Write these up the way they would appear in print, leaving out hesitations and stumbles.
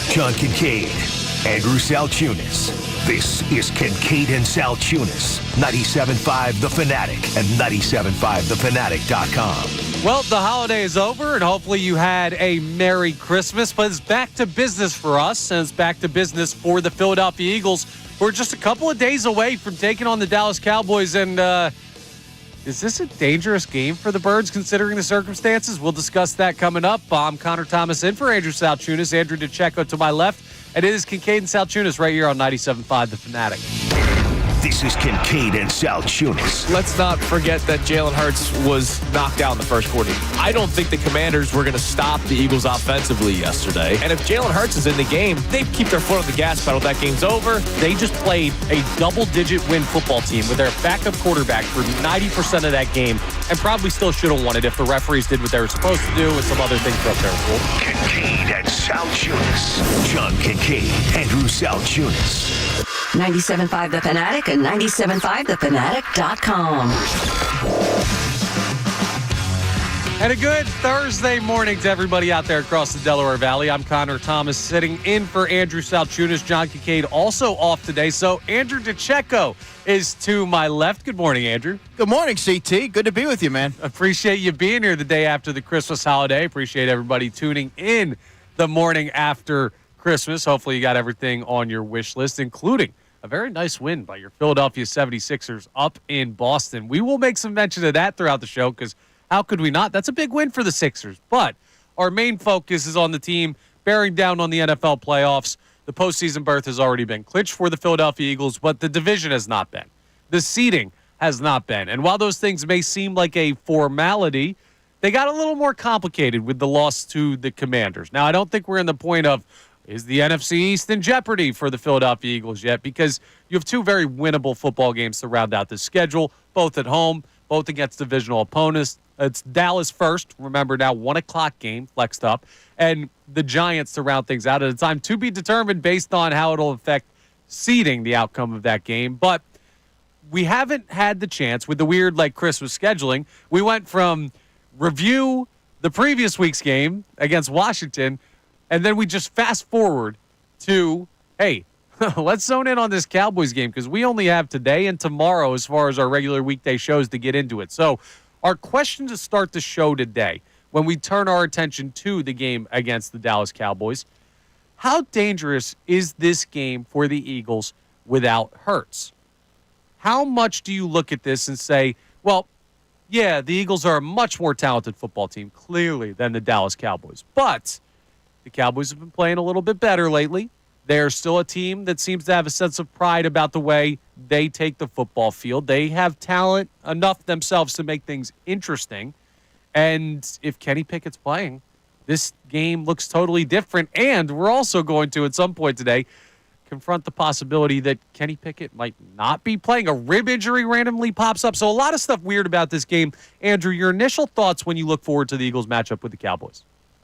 John Kincade, Andrew Salciunas. This is Kincade and Salciunas, 97.5 The Fanatic and 97.5thefanatic.com. Well, the holiday is over, and hopefully you had a Merry Christmas, but it's back to business for us, and it's back to business for the Philadelphia Eagles. We're just a couple of days away from taking on the Dallas Cowboys, and is this a dangerous game for the Birds considering the circumstances? We'll discuss that coming up. I'm Connor Thomas in for Andrew Salciunas, Andrew DeCecco to my left, and it is Kincade and Salciunas right here on 97.5 The Fanatic. This is Kincade and Salciunas. Let's not forget that Jalen Hurts was knocked out in the first quarter. I don't think the Commanders were going to stop the Eagles offensively yesterday. And if Jalen Hurts is in the game, they keep their foot on the gas pedal. That game's over. They just played a double-digit win football team with their backup quarterback for 90% of that game and probably still should have won it if the referees did what they were supposed to do and some other things broke their rule. Kincade and Salciunas. John Kincade, Andrew Salciunas. 97.5 The Fanatic and 97.5thefanatic.com. And a good Thursday morning to everybody out there across the Delaware Valley. I'm Connor Thomas sitting in for Andrew Salciunas. John Kincade also off today. So Andrew DeCecco is to my left. Good morning, Andrew. Good morning, CT. Good to be with you, man. Appreciate you being here the day after the Christmas holiday. Appreciate everybody tuning in the morning after Christmas. Hopefully you got everything on your wish list, including a very nice win by your Philadelphia 76ers up in Boston. We will make some mention of that throughout the show because how could we not? That's a big win for the Sixers. But our main focus is on the team bearing down on the NFL playoffs. The postseason berth has already been clinched for the Philadelphia Eagles, but the division has not been. The seeding has not been. And while those things may seem like a formality, they got a little more complicated with the loss to the Commanders. Now, I don't think we're in the point of, is the NFC East in jeopardy for the Philadelphia Eagles yet? Because you have two very winnable football games to round out the schedule, both at home, both against divisional opponents. It's Dallas first. Remember now, 1 o'clock game flexed up, and the Giants to round things out at a time to be determined based on how it'll affect seeding the outcome of that game. But we haven't had the chance with the weird Christmas scheduling. We went from review the previous week's game against Washington, and then we just fast forward to, hey, let's zone in on this Cowboys game because we only have today and tomorrow as far as our regular weekday shows to get into it. So our question to start the show today, when we turn our attention to the game against the Dallas Cowboys, how dangerous is this game for the Eagles without Hurts? How much do you look at this and say, well, yeah, the Eagles are a much more talented football team, clearly, than the Dallas Cowboys. But the Cowboys have been playing a little bit better lately. They're still a team that seems to have a sense of pride about the way they take the football field. They have talent enough themselves to make things interesting. And if Kenny Pickett's playing, this game looks totally different. And we're also going to, at some point today, confront the possibility that Kenny Pickett might not be playing. A rib injury randomly pops up. So a lot of stuff weird about this game. Andrew, your initial thoughts when you look forward to the Eagles matchup with the Cowboys?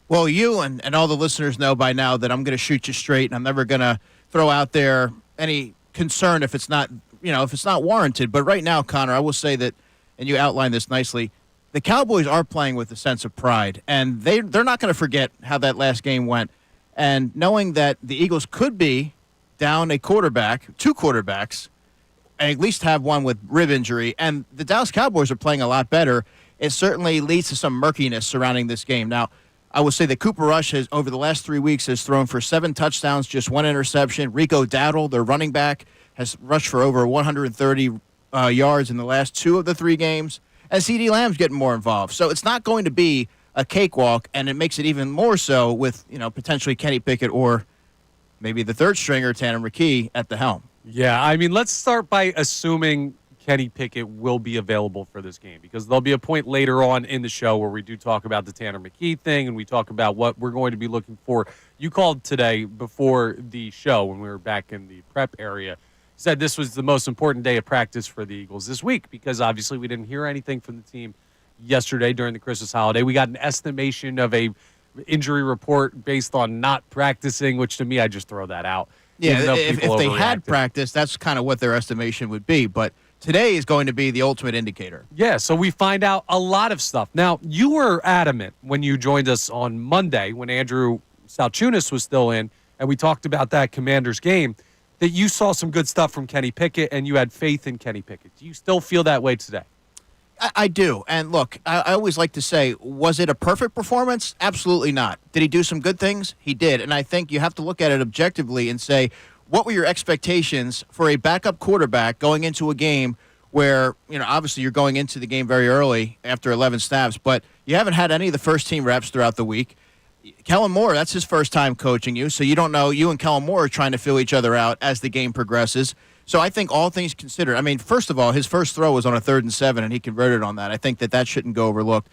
Well, you and all the listeners know by now that I'm going to shoot you straight, and I'm never going to throw out there any concern if it's not warranted. But right now, Connor, I will say that, and you outlined this nicely, the Cowboys are playing with a sense of pride, and they're not going to forget how that last game went. And knowing that the Eagles could be down two quarterbacks, and at least have one with rib injury, and the Dallas Cowboys are playing a lot better, it certainly leads to some murkiness surrounding this game. Now, I would say that Cooper Rush has, over the last 3 weeks, has thrown for 7 touchdowns, just 1 interception. Rico Dowdle, their running back, has rushed for over 130 yards in the last 2 of the 3 games. And CeeDee Lamb's getting more involved. So it's not going to be a cakewalk, and it makes it even more so with, potentially Kenny Pickett or maybe the third stringer, Tanner McKee, at the helm. Yeah, I mean, let's start by assuming Kenny Pickett will be available for this game because there'll be a point later on in the show where we do talk about the Tanner McKee thing and we talk about what we're going to be looking for. You called today before the show when we were back in the prep area, said this was the most important day of practice for the Eagles this week because obviously we didn't hear anything from the team yesterday during the Christmas holiday. We got an estimation of a injury report based on not practicing, which to me, I just throw that out. Yeah, if they had practiced, that's kind of what their estimation would be. But today is going to be the ultimate indicator. Yeah, so we find out a lot of stuff. Now, you were adamant when you joined us on Monday when Andrew Salciunas was still in, and we talked about that Commanders game, that you saw some good stuff from Kenny Pickett and you had faith in Kenny Pickett. Do you still feel that way today? I do. And look, I always like to say, was it a perfect performance? Absolutely not. Did he do some good things? He did. And I think you have to look at it objectively and say, what were your expectations for a backup quarterback going into a game where, obviously you're going into the game very early after 11 snaps, but you haven't had any of the first-team reps throughout the week. Kellen Moore, that's his first time coaching you, so you don't know. You and Kellen Moore are trying to fill each other out as the game progresses. So I think all things considered, first of all, his first throw was on a 3rd and 7, and he converted on that. I think that shouldn't go overlooked.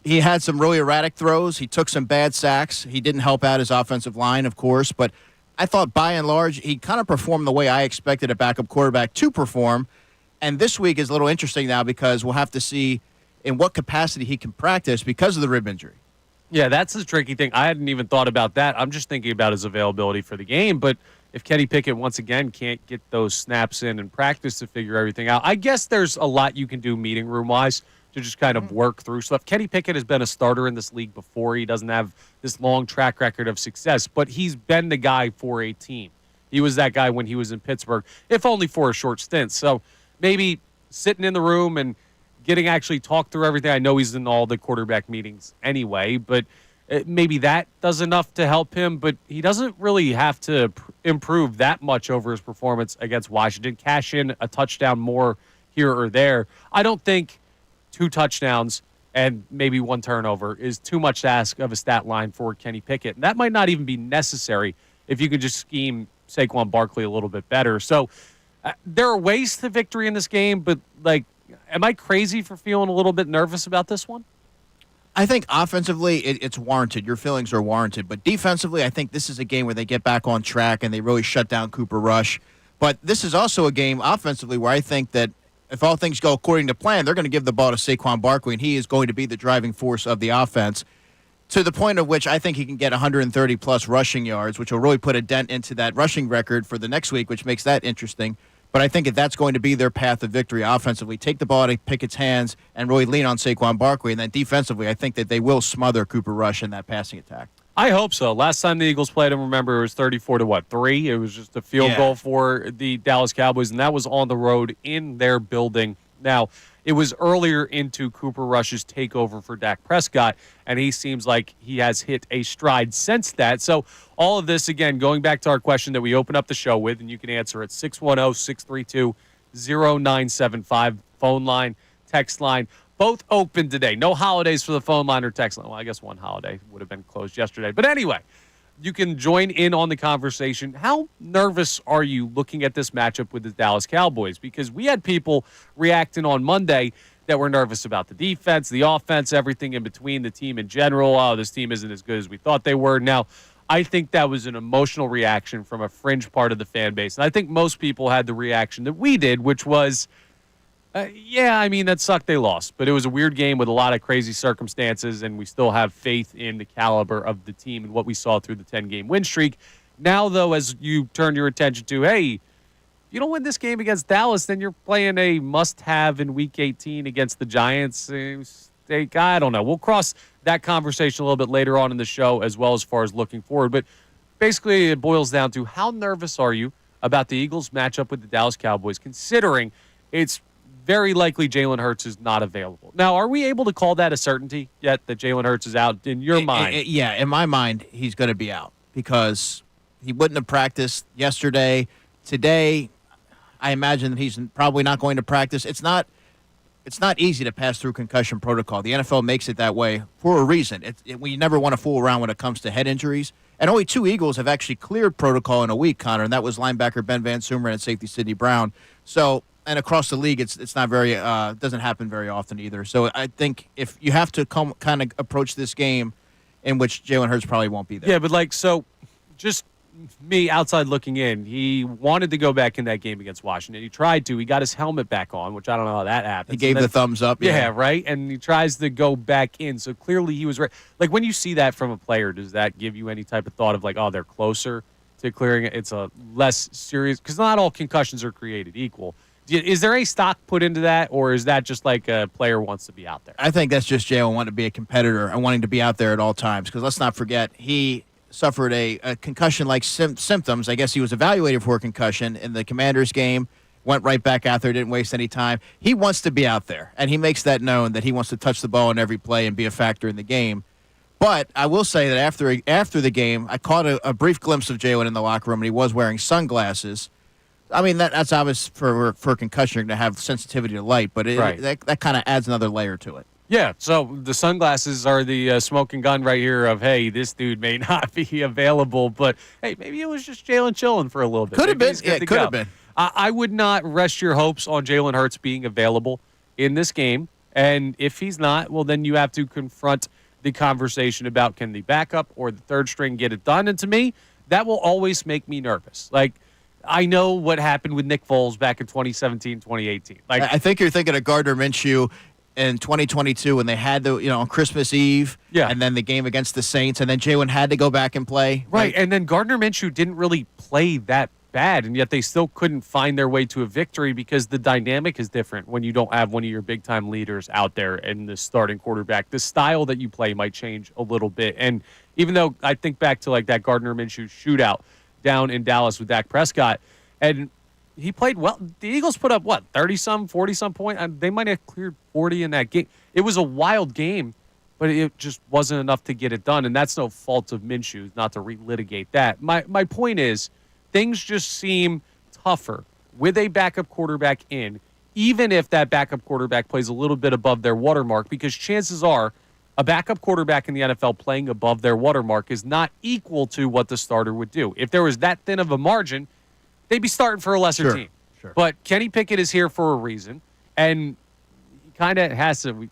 He had some really erratic throws. He took some bad sacks. He didn't help out his offensive line, of course, but I thought by and large he kind of performed the way I expected a backup quarterback to perform. And this week is a little interesting now because we'll have to see in what capacity he can practice because of the rib injury. Yeah, that's the tricky thing. I hadn't even thought about that. I'm just thinking about his availability for the game, but if Kenny Pickett, once again, can't get those snaps in and practice to figure everything out, I guess there's a lot you can do meeting room-wise to just kind of work through stuff. Kenny Pickett has been a starter in this league before. He doesn't have this long track record of success, but he's been the guy for a team. He was that guy when he was in Pittsburgh, if only for a short stint. So maybe sitting in the room and getting actually talked through everything. I know he's in all the quarterback meetings anyway, but maybe that does enough to help him, but he doesn't really have to improve that much over his performance against Washington. Cash in a touchdown more here or there. I don't think 2 touchdowns and maybe 1 turnover is too much to ask of a stat line for Kenny Pickett. And that might not even be necessary if you can just scheme Saquon Barkley a little bit better. So there are ways to victory in this game, but, am I crazy for feeling a little bit nervous about this one? I think offensively, it's warranted. Your feelings are warranted. But defensively, I think this is a game where they get back on track and they really shut down Cooper Rush. But this is also a game offensively where I think that if all things go according to plan, they're going to give the ball to Saquon Barkley, and he is going to be the driving force of the offense to the point of which I think he can get 130-plus rushing yards, which will really put a dent into that rushing record for the next week, which makes that interesting. But I think that's going to be their path of victory offensively. Take the ball out of Pickett's hands and really lean on Saquon Barkley. And then defensively, I think that they will smother Cooper Rush in that passing attack. I hope so. Last time the Eagles played him, remember, it was 34-3. It was just a field goal for the Dallas Cowboys, and that was on the road in their building. Now, it was earlier into Cooper Rush's takeover for Dak Prescott, and he seems like he has hit a stride since that. So all of this, again, going back to our question that we opened up the show with, and you can answer at 610-632-0975, phone line, text line. Both open today. No holidays for the phone line or text line. Well, I guess one holiday would have been closed yesterday. But anyway, you can join in on the conversation. How nervous are you looking at this matchup with the Dallas Cowboys? Because we had people reacting on Monday that were nervous about the defense, the offense, everything in between, the team in general. Oh, this team isn't as good as we thought they were. Now, I think that was an emotional reaction from a fringe part of the fan base. And I think most people had the reaction that we did, which was, that sucked they lost. But it was a weird game with a lot of crazy circumstances, and we still have faith in the caliber of the team and what we saw through the 10-game win streak. Now, though, as you turn your attention to, hey, you don't win this game against Dallas, then you're playing a must-have in Week 18 against the Giants. I don't know. We'll cross that conversation a little bit later on in the show as well as far as looking forward. But basically, it boils down to how nervous are you about the Eagles' matchup with the Dallas Cowboys, considering it's very likely Jalen Hurts is not available. Now, are we able to call that a certainty yet that Jalen Hurts is out in your mind? In my mind, he's going to be out because he wouldn't have practiced yesterday. Today, I imagine that he's probably not going to practice. It's not easy to pass through concussion protocol. The NFL makes it that way for a reason. We never want to fool around when it comes to head injuries. And only 2 Eagles have actually cleared protocol in a week, Connor, and that was linebacker Ben Van Sumeren and safety Sidney Brown. So, and across the league, it's not very doesn't happen very often either. So I think if you have to kind of approach this game in which Jalen Hurts probably won't be there. Yeah, but just me outside looking in, he wanted to go back in that game against Washington. He tried to. He got his helmet back on, which I don't know how that happened. He gave the thumbs up. Yeah, right? And he tries to go back in. So clearly he was right. When you see that from a player, does that give you any type of thought of they're closer to clearing it? It's a less serious, because not all concussions are created equal. Is there any stock put into that, or is that just a player wants to be out there? I think that's just Jalen wanting to be a competitor and wanting to be out there at all times, because let's not forget, he suffered a concussion-like symptoms. I guess he was evaluated for a concussion in the Commanders game, went right back out there, didn't waste any time. He wants to be out there, and he makes that known that he wants to touch the ball in every play and be a factor in the game. But I will say that after the game, I caught a brief glimpse of Jalen in the locker room, and he was wearing sunglasses. I mean, that's obvious for concussion to have sensitivity to light, but that kind of adds another layer to it. Yeah, so the sunglasses are the smoking gun right here of, hey, this dude may not be available, but, hey, maybe it was just Jalen chilling for a little bit. Could have been. Yeah, could have been. I would not rest your hopes on Jalen Hurts being available in this game, and if he's not, well, then you have to confront the conversation about can the backup or the third string get it done, and to me, that will always make me nervous. Like, I know what happened with Nick Foles back in 2017, 2018. Like, I think you're thinking of Gardner Minshew in 2022 when they had on Christmas Eve, and then the game against the Saints, and then Jalen had to go back and play. Right, and then Gardner Minshew didn't really play that bad, and yet they still couldn't find their way to a victory because the dynamic is different when you don't have one of your big-time leaders out there and the starting quarterback. The style that you play might change a little bit, and even though I think back to like that Gardner Minshew shootout down in Dallas with Dak Prescott, and he played well. The Eagles put up, 30-some, 40-some points? They might have cleared 40 in that game. It was a wild game, but it just wasn't enough to get it done, and that's no fault of Minshew, not to relitigate that. My point is, things just seem tougher with a backup quarterback in, even if that backup quarterback plays a little bit above their watermark, because chances are a backup quarterback in the NFL playing above their watermark is not equal to what the starter would do. If there was that thin of a margin, they'd be starting for a lesser team. Sure. But Kenny Pickett is here for a reason, and he kind of has to.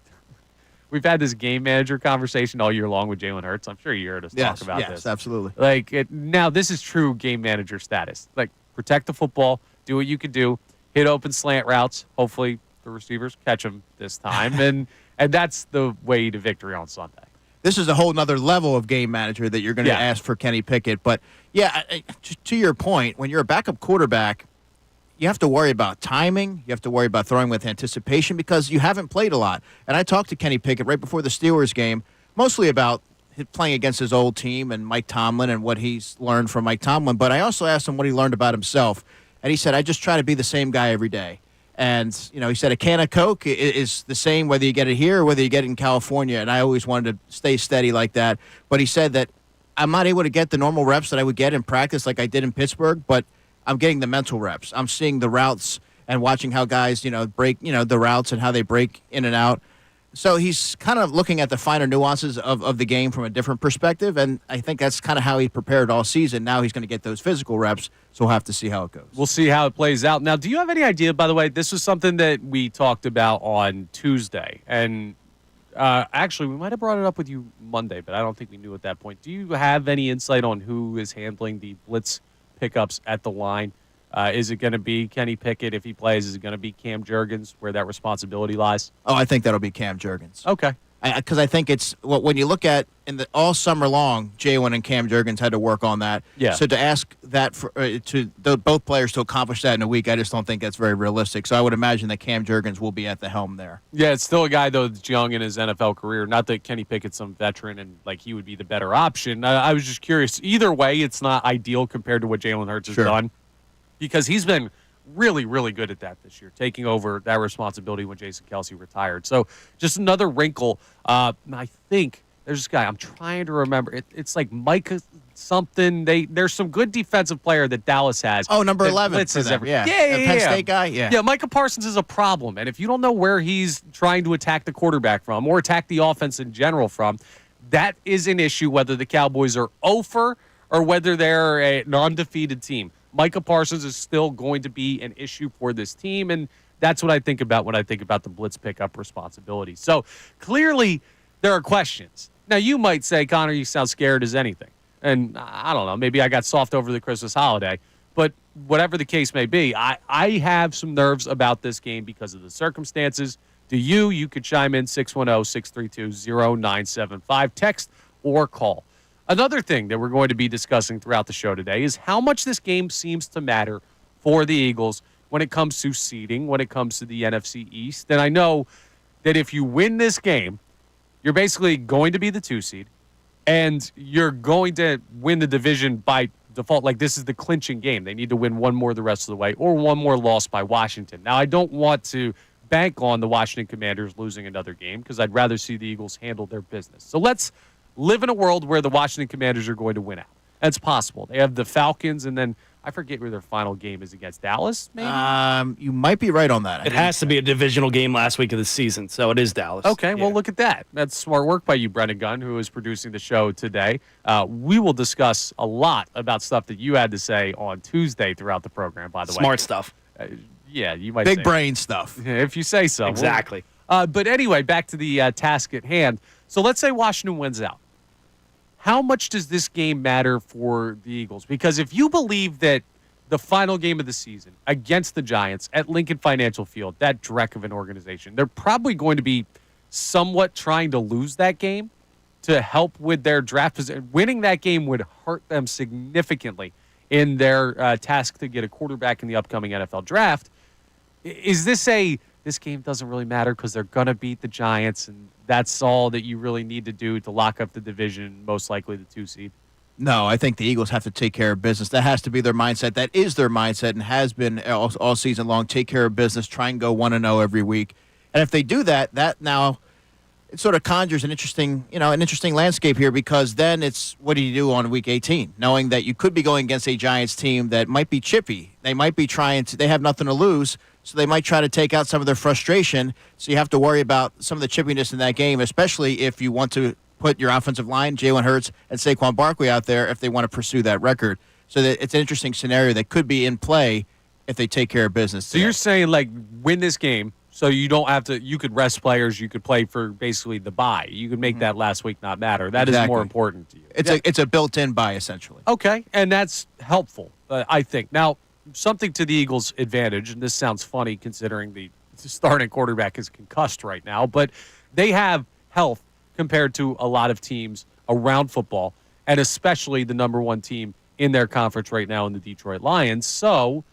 We've had this game manager conversation all year long with Jalen Hurts. I'm sure you heard us talk about this. Yes, absolutely. Now this is true game manager status. Like, protect the football, do what you can do, hit open slant routes. Hopefully the receivers catch them this time, and that's the way to victory on Sunday. This is a whole nother level of game manager that you're going to ask for Kenny Pickett. But, to your point, when you're a backup quarterback, you have to worry about timing. You have to worry about throwing with anticipation because you haven't played a lot. And I talked to Kenny Pickett right before the Steelers game, mostly about playing against his old team and Mike Tomlin and what he's learned from Mike Tomlin. But I also asked him what he learned about himself. And he said, I just try to be the same guy every day. And, he said a can of Coke is the same whether you get it here or whether you get it in California. And I always wanted to stay steady like that. But he said that I'm not able to get the normal reps that I would get in practice like I did in Pittsburgh, but I'm getting the mental reps. I'm seeing the routes and watching how guys, break, the routes and how they break in and out. So he's kind of looking at the finer nuances of the game from a different perspective, and I think that's kind of how he prepared all season. Now he's going to get those physical reps, so we'll have to see how it goes. We'll see how it plays out. Now, do you have any idea, by the way, this was something that we talked about on Tuesday, and actually we might have brought it up with you Monday, but I don't think we knew at that point. Do you have any insight on who is handling the blitz pickups at the line? Is it going to be Kenny Pickett if he plays? Is it going to be Cam Jurgens where that responsibility lies? Oh, I think that'll be Cam Jurgens. Okay. Because I think it's when you look at all summer long, Jalen and Cam Jurgens had to work on that. Yeah. So to ask that both players to accomplish that in a week, I just don't think that's very realistic. So I would imagine that Cam Jurgens will be at the helm there. Yeah, it's still a guy though that's young in his NFL career. Not that Kenny Pickett's some veteran and he would be the better option. I was just curious. Either way, it's not ideal compared to what Jalen Hurts has done, because he's been really, really good at that this year, taking over that responsibility when Jason Kelce retired. So just another wrinkle. I think there's this guy. I'm trying to remember. It's like Micah something. There's some good defensive player that Dallas has. Oh, number 11 for them. Yeah. Penn State guy. Yeah, Micah Parsons is a problem. And if you don't know where he's trying to attack the quarterback from or attack the offense in general from, that is an issue whether the Cowboys are 0-for or whether they're a non-defeated team. Micah Parsons is still going to be an issue for this team, and that's what I think about when I think about the blitz pickup responsibility. So clearly there are questions. Now, you might say, Connor, you sound scared as anything. And I don't know, maybe I got soft over the Christmas holiday. But whatever the case may be, I have some nerves about this game because of the circumstances. Do you? You could chime in 610-632-0975, text or call. Another thing that we're going to be discussing throughout the show today is how much this game seems to matter for the Eagles when it comes to seeding, when it comes to the NFC East. And I know that if you win this game, you're basically going to be the 2 seed. and you're going to win the division by default. Like, this is the clinching game. They need to win one more the rest of the way, or one more loss by Washington. Now, I don't want to bank on the Washington Commanders losing another game because I'd rather see the Eagles handle their business. So let's live in a world where the Washington Commanders are going to win out. That's possible. They have the Falcons, and then I forget where their final game is against Dallas, maybe? You might be right on that. It has to be a divisional game last week of the season, so it is Dallas. Okay, well, look at that. That's smart work by you, Brendan Gunn, who is producing the show today. We will discuss a lot about stuff that you had to say on Tuesday throughout the program, by the way. Smart stuff. Yeah, you might Big say brain stuff. if you say so. Exactly. But anyway, back to the task at hand. So let's say Washington wins out. How much does this game matter for the Eagles? Because if you believe that the final game of the season against the Giants at Lincoln Financial Field, that dreck of an organization, they're probably going to be somewhat trying to lose that game to help with their draft position. Winning that game would hurt them significantly in their task to get a quarterback in the upcoming NFL draft. Is this game doesn't really matter because they're going to beat the Giants, and that's all that you really need to do to lock up the division, most likely the 2 seed? No, I think the Eagles have to take care of business. That has to be their mindset. That is their mindset and has been all season long. Take care of business, try and go 1-0 every week. And if they do that, now it sort of conjures an interesting landscape here, because then it's, what do you do on week 18, knowing that you could be going against a Giants team that might be chippy. They might be they have nothing to lose, so they might try to take out some of their frustration. So you have to worry about some of the chippiness in that game, especially if you want to put your offensive line, Jalen Hurts and Saquon Barkley, out there if they want to pursue that record. So that it's an interesting scenario that could be in play if they take care of business today. So you're saying, like, win this game so you don't have to – you could rest players. You could play for basically the bye. You could make that last week not matter. That is more important to you. It's a built-in bye, essentially. Okay, and that's helpful, I think. Now, something to the Eagles' advantage, and this sounds funny considering the starting quarterback is concussed right now, but they have health compared to a lot of teams around football, and especially the number one team in their conference right now in the Detroit Lions. So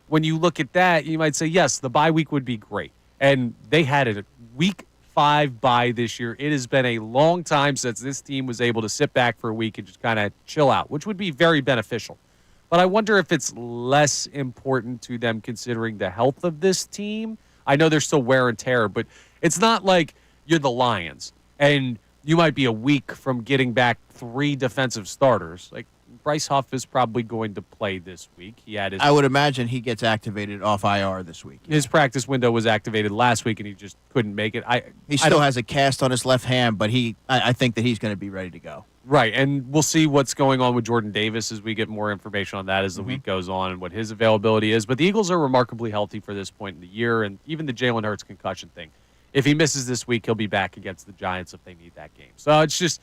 when you look at that, you might say, yes, the bye week would be great. And they had a week 5 bye this year. It has been a long time since this team was able to sit back for a week and just kind of chill out, which would be very beneficial. But I wonder if it's less important to them considering the health of this team. I know there's still wear and tear, but it's not like you're the Lions and you might be a week from getting back 3 defensive starters. Like, Bryce Huff is probably going to play this week. I would imagine he gets activated off IR this week. His practice window was activated last week, and he just couldn't make it. He still has a cast on his left hand, but I think that he's going to be ready to go. Right, and we'll see what's going on with Jordan Davis as we get more information on that as the week goes on and what his availability is. But the Eagles are remarkably healthy for this point in the year, and even the Jalen Hurts concussion thing. If he misses this week, he'll be back against the Giants if they need that game. So it's just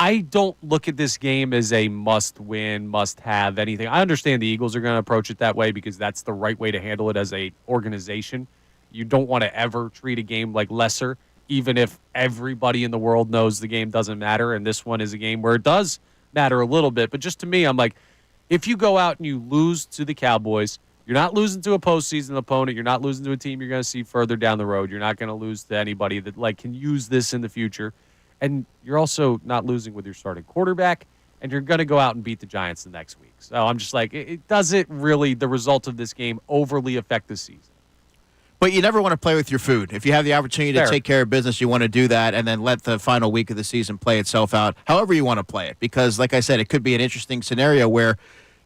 I don't look at this game as a must-win, must-have, anything. I understand the Eagles are going to approach it that way because that's the right way to handle it as a organization. You don't want to ever treat a game like lesser, even if everybody in the world knows the game doesn't matter, and this one is a game where it does matter a little bit. But just to me, I'm like, if you go out and you lose to the Cowboys, you're not losing to a postseason opponent. You're not losing to a team you're going to see further down the road. You're not going to lose to anybody that can use this in the future. And you're also not losing with your starting quarterback, and you're going to go out and beat the Giants the next week. So I'm just like, it doesn't really, the result of this game, overly affect the season. But you never want to play with your food. If you have the opportunity to take care of business, you want to do that and then let the final week of the season play itself out however you want to play it. Because, like I said, it could be an interesting scenario where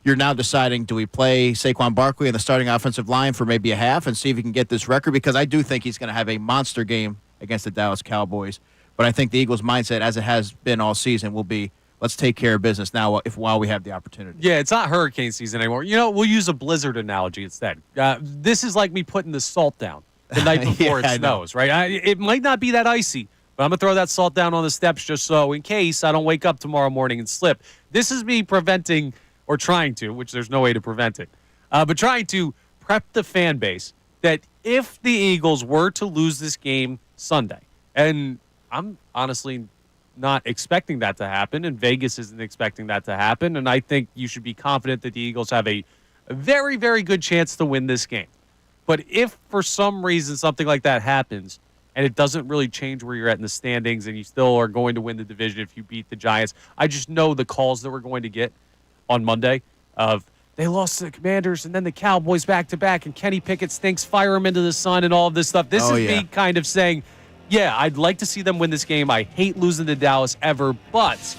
you're now deciding, do we play Saquon Barkley in the starting offensive line for maybe a half and see if he can get this record? Because I do think he's going to have a monster game against the Dallas Cowboys. But I think the Eagles' mindset, as it has been all season, will be, let's take care of business now while we have the opportunity. Yeah, it's not hurricane season anymore. We'll use a blizzard analogy instead. This is like me putting the salt down the night before it snows, right? It might not be that icy, but I'm going to throw that salt down on the steps just so in case I don't wake up tomorrow morning and slip. This is me preventing, or trying to, which there's no way to prevent it, but trying to prep the fan base that if the Eagles were to lose this game Sunday, and I'm honestly not expecting that to happen, and Vegas isn't expecting that to happen, and I think you should be confident that the Eagles have a very, very good chance to win this game. But if for some reason something like that happens, and it doesn't really change where you're at in the standings, and you still are going to win the division if you beat the Giants. I just know the calls that we're going to get on Monday of they lost to the Commanders and then the Cowboys back-to-back, and Kenny Pickett stinks, fire him into the sun and all of this stuff. This is me kind of saying, yeah, I'd like to see them win this game. I hate losing to Dallas ever, but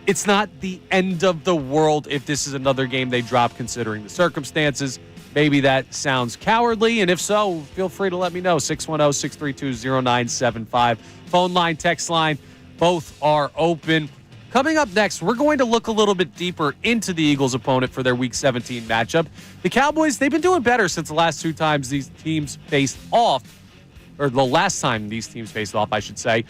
it's not the end of the world if this is another game they drop considering the circumstances. Maybe that sounds cowardly, and if so, feel free to let me know. 610-632-0975. Phone line, text line, both are open. Coming up next, we're going to look a little bit deeper into the Eagles' opponent for their Week 17 matchup. The Cowboys, they've been doing better since the last two times these teams faced off, or the last time these teams faced off, I should say.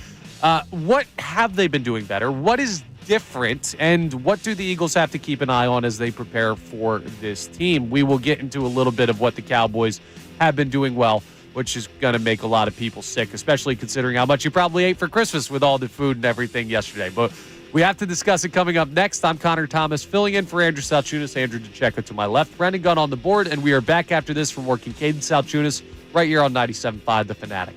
What have they been doing better? What is different, and what do the Eagles have to keep an eye on as they prepare for this team? We will get into a little bit of what the Cowboys have been doing well, which is going to make a lot of people sick, especially considering how much you probably ate for Christmas with all the food and everything yesterday. But we have to discuss it coming up next. I'm Connor Thomas, filling in for Andrew Salciunas. Andrew DeCecco to my left. Brendan Gunn on the board, and we are back after this for more Kincade Salciunas right here on 97.5 The Fanatic.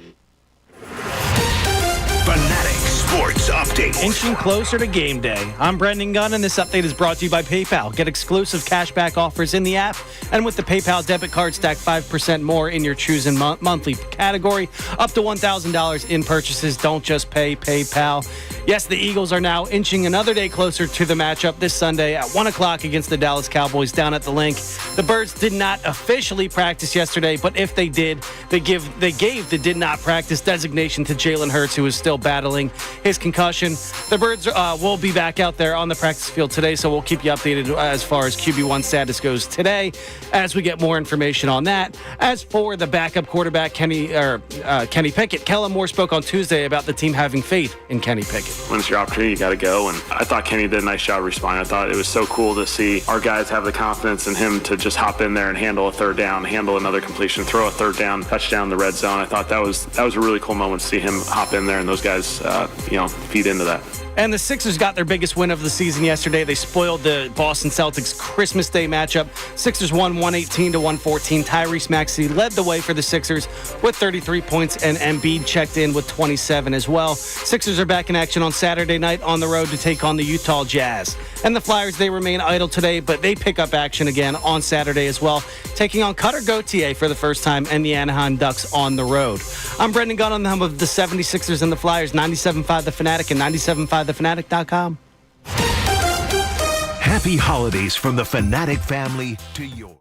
Fanatic Sports Update. Inching closer to game day. I'm Brendan Gunn, and this update is brought to you by PayPal. Get exclusive cashback offers in the app, and with the PayPal debit card, stack 5% more in your chosen monthly category, up to $1,000 in purchases. Don't just pay PayPal. Yes, the Eagles are now inching another day closer to the matchup this Sunday at 1 o'clock against the Dallas Cowboys down at the Link. The Birds did not officially practice yesterday, but if they did, they gave the did not practice designation to Jalen Hurts, who is still battling his concussion. The Birds will be back out there on the practice field today, so we'll keep you updated as far as QB1 status goes today as we get more information on that. As for the backup quarterback, Kenny Pickett, Kellen Moore spoke on Tuesday about the team having faith in Kenny Pickett. When it's your opportunity, you got to go. And I thought Kenny did a nice job responding. I thought it was so cool to see our guys have the confidence in him to just hop in there and handle a third down, handle another completion, throw a third down, touchdown in the red zone. I thought that was a really cool moment to see him hop in there and those guys, feed into that. And the Sixers got their biggest win of the season yesterday. They spoiled the Boston Celtics Christmas Day matchup. Sixers won 118-114. Tyrese Maxey led the way for the Sixers with 33 points, and Embiid checked in with 27 as well. Sixers are back in action on Saturday night on the road to take on the Utah Jazz. And the Flyers, they remain idle today, but they pick up action again on Saturday as well, taking on Cutter Gauthier for the first time and the Anaheim Ducks on the road. I'm Brendan Gunn on the home of the 76ers and the Flyers, 97.5 The Fanatic and 97.5thefanatic.com. Happy holidays from the Fanatic family to yours.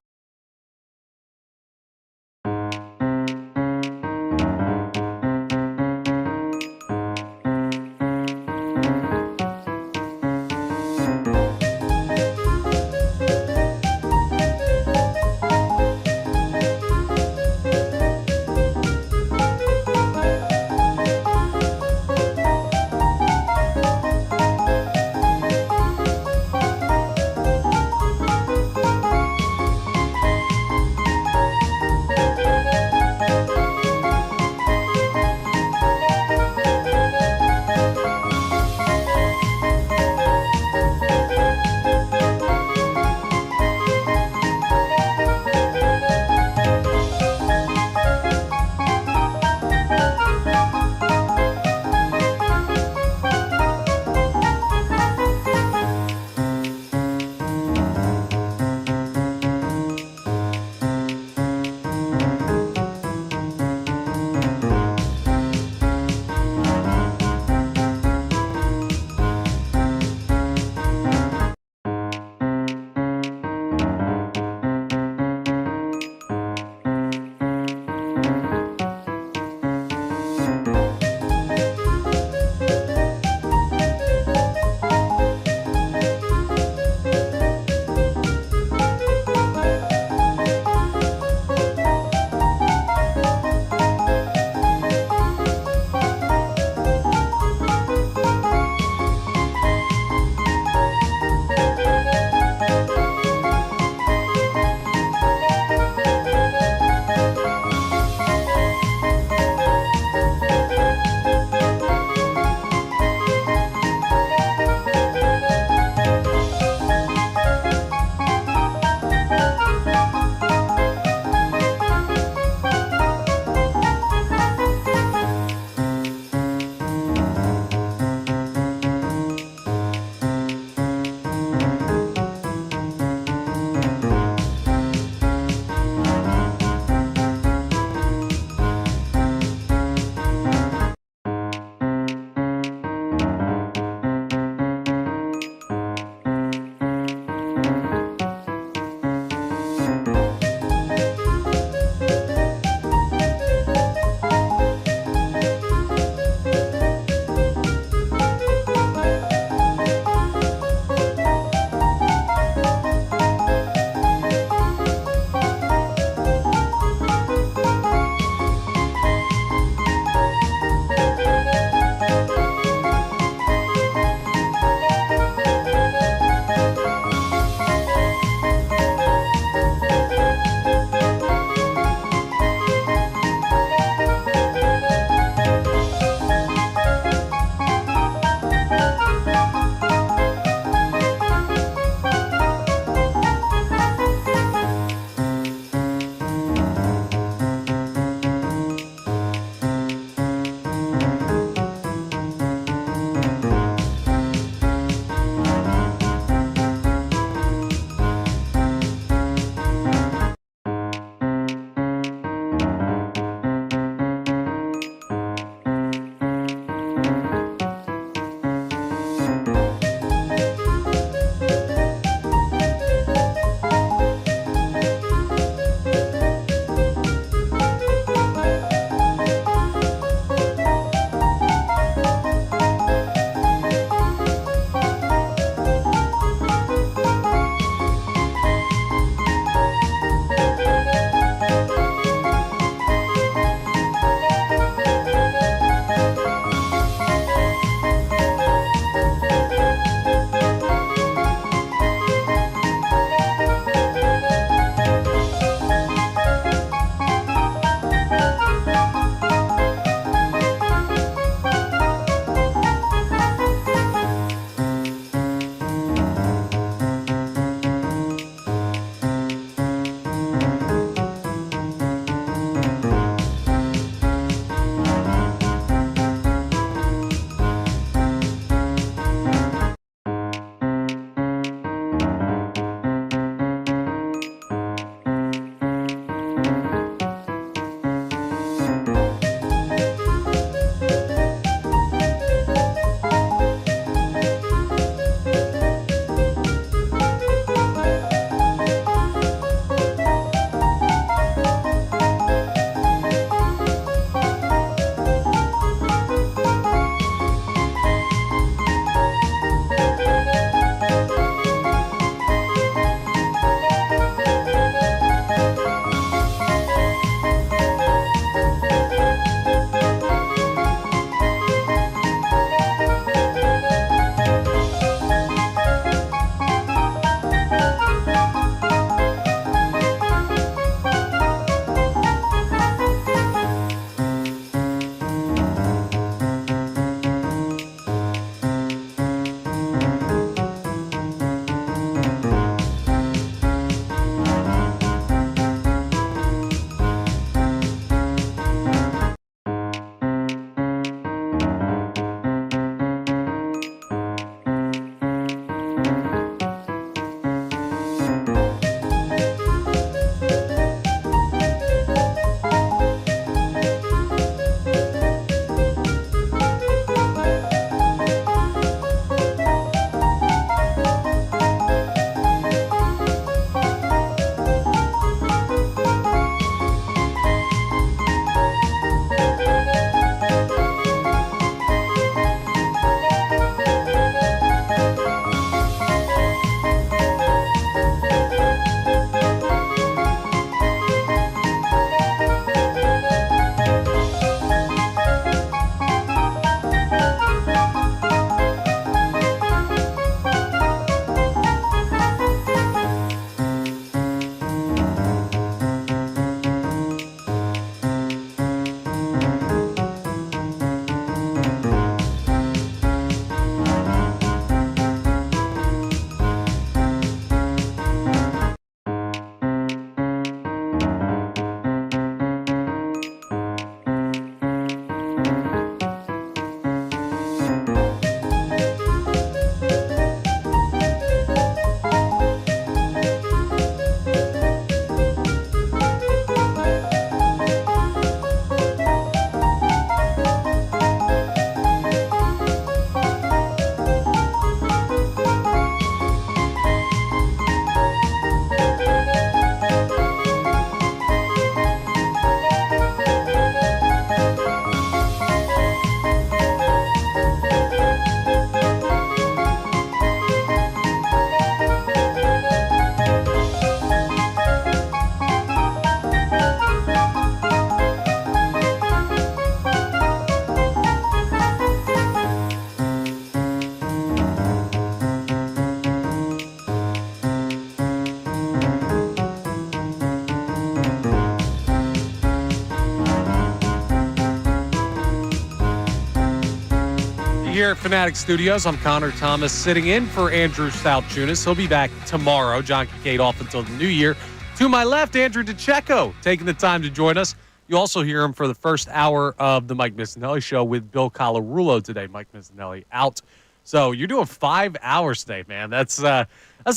here at Fanatic Studios. I'm Connor Thomas sitting in for Andrew Salciunas. He'll be back tomorrow. John Kincade off until the new year. To my left, Andrew DeCecco taking the time to join us. You also hear him for the first hour of the Mike Missanelli Show with Bill Colarulo today. Mike Missanelli out. So you're doing 5 hours today, man. That's a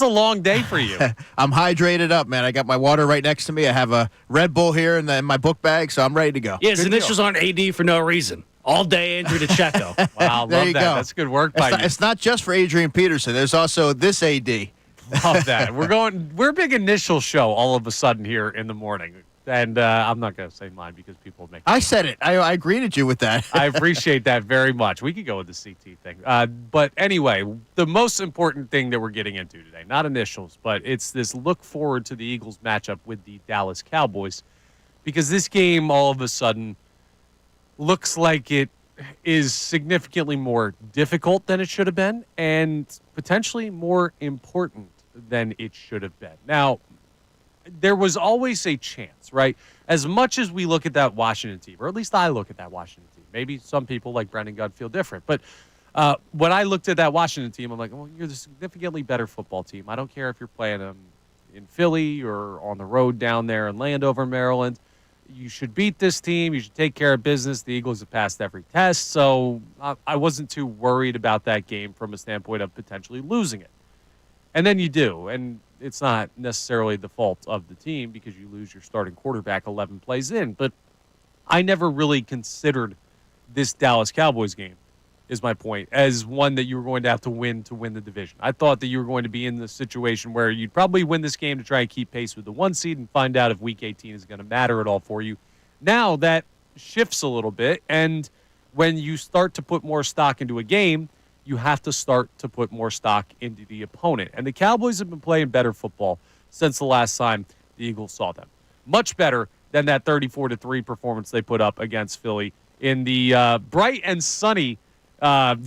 long day for you. I'm hydrated up, man. I got my water right next to me. I have a Red Bull here in my book bag, so I'm ready to go. Yeah, his initials aren't AD for no reason. All day, Andrew DeCecco. Wow, There love you that. go. That's good work by you. It's not just for Adrian Peterson. There's also this AD. Love that. We're a big initial show all of a sudden here in the morning. And I'm not going to say mine because people make I said it. I greeted you with that. I appreciate that very much. We could go with the CT thing. But anyway, the most important thing that we're getting into today, not initials, but it's this look forward to the Eagles matchup with the Dallas Cowboys, because this game all of a sudden looks like it is significantly more difficult than it should have been and potentially more important than it should have been. Now, there was always a chance, right? As much as we look at that Washington team, or at least I look at that Washington team, maybe some people like Brendan Gunn feel different, but when I looked at that Washington team, I'm like, well, you're the significantly better football team. I don't care if you're playing them in Philly or on the road down there in Landover, Maryland. You should beat this team. You should take care of business. The Eagles have passed every test, so I wasn't too worried about that game from a standpoint of potentially losing it. And then you do, and it's not necessarily the fault of the team because you lose your starting quarterback 11 plays in. But I never really considered this Dallas Cowboys game, is my point, as one that you were going to have to win the division. I thought that you were going to be in the situation where you'd probably win this game to try and keep pace with the 1 seed and find out if Week 18 is going to matter at all for you. Now that shifts a little bit, and when you start to put more stock into a game, you have to start to put more stock into the opponent. And the Cowboys have been playing better football since the last time the Eagles saw them. Much better than that 34-3 performance they put up against Philly in the bright and sunny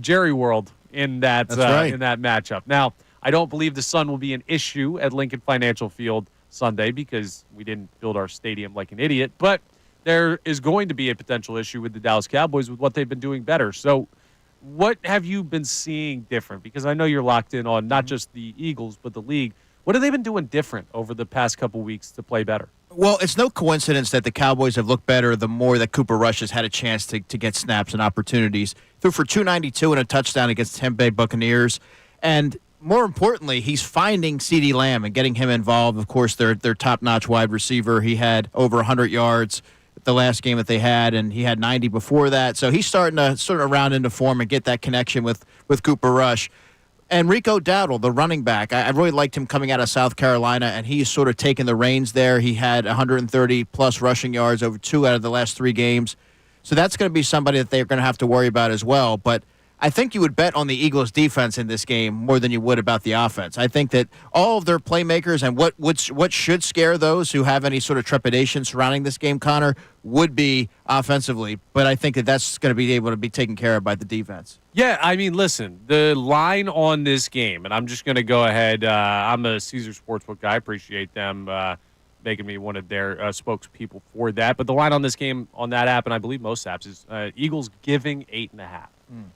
Jerry World in that in that matchup. Now, I don't believe the sun will be an issue at Lincoln Financial Field Sunday because we didn't build our stadium like an idiot, but there is going to be a potential issue with the Dallas Cowboys with what they've been doing better. So what have you been seeing different? Because I know you're locked in on not just the Eagles, but the league. What have they been doing different over the past couple weeks to play better? Well, it's no coincidence that the Cowboys have looked better the more that Cooper Rush has had a chance to get snaps and opportunities. Threw for 292 and a touchdown against Tampa Bay Buccaneers. And more importantly, he's finding CeeDee Lamb and getting him involved. Of course, their top-notch wide receiver. He had over 100 yards the last game that they had, and he had 90 before that. So he's starting to sort of round into form and get that connection with Cooper Rush. And Rico Dowdle, the running back, I really liked him coming out of South Carolina, and he's sort of taken the reins there. He had 130-plus rushing yards over 2 out of the last 3 games. So that's going to be somebody that they're going to have to worry about as well. But I think you would bet on the Eagles' defense in this game more than you would about the offense. I think that all of their playmakers and what should scare those who have any sort of trepidation surrounding this game, Connor, would be offensively. But I think that that's going to be able to be taken care of by the defense. Yeah, I mean, listen, the line on this game, and I'm just going to go ahead. I'm a Caesars Sportsbook guy. I appreciate them making me one of their spokespeople for that. But the line on this game on that app, and I believe most apps, is Eagles giving 8.5.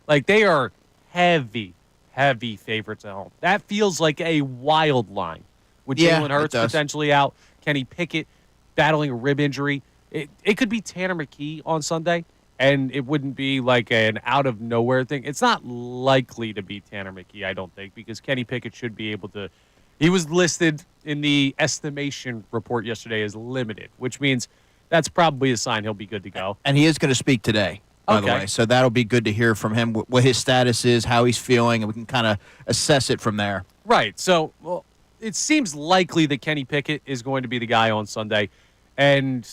Like, they are heavy favorites at home. That feels like a wild line. With Jalen Hurts potentially out, Kenny Pickett battling a rib injury. It could be Tanner McKee on Sunday, and it wouldn't be like an out-of-nowhere thing. It's not likely to be Tanner McKee, I don't think, because Kenny Pickett should be able to. He was listed in the estimation report yesterday as limited, which means that's probably a sign he'll be good to go. And he is going to speak today, by the way. So that'll be good to hear from him, what his status is, how he's feeling, and we can kind of assess it from there. Right. So, well, it seems likely that Kenny Pickett is going to be the guy on Sunday. And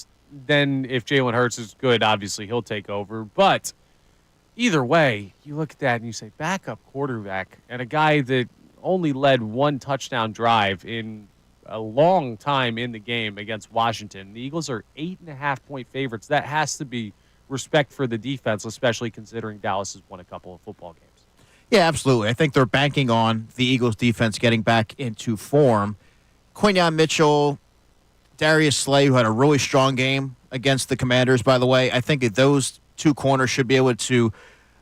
then if Jalen Hurts is good, obviously he'll take over. But either way, you look at that and you say, backup quarterback and a guy that only led 1 touchdown drive in a long time in the game against Washington. The Eagles are 8.5-point favorites. That has to be respect for the defense, especially considering Dallas has won a couple of football games. Yeah, absolutely. I think they're banking on the Eagles' defense getting back into form. Quinyon Mitchell, Darius Slay, who had a really strong game against the Commanders, by the way. I think that those 2 corners should be able to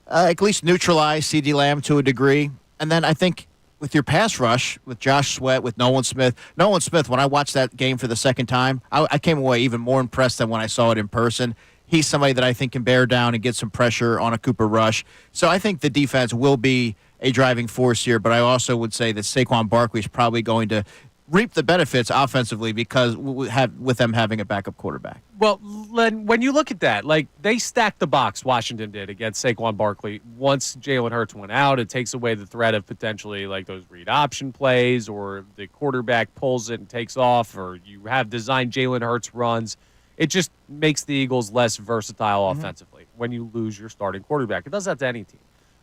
at least neutralize CeeDee Lamb to a degree. And then I think with your pass rush, with Josh Sweat, with Nolan Smith, when I watched that game for the second time, I came away even more impressed than when I saw it in person. He's somebody that I think can bear down and get some pressure on a Cooper Rush. So I think the defense will be a driving force here, but I also would say that Saquon Barkley is probably going to reap the benefits offensively because with them having a backup quarterback. Well, Len, when you look at that, like they stacked the box, Washington did against Saquon Barkley. Once Jalen Hurts went out, it takes away the threat of potentially like those read option plays or the quarterback pulls it and takes off or you have designed Jalen Hurts runs. It just makes the Eagles less versatile offensively when you lose your starting quarterback. It does that to any team.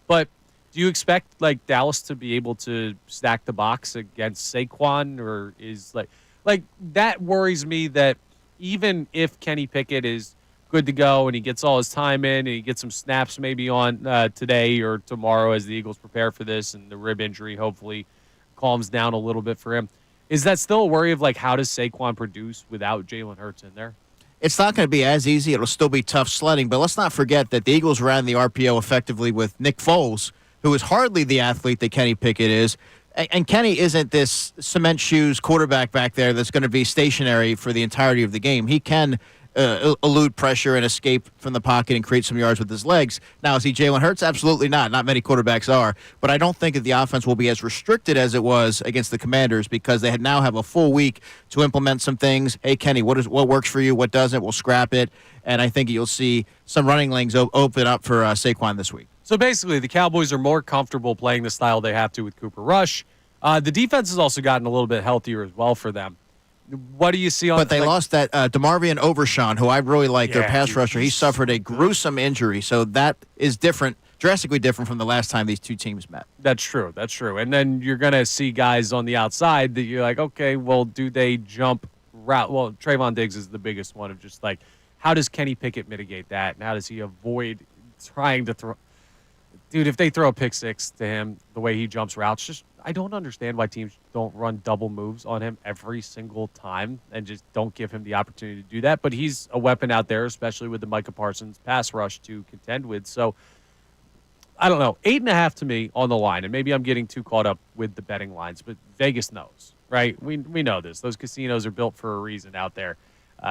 But do you expect like Dallas to be able to stack the box against Saquon, or is like that worries me that even if Kenny Pickett is good to go and he gets all his time in and he gets some snaps maybe on today or tomorrow as the Eagles prepare for this and the rib injury hopefully calms down a little bit for him, is that still a worry of like how does Saquon produce without Jalen Hurts in there? It's not going to be as easy. It'll still be tough sledding, but let's not forget that the Eagles ran the RPO effectively with Nick Foles, who is hardly the athlete that Kenny Pickett is. And Kenny isn't this cement shoes quarterback back there that's going to be stationary for the entirety of the game. He can elude pressure and escape from the pocket and create some yards with his legs. Now, is he Jalen Hurts? Absolutely not. Not many quarterbacks are. But I don't think that the offense will be as restricted as it was against the Commanders because they now have a full week to implement some things. Hey, Kenny, what works for you? What doesn't? We'll scrap it. And I think you'll see some running lanes open up for Saquon this week. So basically, the Cowboys are more comfortable playing the style they have to with Cooper Rush. The defense has also gotten a little bit healthier as well for them. What do you see on? But they lost that DeMarvion Overshawn, who I really like, their pass rusher. He suffered a gruesome injury, so that is different, drastically different from the last time these two teams met. That's true. That's true. And then you're going to see guys on the outside that you're like, okay, well, do they jump route? Well, Trayvon Diggs is the biggest one of just like, how does Kenny Pickett mitigate that? And how does he avoid trying to throw? Dude, if they throw a pick six to him, the way he jumps routes, just I don't understand why teams don't run double moves on him every single time and just don't give him the opportunity to do that. But he's a weapon out there, especially with the Micah Parsons pass rush to contend with. So, I don't know. 8.5 to me on the line, and maybe I'm getting too caught up with the betting lines, but Vegas knows, right? We know this. Those casinos are built for a reason out there.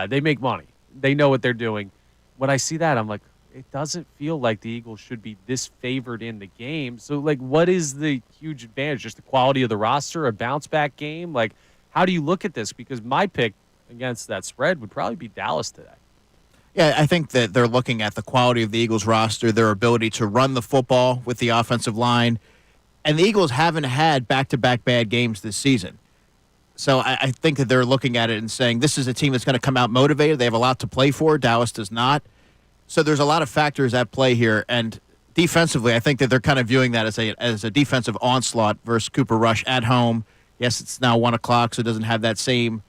They make money. They know what they're doing. When I see that, I'm like, it doesn't feel like the Eagles should be this favored in the game. So, like, what is the huge advantage? Just the quality of the roster, a bounce-back game? Like, how do you look at this? Because my pick against that spread would probably be Dallas today. Yeah, I think that they're looking at the quality of the Eagles roster, their ability to run the football with the offensive line. And the Eagles haven't had back-to-back bad games this season. So I think that they're looking at it and saying, this is a team that's going to come out motivated. They have a lot to play for. Dallas does not. So there's a lot of factors at play here, and defensively, I think that they're kind of viewing that as a defensive onslaught versus Cooper Rush at home. Yes, it's now 1:00, so it doesn't have that same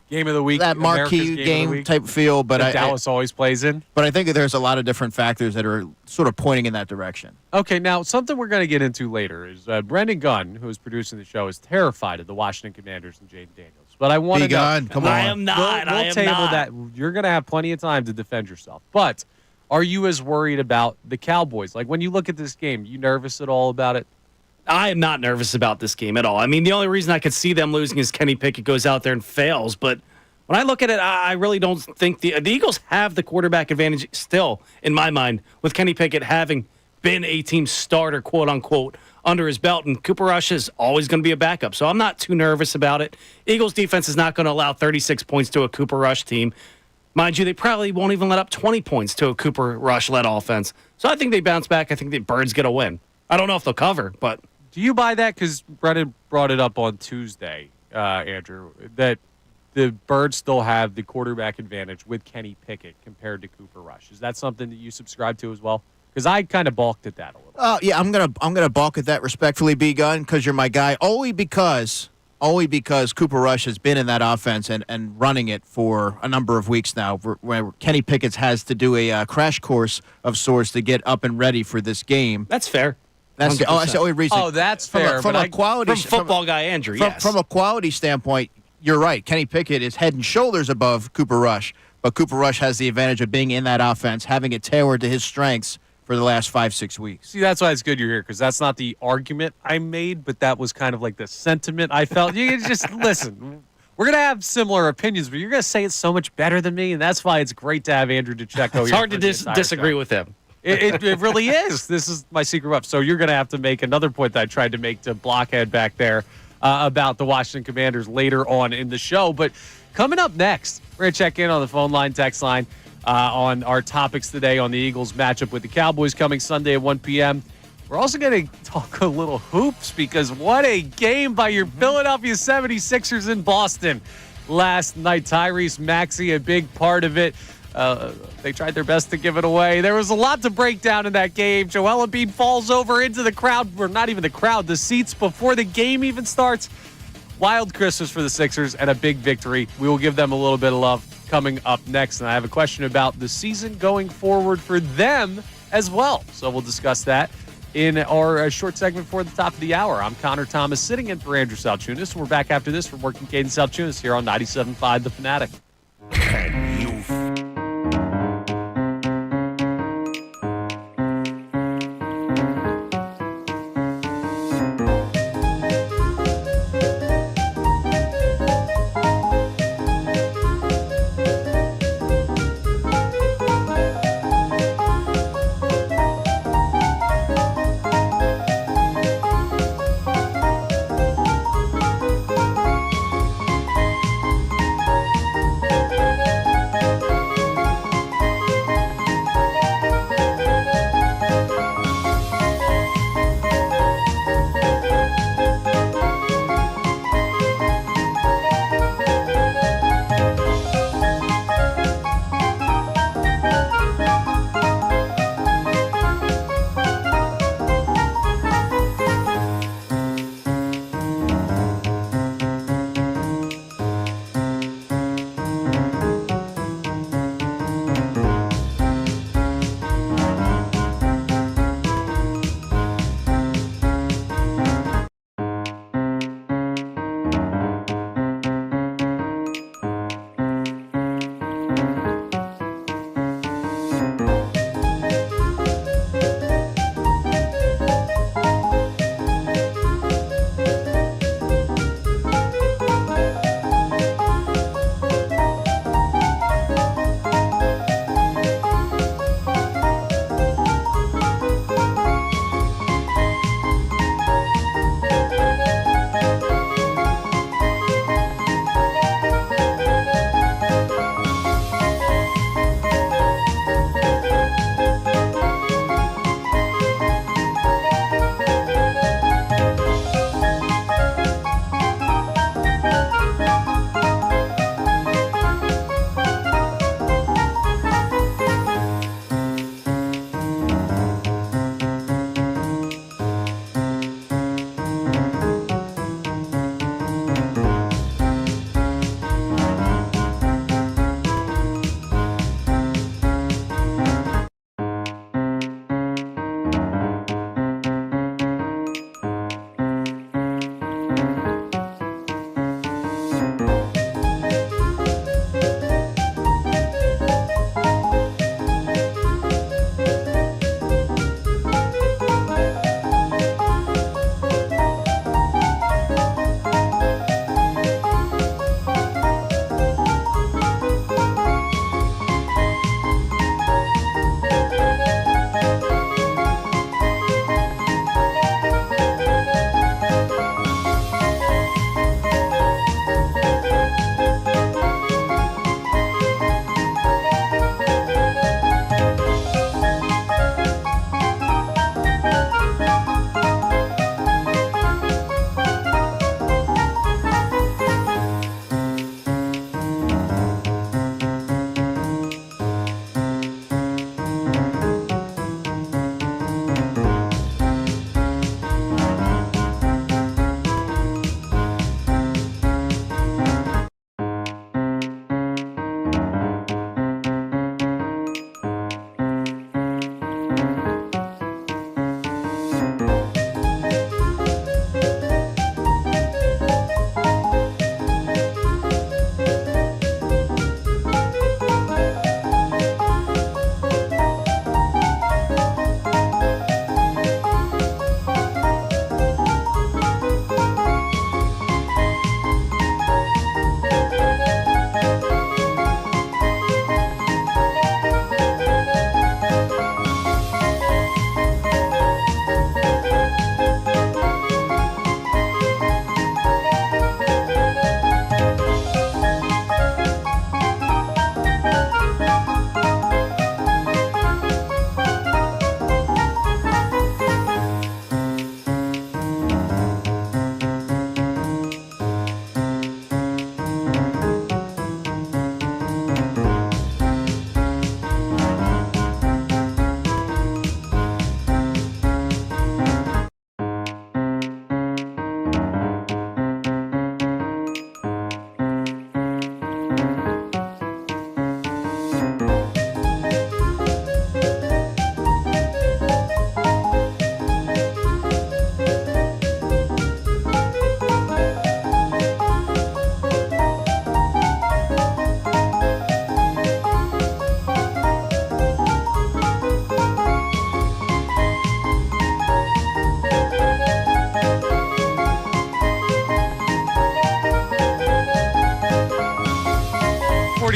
Game of the week, that marquee game type feel. But Dallas always plays in. But I think that there's a lot of different factors that are sort of pointing in that direction. Okay, now something we're going to get into later is Brendan Gunn, who is producing the show, is terrified of the Washington Commanders and Jaden Daniels. But I want to Gunn, come on. I am not. We'll table that. You're going to have plenty of time to defend yourself. But are you as worried about the Cowboys? Like, when you look at this game, you nervous at all about it? I am not nervous about this game at all. I mean, the only reason I could see them losing is Kenny Pickett goes out there and fails. But when I look at it, I really don't think the Eagles have the quarterback advantage still, in my mind, with Kenny Pickett having been a team starter, quote-unquote, under his belt. And Cooper Rush is always going to be a backup. So I'm not too nervous about it. Eagles defense is not going to allow 36 points to a Cooper Rush team. Mind you, they probably won't even let up 20 points to a Cooper Rush-led offense. So I think they bounce back. I think the Birds get a win. I don't know if they'll cover, but... Do you buy that? Because Brennan brought it up on Tuesday, Andrew, that the Birds still have the quarterback advantage with Kenny Pickett compared to Cooper Rush. Is that something that you subscribe to as well? Because I kind of balked at that a little. Yeah, I'm gonna balk at that respectfully, B Gun, because you're my guy. Only because Cooper Rush has been in that offense and running it for a number of weeks now, where Kenny Pickett has to do a crash course of sorts to get up and ready for this game. That's fair. That's the only reason. Oh, that's fair. From football guy Andrew, yes. From a quality standpoint, you're right. Kenny Pickett is head and shoulders above Cooper Rush, but Cooper Rush has the advantage of being in that offense, having it tailored to his strengths for the last 5-6 weeks. See, that's why it's good you're here, because that's not the argument I made, but that was kind of like the sentiment I felt. You can just listen. We're going to have similar opinions, but you're going to say it's so much better than me, and that's why it's great to have Andrew DeCecco. It's hard to disagree with him. It really is. This is my secret weapon. So you're going to have to make another point that I tried to make to Blockhead back there about the Washington Commanders later on in the show. But coming up next, we're going to check in on the phone line, text line, on our topics today on the Eagles matchup with the Cowboys coming Sunday at 1 p.m. We're also going to talk a little hoops, because what a game by your Philadelphia 76ers in Boston last night. Tyrese Maxey, a big part of it. They tried their best to give it away. There was a lot to break down in that game. Joel Embiid falls over into the crowd, or not even the crowd, the seats before the game even starts. Wild Christmas for the Sixers and a big victory. We will give them a little bit of love coming up next. And I have a question about the season going forward for them as well. So we'll discuss that in our short segment for the top of the hour. I'm Connor Thomas, sitting in for Andrew Salciunas. And we're back after this from Kincade Salciunas here on 97.5 The Fanatic. Can you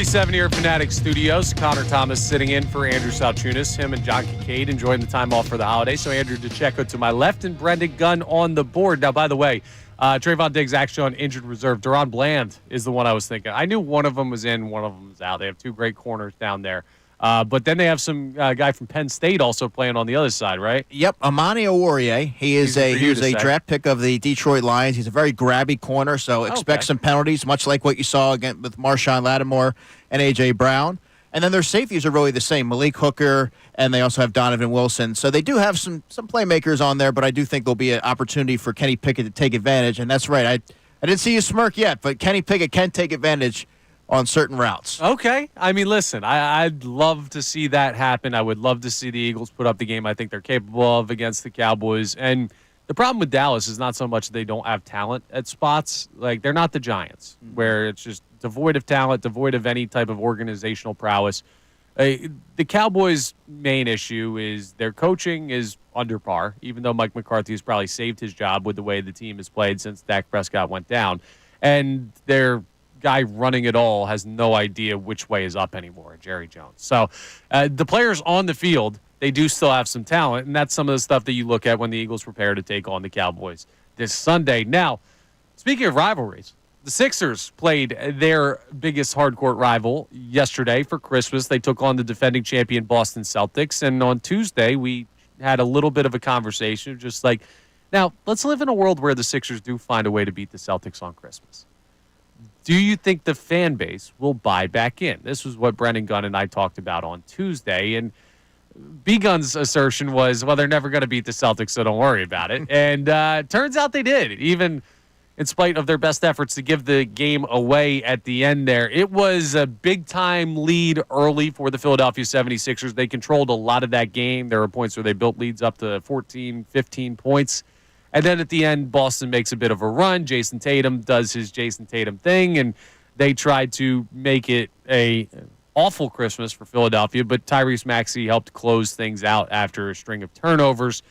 6:37 here at Fanatic Studios. Connor Thomas sitting in for Andrew Salciunas. Him and John Kincade enjoying the time off for the holiday. So Andrew DeCecco to my left and Brendan Gunn on the board. Now, by the way, Trayvon Diggs actually on injured reserve. Deron Bland is the one I was thinking. I knew one of them was in, one of them was out. They have two great corners down there. But then they have some guy from Penn State also playing on the other side, right? Yep, Amani Oruwariye. He is a draft pick of the Detroit Lions. He's a very grabby corner, so expect some penalties, much like what you saw again with Marshawn Lattimore and A.J. Brown. And then their safeties are really the same, Malik Hooker, and they also have Donovan Wilson. So they do have some playmakers on there, but I do think there'll be an opportunity for Kenny Pickett to take advantage. And that's right, I didn't see you smirk yet, but Kenny Pickett can take advantage on certain routes. Okay. I mean, listen, I'd love to see that happen. I would love to see the Eagles put up the game I think they're capable of against the Cowboys. And the problem with Dallas is not so much they don't have talent at spots. Like, they're not the Giants, where it's just devoid of talent, devoid of any type of organizational prowess. The Cowboys' main issue is their coaching is under par, even though Mike McCarthy has probably saved his job with the way the team has played since Dak Prescott went down. And their guy running it all has no idea which way is up anymore, Jerry Jones. So the players on the field, they do still have some talent, and that's some of the stuff that you look at when the Eagles prepare to take on the Cowboys this Sunday. Now, speaking of rivalries, the Sixers played their biggest hardcourt rival yesterday for Christmas. They took on the defending champion Boston Celtics, and on Tuesday we had a little bit of a conversation, just like, now, let's live in a world where the Sixers do find a way to beat the Celtics on Christmas. Do you think the fan base will buy back in? This was what Brendan Gunn and I talked about on Tuesday. And B-Gun's assertion was, well, they're never going to beat the Celtics, so don't worry about it. And turns out they did, even in spite of their best efforts to give the game away at the end there. It was a big-time lead early for the Philadelphia 76ers. They controlled a lot of that game. There were points where they built leads up to 14, 15 points. And then at the end, Boston makes a bit of a run. Jason Tatum does his Jason Tatum thing, and they tried to make it a awful Christmas for Philadelphia, but Tyrese Maxey helped close things out after a string of turnovers.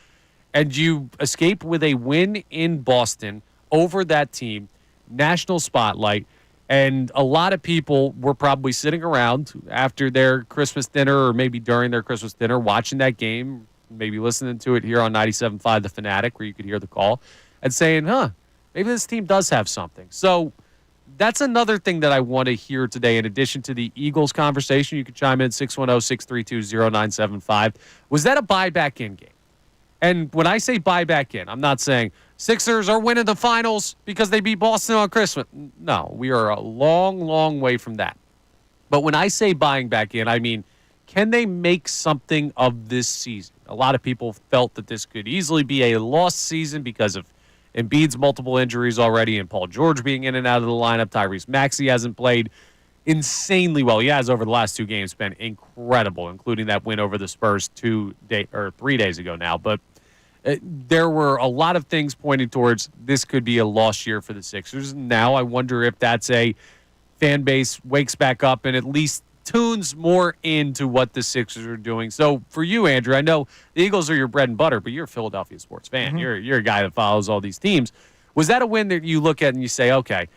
And you escape with a win in Boston over that team, national spotlight, and a lot of people were probably sitting around after their Christmas dinner or maybe during their Christmas dinner watching that game, maybe listening to it here on 97.5 The Fanatic, where you could hear the call, and saying, maybe this team does have something. So that's another thing that I want to hear today, in addition to the Eagles conversation. You can chime in 610-632-0975. Was that a buy-back in game? And when I say buy-back in, I'm not saying Sixers are winning the finals because they beat Boston on Christmas. No, we are a long, long way from that. But when I say buying back in, I mean, can they make something of this season? A lot of people felt that this could easily be a lost season because of Embiid's multiple injuries already and Paul George being in and out of the lineup. Tyrese Maxey hasn't played insanely well. He has over the last two games been incredible, including that win over the Spurs 3 days ago now. But there were a lot of things pointing towards this could be a lost year for the Sixers. Now I wonder if that's a fan base wakes back up and at least tunes more into what the Sixers are doing. So for you, Andrew, I know the Eagles are your bread and butter, but you're a Philadelphia sports fan. Mm-hmm. You're a guy that follows all these teams. Was that a win that you look at and you say, okay,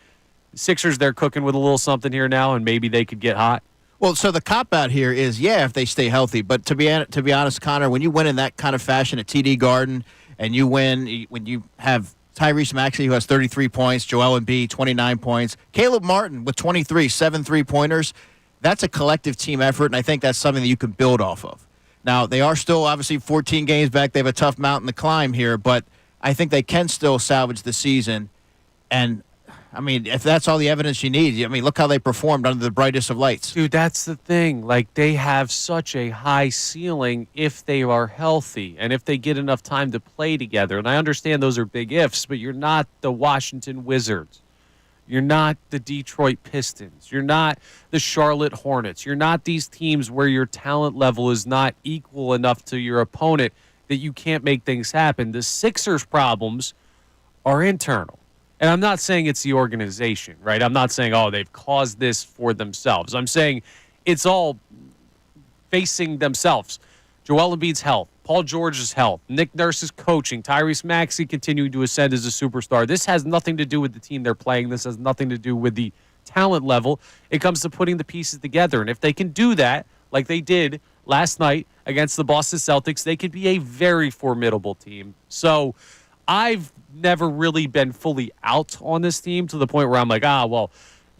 Sixers, they're cooking with a little something here now, and maybe they could get hot? Well, so the cop-out here is, if they stay healthy. But to be honest, Connor, when you win in that kind of fashion at TD Garden, and you win when you have Tyrese Maxey, who has 33 points, Joel Embiid, 29 points, Caleb Martin with 23, 7 3-pointers, that's a collective team effort, and I think that's something that you can build off of. Now, they are still obviously 14 games back. They have a tough mountain to climb here, but I think they can still salvage the season. And, I mean, if that's all the evidence you need, I mean, look how they performed under the brightest of lights. Dude, that's the thing. Like, they have such a high ceiling if they are healthy and if they get enough time to play together. And I understand those are big ifs, but you're not the Washington Wizards. You're not the Detroit Pistons. You're not the Charlotte Hornets. You're not these teams where your talent level is not equal enough to your opponent that you can't make things happen. The Sixers' problems are internal. And I'm not saying it's the organization, right? I'm not saying, they've caused this for themselves. I'm saying it's all facing themselves. Joel Embiid's health, Paul George's health, Nick Nurse's coaching, Tyrese Maxey continuing to ascend as a superstar. This has nothing to do with the team they're playing. This has nothing to do with the talent level. It comes to putting the pieces together. And if they can do that, like they did last night against the Boston Celtics, they could be a very formidable team. So I've never really been fully out on this team to the point where I'm like, well,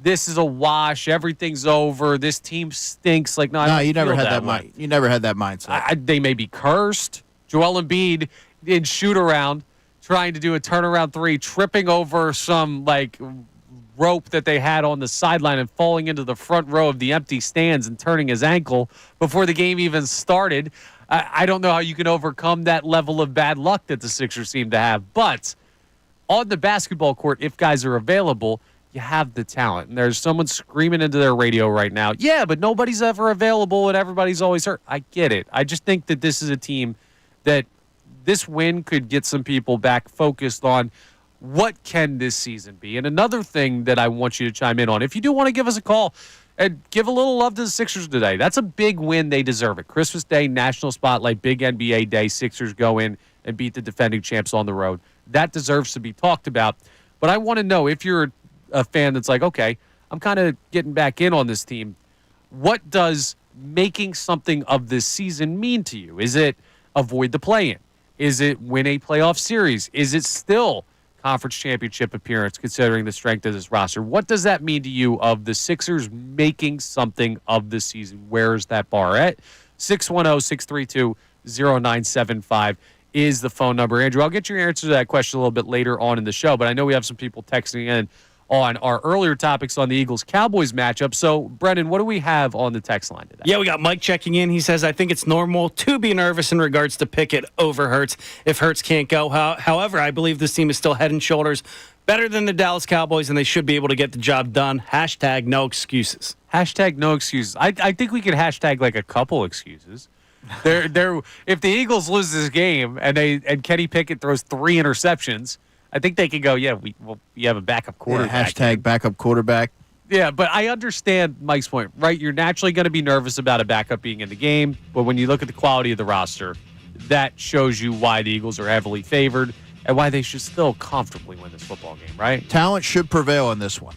this is a wash. Everything's over. This team stinks. Like, no, you never had that You never had that mindset. They may be cursed. Joel Embiid in shoot-around, trying to do a turnaround three, tripping over some, rope that they had on the sideline and falling into the front row of the empty stands and turning his ankle before the game even started. I don't know how you can overcome that level of bad luck that the Sixers seem to have. But on the basketball court, if guys are available, you have the talent. And there's someone screaming into their radio right now, yeah, but nobody's ever available and everybody's always hurt. I get it. I just think that this is a team that this win could get some people back focused on what can this season be. And another thing that I want you to chime in on, if you do want to give us a call and give a little love to the Sixers today, that's a big win. They deserve it. Christmas Day, national spotlight, big NBA day. Sixers go in and beat the defending champs on the road. That deserves to be talked about. But I want to know, if you're a fan that's like, okay, I'm kind of getting back in on this team, what does making something of this season mean to you? Is it avoid the play-in? Is it win a playoff series? Is it still conference championship appearance, considering the strength of this roster? What does that mean to you of the Sixers making something of the season? Where is that bar at? 610-632-0975 is the phone number. Andrew, I'll get your answer to that question a little bit later on in the show, but I know we have some people texting in on our earlier topics on the Eagles-Cowboys matchup. So, Brendan, what do we have on the text line today? Yeah, we got Mike checking in. He says, I think it's normal to be nervous in regards to Pickett over Hurts if Hurts can't go. However, I believe this team is still head and shoulders better than the Dallas Cowboys, and they should be able to get the job done. Hashtag no excuses. Hashtag no excuses. I think we could hashtag a couple excuses. If the Eagles lose this game and Kenny Pickett throws 3 interceptions, I think they could go, we have a backup quarterback. Yeah, hashtag backup quarterback. Yeah, but I understand Mike's point, right? You're naturally going to be nervous about a backup being in the game, but when you look at the quality of the roster, that shows you why the Eagles are heavily favored and why they should still comfortably win this football game, right? Talent should prevail in this one.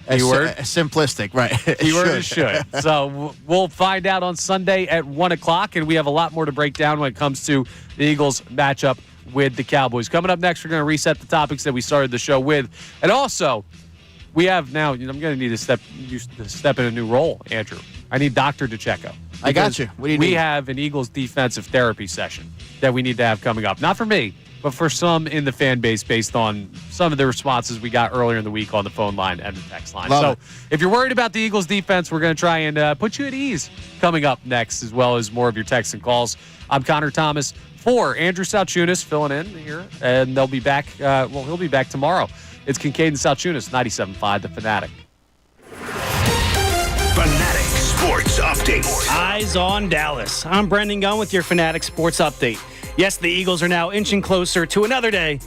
Keyword? Simplistic, right? Keyword should. So we'll find out on Sunday at 1 o'clock, and we have a lot more to break down when it comes to the Eagles matchup with the Cowboys. Coming up next, we're going to reset the topics that we started the show with. And also, we have now, I'm going to need to step in a new role, Andrew. I need Dr. DeCecco. I got you. What do you need? We have an Eagles defensive therapy session that we need to have coming up. Not for me, but for some in the fan base based on some of the responses we got earlier in the week on the phone line and the text line. Love it. If you're worried about the Eagles defense, we're going to try and put you at ease coming up next, as well as more of your texts and calls. I'm Connor Thomas for Andrew Salciunas filling in here, and they'll be back. He'll be back tomorrow. It's Kincade Salciunas, 97.5 The Fanatic. Fanatic Sports Update. Eyes on Dallas. I'm Brendan Gunn with your Fanatic Sports Update. Yes, the Eagles are now inching closer to another day,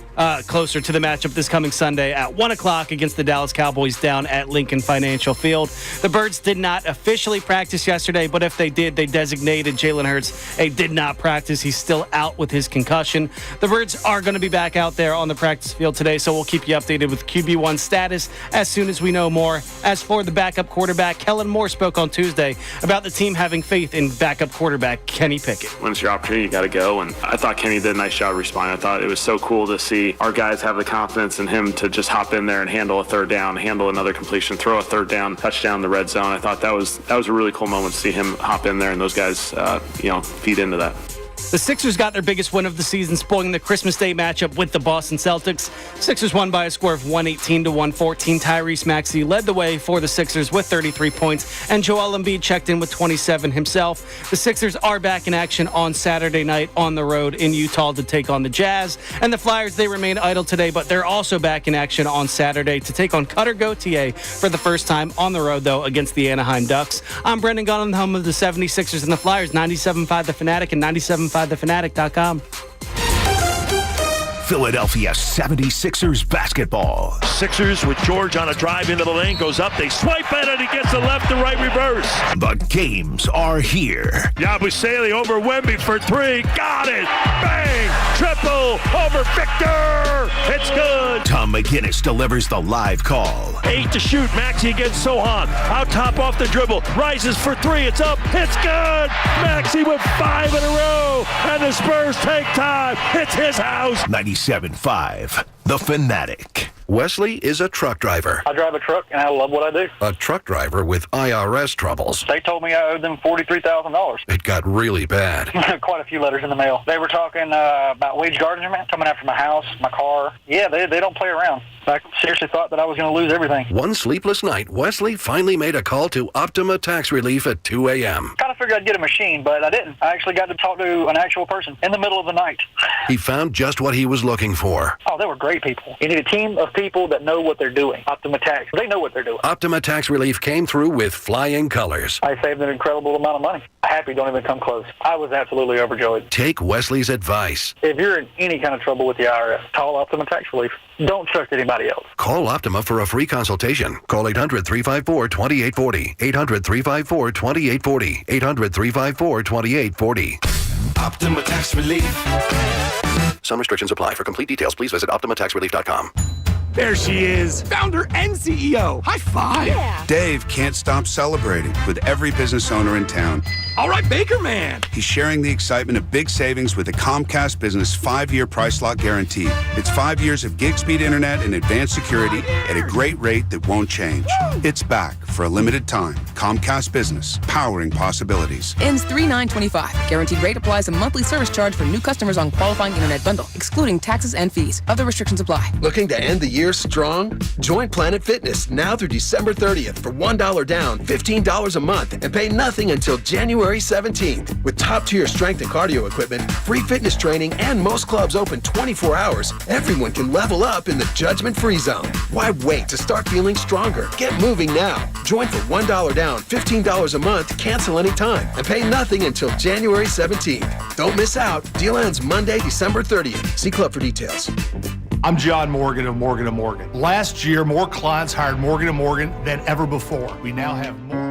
closer to the matchup this coming Sunday at 1 o'clock against the Dallas Cowboys down at Lincoln Financial Field. The Birds did not officially practice yesterday, but if they did, they designated Jalen Hurts a did not practice. He's still out with his concussion. The Birds are going to be back out there on the practice field today, so we'll keep you updated with QB1 status as soon as we know more. As for the backup quarterback, Kellen Moore spoke on Tuesday about the team having faith in backup quarterback Kenny Pickett. When it's your opportunity, you got to go. And I thought Kenny did a nice job responding. I thought it was so cool to see our guys have the confidence in him to just hop in there and handle a third down, handle another completion, throw a third down, touchdown in the red zone. I thought that was a really cool moment to see him hop in there and those guys, feed into that. The Sixers got their biggest win of the season, spoiling the Christmas Day matchup with the Boston Celtics. Sixers won by a score of 118-114. Tyrese Maxey led the way for the Sixers with 33 points, and Joel Embiid checked in with 27 himself. The Sixers are back in action on Saturday night on the road in Utah to take on the Jazz. And the Flyers, they remain idle today, but they're also back in action on Saturday to take on Cutter Gauthier for the first time on the road, though, against the Anaheim Ducks. I'm Brendan Gunn, the home of the 76ers and the Flyers, 97.5 The Fanatic and 97.5thefanatic.com. Philadelphia 76ers basketball. Sixers with George on a drive into the lane, goes up, they swipe at it, he gets a left to right reverse. The games are here. Yabusele over Wemby for three, got it, bang, triple over Victor, it's good. Tom McGinnis delivers the live call. 8 to shoot, Maxey against Sohan, out top off the dribble, rises for three, it's up, it's good. Maxey with 5 in a row, and the Spurs take time, it's his house. 97.5, The Fanatic. Wesley is a truck driver. I drive a truck, and I love what I do. A truck driver with IRS troubles. They told me I owed them $43,000. It got really bad. Quite a few letters in the mail. They were talking about wage garnishment, coming after my house, my car. Yeah, they don't play around. I seriously thought that I was going to lose everything. One sleepless night, Wesley finally made a call to Optima Tax Relief at 2 a.m. Kind of figured I'd get a machine, but I didn't. I actually got to talk to an actual person in the middle of the night. He found just what he was looking for. Oh, they were great people. You need a team of people that know what they're doing. Optima Tax, they know what they're doing. Optima Tax Relief came through with flying colors. I saved an incredible amount of money. Happy don't even come close. I was absolutely overjoyed. Take Wesley's advice. If you're in any kind of trouble with the IRS, call Optima Tax Relief. Don't trust anybody else. Call Optima for a free consultation. Call 800-354-2840. 800-354-2840. 800-354-2840. Optima Tax Relief. Some restrictions apply. For complete details, please visit OptimaTaxRelief.com. There she is, founder and CEO. High five. Yeah. Dave can't stop celebrating with every business owner in town. All right, Baker Man. He's sharing the excitement of big savings with the Comcast Business 5-year price lock guarantee. It's 5 years of gig speed internet and advanced security at a great rate that won't change. It's back for a limited time. Comcast Business, powering possibilities. Ends 3/9/25. Guaranteed rate applies a monthly service charge for new customers on qualifying internet bundle, excluding taxes and fees. Other restrictions apply. Looking to end the year strong? Join Planet Fitness now through December 30th for $1 down, $15 a month, and pay nothing until January 17th. With top-tier strength and cardio equipment, free fitness training, and most clubs open 24 hours, everyone can level up in the judgment-free zone. Why wait to start feeling stronger? Get moving now. Join for $1 down, $15 a month, cancel anytime, and pay nothing until January 17th. Don't miss out. Deal ends Monday, December 30th. See club for details. I'm John Morgan of Morgan & Morgan. Last year, more clients hired Morgan & Morgan than ever before. We now have more.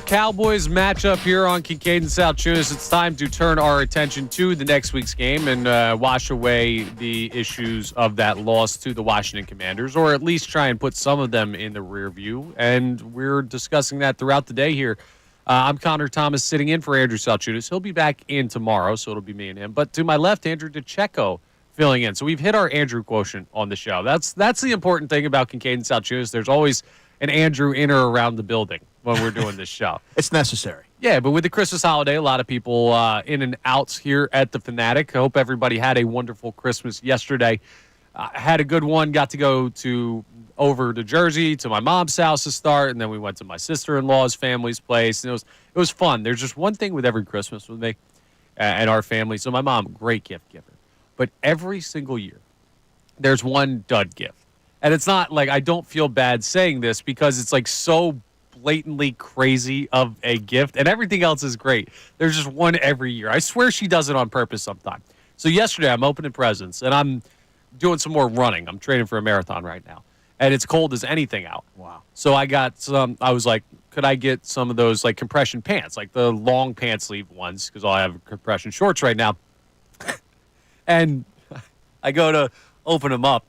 Cowboys matchup here on Kincade Salciunas. It's time to turn our attention to the next week's game and wash away the issues of that loss to the Washington Commanders, or at least try and put some of them in the rear view. And we're discussing that throughout the day here. I'm Connor Thomas sitting in for Andrew Salciunas. He'll be back in tomorrow, so it'll be me and him. But to my left, Andrew DeCecco filling in. So we've hit our Andrew quotient on the show. That's the important thing about Kincade Salciunas. There's always an Andrew in or around the building. when we're doing this show. It's necessary. Yeah, but with the Christmas holiday, a lot of people in and outs here at the Fanatic. I hope everybody had a wonderful Christmas yesterday. Had a good one. Got to go over to Jersey to my mom's house to start, and then we went to my sister-in-law's family's place. And it was fun. There's just one thing with every Christmas with me and our family. So my mom, great gift giver. But every single year, there's one dud gift. And it's not like I don't feel bad saying this because it's like so blatantly crazy of a gift, and everything else is great. There's just one every year. I swear she does it on purpose sometime. So yesterday, I'm opening presents, and I'm doing some more running. I'm training for a marathon right now, and it's cold as anything out. Wow. So I got some, I was like, could I get some of those like compression pants, like the long pants sleeve ones, because I have compression shorts right now. And I go to open them up.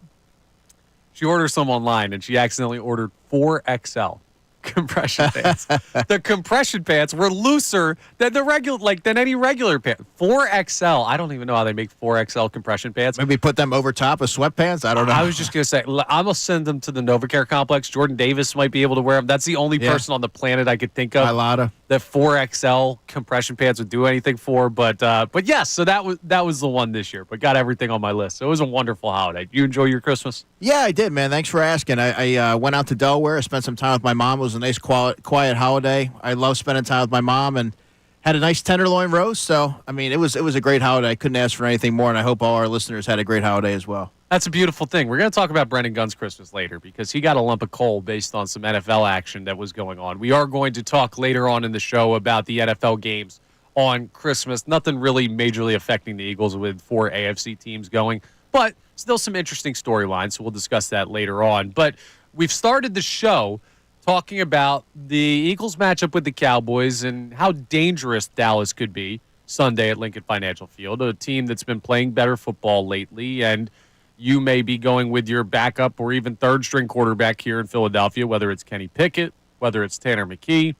She orders some online, and she accidentally ordered 4XL compression pants. The compression pants were looser than than any regular pant. 4XL. I don't even know how they make 4XL compression pants. Maybe put them over top of sweatpants. I don't know. I was just gonna say I'm gonna send them to the NovaCare complex. Jordan Davis might be able to wear them. That's the only person on the planet I could think of that 4XL compression pants would do anything for. But yes, so that was the one this year. But got everything on my list. So it was a wonderful holiday. You enjoy your Christmas? Yeah, I did, man. Thanks for asking. I went out to Delaware. I spent some time with my mom. It was a nice, quiet holiday. I love spending time with my mom and had a nice tenderloin roast. So, I mean, it was a great holiday. I couldn't ask for anything more, and I hope all our listeners had a great holiday as well. That's a beautiful thing. We're going to talk about Brendan Gunn's Christmas later because he got a lump of coal based on some NFL action that was going on. We are going to talk later on in the show about the NFL games on Christmas. Nothing really majorly affecting the Eagles with 4 AFC teams going, but still some interesting storylines, so we'll discuss that later on. But we've started the show talking about the Eagles matchup with the Cowboys and how dangerous Dallas could be Sunday at Lincoln Financial Field, a team that's been playing better football lately, and you may be going with your backup or even third-string quarterback here in Philadelphia, whether it's Kenny Pickett, whether it's Tanner McKee,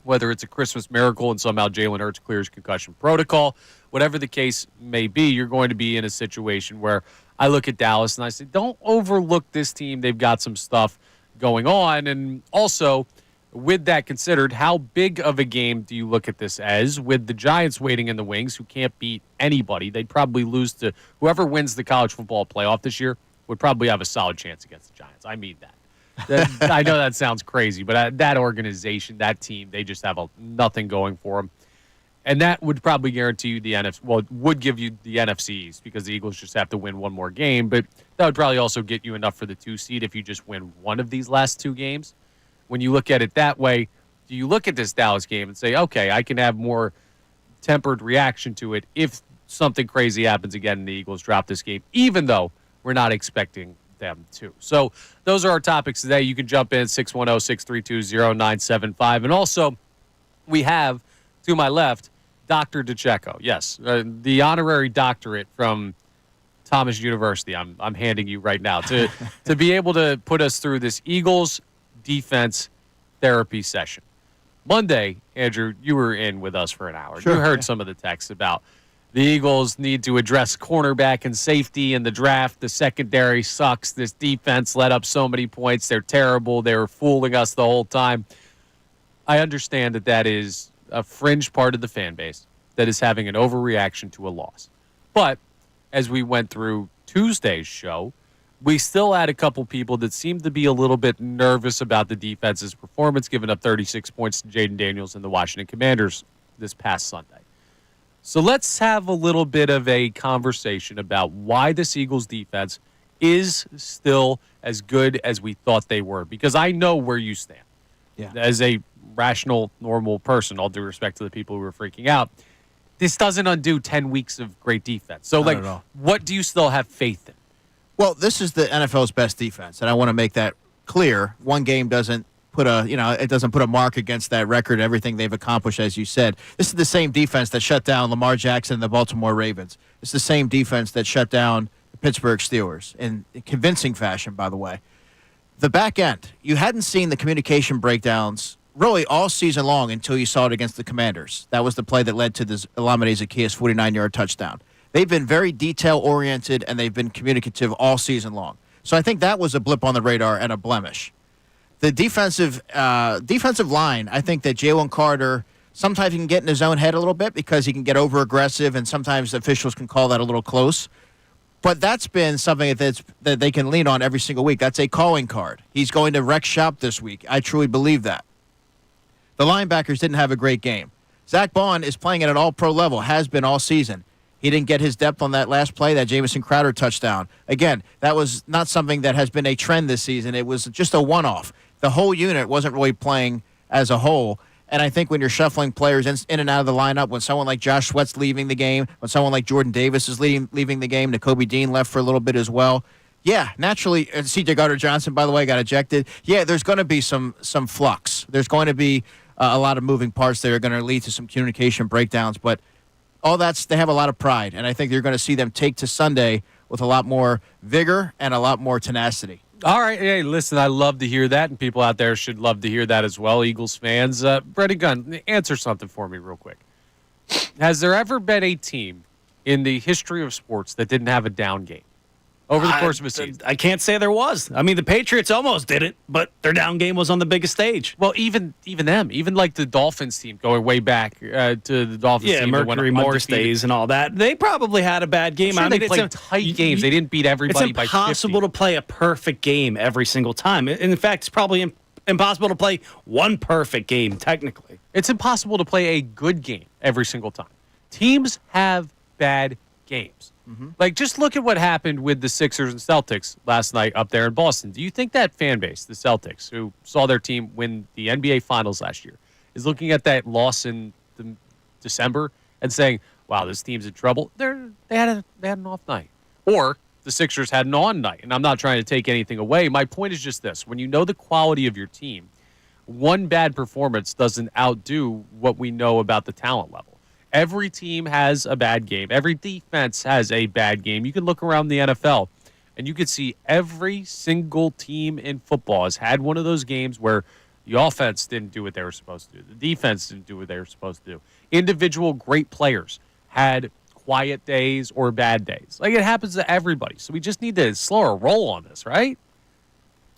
whether it's a Christmas miracle and somehow Jalen Hurts clears concussion protocol. Whatever the case may be, you're going to be in a situation where I look at Dallas and I say, don't overlook this team. They've got some stuff going on. And also, with that considered, how big of a game do you look at this as? With the Giants waiting in the wings, who can't beat anybody, they'd probably lose to whoever wins the college football playoff this year would probably have a solid chance against the Giants. I mean that. I know that sounds crazy, but that organization, that team, they just have nothing going for them. And that would probably guarantee you the NFC. Well, it would give you the NFC East because the Eagles just have to win one more game. But that would probably also get you enough for the 2 seed if you just win one of these last 2 games. When you look at it that way, do you look at this Dallas game and say, okay, I can have more tempered reaction to it if something crazy happens again and the Eagles drop this game, even though we're not expecting them to. So those are our topics today. You can jump in 610-632-0975. And also, we have, to my left, Dr. DeCecco. Yes, the honorary doctorate from Thomas University I'm handing you right now to be able to put us through this Eagles defense therapy session. Monday, Andrew, you were in with us for an hour. Sure. You heard some of the texts about the Eagles need to address cornerback and safety in the draft. The secondary sucks. This defense let up so many points. They're terrible. They were fooling us the whole time. I understand that is a fringe part of the fan base that is having an overreaction to a loss. But as we went through Tuesday's show, we still had a couple people that seemed to be a little bit nervous about the defense's performance, giving up 36 points to Jaden Daniels and the Washington Commanders this past Sunday. So let's have a little bit of a conversation about why this Eagles defense is still as good as we thought they were, because I know where you stand. Yeah. As a rational, normal person, all due respect to the people who were freaking out, this doesn't undo 10 weeks of great defense. So, Not at all. what do you still have faith in? Well, this is the NFL's best defense, and I want to make that clear. One game doesn't put a mark against that record, everything they've accomplished, as you said. This is the same defense that shut down Lamar Jackson and the Baltimore Ravens. It's the same defense that shut down the Pittsburgh Steelers in convincing fashion, by the way. The back end, you hadn't seen the communication breakdowns really all season long until you saw it against the Commanders. That was the play that led to the Olamide Zaccheaus 49-yard touchdown. They've been very detail-oriented, and they've been communicative all season long. So I think that was a blip on the radar and a blemish. The defensive line, I think that Jalen Carter, sometimes he can get in his own head a little bit because he can get over-aggressive, and sometimes officials can call that a little close. But that's been something that they can lean on every single week. That's a calling card. He's going to wreck shop this week. I truly believe that. The linebackers didn't have a great game. Zach Bond is playing at an all-pro level, has been all season. He didn't get his depth on that last play, that Jamison Crowder touchdown. Again, that was not something that has been a trend this season. It was just a one-off. The whole unit wasn't really playing as a whole. And I think when you're shuffling players in and out of the lineup, when someone like Josh Sweat's leaving the game, when someone like Jordan Davis is leaving the game, Nakobe Dean left for a little bit as well. Yeah, naturally, C.J. Gardner-Johnson, by the way, got ejected. Yeah, there's going to be some flux. There's going to be a lot of moving parts that are going to lead to some communication breakdowns. But all they have a lot of pride, and I think you're going to see them take to Sunday with a lot more vigor and a lot more tenacity. All right. Hey, listen, I love to hear that, and people out there should love to hear that as well, Eagles fans. Brendan Gunn, answer something for me real quick. Has there ever been a team in the history of sports that didn't have a down game over the course of a season? I can't say there was. I mean, the Patriots almost did it, but their down game was on the biggest stage. Well, even them, even like the Dolphins team going way back to the Dolphins team. Yeah, Mercury Morris days and all that. They probably had a bad game. Sure, they played tight games. They didn't beat everybody by 50. It's impossible to play a perfect game every single time. In fact, it's probably impossible to play one perfect game, technically. It's impossible to play a good game every single time. Teams have bad games. Mm-hmm. Like, just look at what happened with the Sixers and Celtics last night up there in Boston. Do you think that fan base, the Celtics, who saw their team win the NBA Finals last year, is looking at that loss in December and saying, wow, this team's in trouble? They had an off night. Or the Sixers had an on night. And I'm not trying to take anything away. My point is just this. When you know the quality of your team, one bad performance doesn't outdo what we know about the talent level. Every team has a bad game. Every defense has a bad game. You can look around the NFL, and you can see every single team in football has had one of those games where the offense didn't do what they were supposed to do. The defense didn't do what they were supposed to do. Individual great players had quiet days or bad days. Like, it happens to everybody. So we just need to slow a roll on this, right?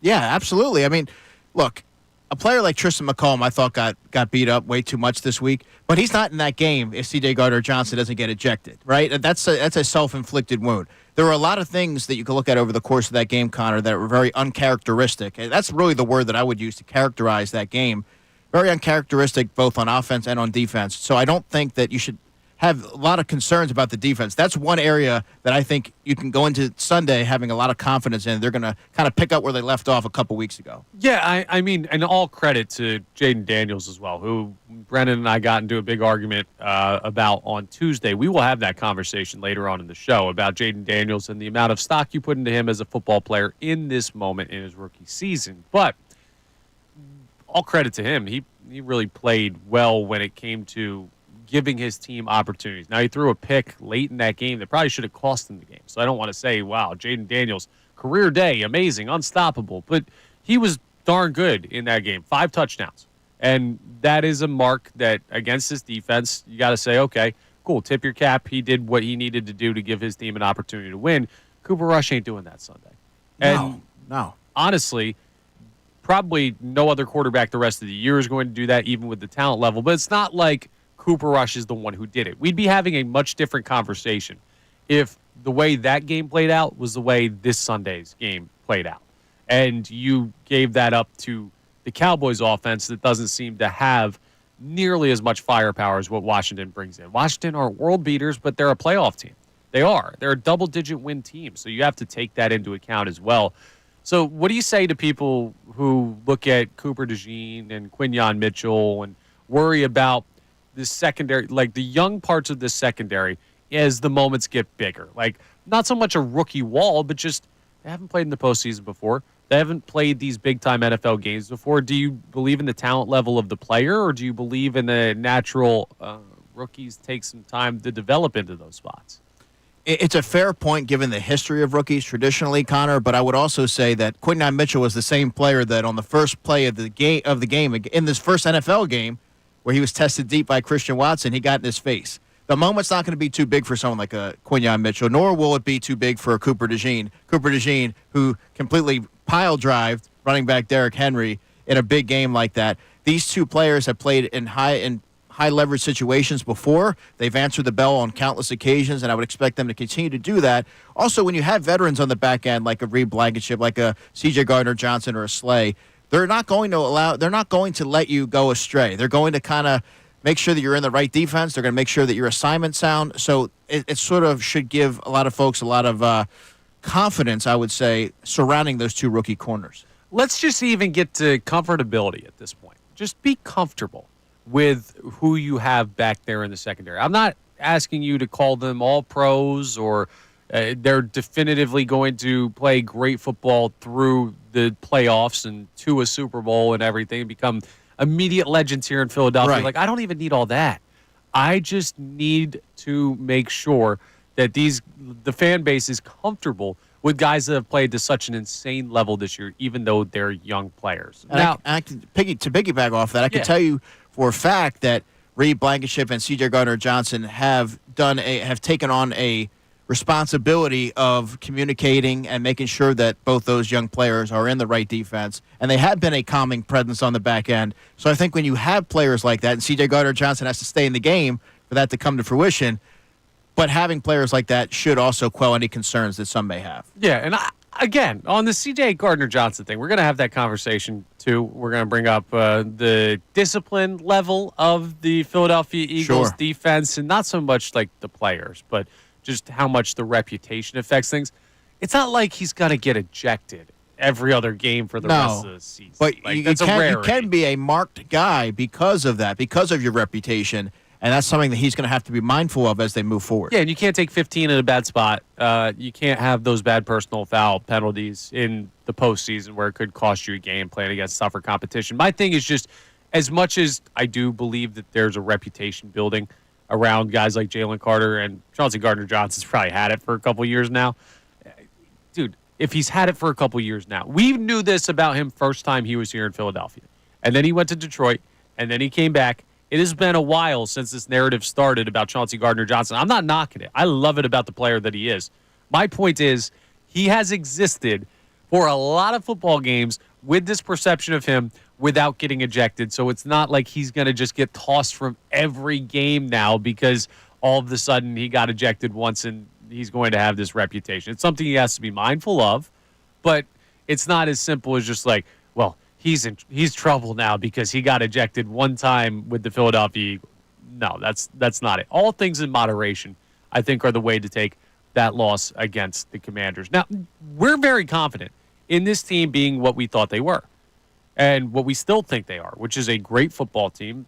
Yeah, absolutely. I mean, look, a player like Tristan McCollum, I thought got beat up way too much this week, but he's not in that game if C.J. Gardner-Johnson doesn't get ejected, right? That's a self-inflicted wound. There were a lot of things that you could look at over the course of that game, Connor, that were very uncharacteristic. And that's really the word that I would use to characterize that game. Very uncharacteristic both on offense and on defense. So I don't think that you should have a lot of concerns about the defense. That's one area that I think you can go into Sunday having a lot of confidence in. They're going to kind of pick up where they left off a couple weeks ago. Yeah, I mean, and all credit to Jaden Daniels as well, who Brennan and I got into a big argument about on Tuesday. We will have that conversation later on in the show about Jaden Daniels and the amount of stock you put into him as a football player in this moment in his rookie season. But all credit to him. He really played well when it came to giving his team opportunities. Now, he threw a pick late in that game that probably should have cost him the game. So I don't want to say, wow, Jaden Daniels, career day, amazing, unstoppable. But he was darn good in that game. 5 touchdowns. And that is a mark that against this defense, you got to say, okay, cool, tip your cap. He did what he needed to do to give his team an opportunity to win. Cooper Rush ain't doing that Sunday. And no. Honestly, probably no other quarterback the rest of the year is going to do that, even with the talent level. But it's not like Cooper Rush is the one who did it. We'd be having a much different conversation if the way that game played out was the way this Sunday's game played out. And you gave that up to the Cowboys offense that doesn't seem to have nearly as much firepower as what Washington brings in. Washington are world beaters, but they're a playoff team. They are. They're a double-digit win team, so you have to take that into account as well. So what do you say to people who look at Cooper DeJean and Quinyon Mitchell and worry about this secondary, like the young parts of this secondary, as the moments get bigger? Like, not so much a rookie wall, but just they haven't played in the postseason before. They haven't played these big-time NFL games before. Do you believe in the talent level of the player, or do you believe in the natural rookies take some time to develop into those spots? It's a fair point given the history of rookies traditionally, Connor, but I would also say that Quinyon Mitchell was the same player that on the first play of the game in this first NFL game, where he was tested deep by Christian Watson, he got in his face. The moment's not going to be too big for someone like a Quinyon Mitchell, nor will it be too big for a Cooper DeJean. Cooper DeJean, who completely pile-drived running back Derrick Henry in a big game like that. These two players have played in high leverage situations before. They've answered the bell on countless occasions, and I would expect them to continue to do that. Also, when you have veterans on the back end, like a Reed Blankenship, like a C.J. Gardner-Johnson or a Slay, they're not going to let you go astray. They're going to kind of make sure that you're in the right defense. They're going to make sure that your assignment sound. So it sort of should give a lot of folks a lot of confidence, I would say, surrounding those two rookie corners. Let's just even get to comfortability at this point. Just be comfortable with who you have back there in the secondary. I'm not asking you to call them all pros or they're definitively going to play great football through the playoffs and to a Super Bowl and everything, become immediate legends here in Philadelphia. Right. Like, I don't even need all that. I just need to make sure that the fan base is comfortable with guys that have played to such an insane level this year, even though they're young players. And now, to piggyback off that, I can tell you for a fact that Reed Blankenship and C.J. Gardner-Johnson have taken on a responsibility of communicating and making sure that both those young players are in the right defense, and they have been a calming presence on the back end. So I think when you have players like that, and C.J. Gardner-Johnson has to stay in the game for that to come to fruition, but having players like that should also quell any concerns that some may have. Yeah, and again, on the C.J. Gardner-Johnson thing, we're going to have that conversation, too. We're going to bring up the discipline level of the Philadelphia Eagles defense, and not so much like the players, but just how much the reputation affects things. It's not like he's going to get ejected every other game for the rest of the season. But like, you can be a marked guy because of that, because of your reputation. And that's something that he's going to have to be mindful of as they move forward. Yeah, and you can't take 15 in a bad spot. You can't have those bad personal foul penalties in the postseason where it could cost you a game playing against tougher competition. My thing is just, as much as I do believe that there's a reputation building around guys like Jalen Carter, and Chauncey Gardner-Johnson's probably had it for a couple years now. Dude, if he's had it for a couple years now, we knew this about him first time he was here in Philadelphia. And then he went to Detroit, and then he came back. It has been a while since this narrative started about Chauncey Gardner-Johnson. I'm not knocking it. I love it about the player that he is. My point is, he has existed for a lot of football games with this perception of him without getting ejected. So it's not like he's going to just get tossed from every game now because all of a sudden he got ejected once and he's going to have this reputation. It's something he has to be mindful of, but it's not as simple as just like, well, he's trouble now because he got ejected one time with the Philadelphia Eagles. No, that's not it. All things in moderation, I think, are the way to take that loss against the Commanders. Now, we're very confident in this team being what we thought they were and what we still think they are, which is a great football team,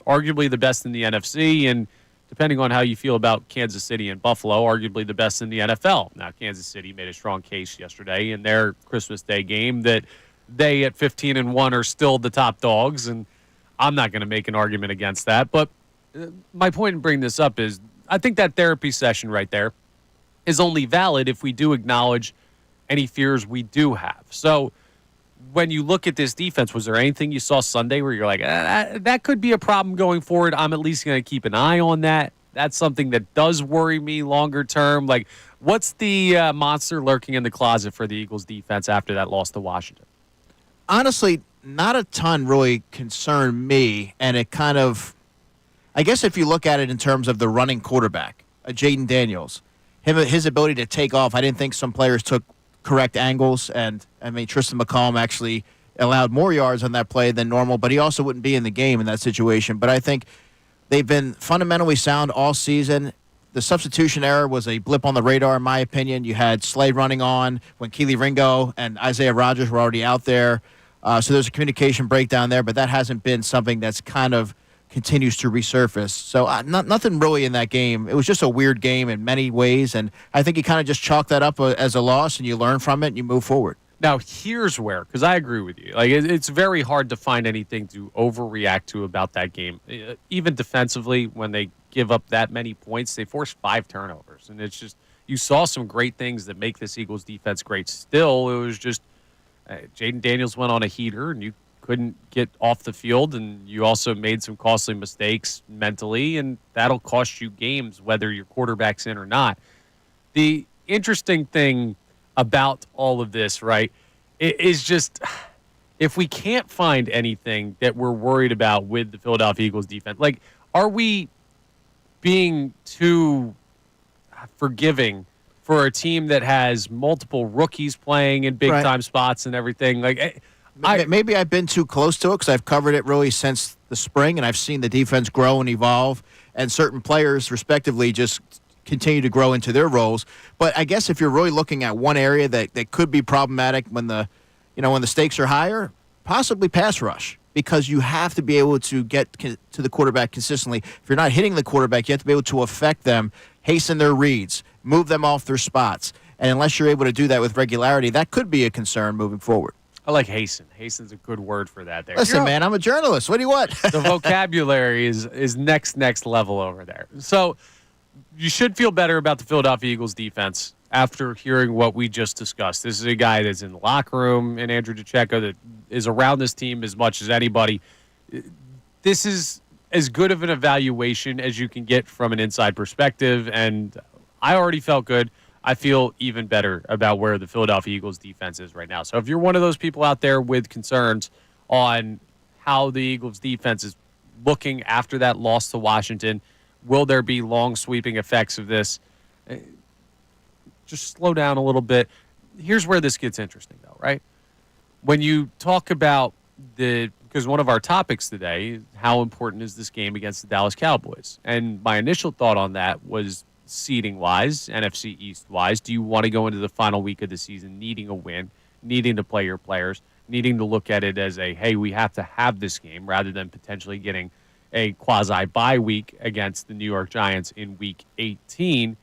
arguably the best in the NFC, and depending on how you feel about Kansas City and Buffalo, arguably the best in the NFL. Now, Kansas City made a strong case yesterday in their Christmas Day game that they at 15-1 are still the top dogs, and I'm not going to make an argument against that. But my point in bringing this up is I think that therapy session right there is only valid if we do acknowledge any fears we do have. So when you look at this defense, was there anything you saw Sunday where you're like, that could be a problem going forward? I'm at least going to keep an eye on that. That's something that does worry me longer term. Like, what's the monster lurking in the closet for the Eagles defense after that loss to Washington? Honestly, not a ton really concerned me, and it kind of, I guess if you look at it in terms of the running quarterback, Jaden Daniels, his ability to take off, I didn't think some players took correct angles, and I mean Tristan McCollum actually allowed more yards on that play than normal, but he also wouldn't be in the game in that situation. But I think they've been fundamentally sound all season. The substitution error was a blip on the radar, in my opinion. You had Slay running on when Keely Ringo and Isaiah Rodgers were already out there. So there's a communication breakdown there, but that hasn't been something that's kind of continues to resurface. So nothing really in that game. It was just a weird game in many ways, and I think you kind of just chalk that up as a loss, and you learn from it, and you move forward. Now, here's where, because I agree with you. Like, it's very hard to find anything to overreact to about that game. Even defensively, when they give up that many points, they forced 5 turnovers. And it's just, you saw some great things that make this Eagles defense great. Still, it was just, Jaden Daniels went on a heater, and you couldn't get off the field, and you also made some costly mistakes mentally, and that'll cost you games, whether your quarterback's in or not. The interesting thing about all of this, right, is just if we can't find anything that we're worried about with the Philadelphia Eagles defense, like, are we being too forgiving for a team that has multiple rookies playing in big-time spots and everything? Like, maybe I've been too close to it because I've covered it really since the spring, and I've seen the defense grow and evolve, and certain players, respectively, just continue to grow into their roles. But I guess if you're really looking at one area that could be problematic when the stakes are higher, possibly pass rush, because you have to be able to get to the quarterback consistently. If you're not hitting the quarterback, you have to be able to affect them, hasten their reads, move them off their spots. And unless you're able to do that with regularity, that could be a concern moving forward. I like hasten. Hasten's a good word for that there. Listen, man, I'm a journalist. What do you want? The vocabulary is next level over there. So you should feel better about the Philadelphia Eagles defense after hearing what we just discussed. This is a guy that's in the locker room, and Andrew DeCecco, that is around this team as much as anybody. This is as good of an evaluation as you can get from an inside perspective, and I already felt good. I feel even better about where the Philadelphia Eagles defense is right now. So if you're one of those people out there with concerns on how the Eagles defense is looking after that loss to Washington, will there be long sweeping effects of this? Just slow down a little bit. Here's where this gets interesting, though, right? When you talk about because one of our topics today, how important is this game against the Dallas Cowboys? And my initial thought on that was seeding-wise, NFC East-wise, do you want to go into the final week of the season needing a win, needing to play your players, needing to look at it as hey, we have to have this game rather than potentially getting a quasi-bye week against the New York Giants in Week 18?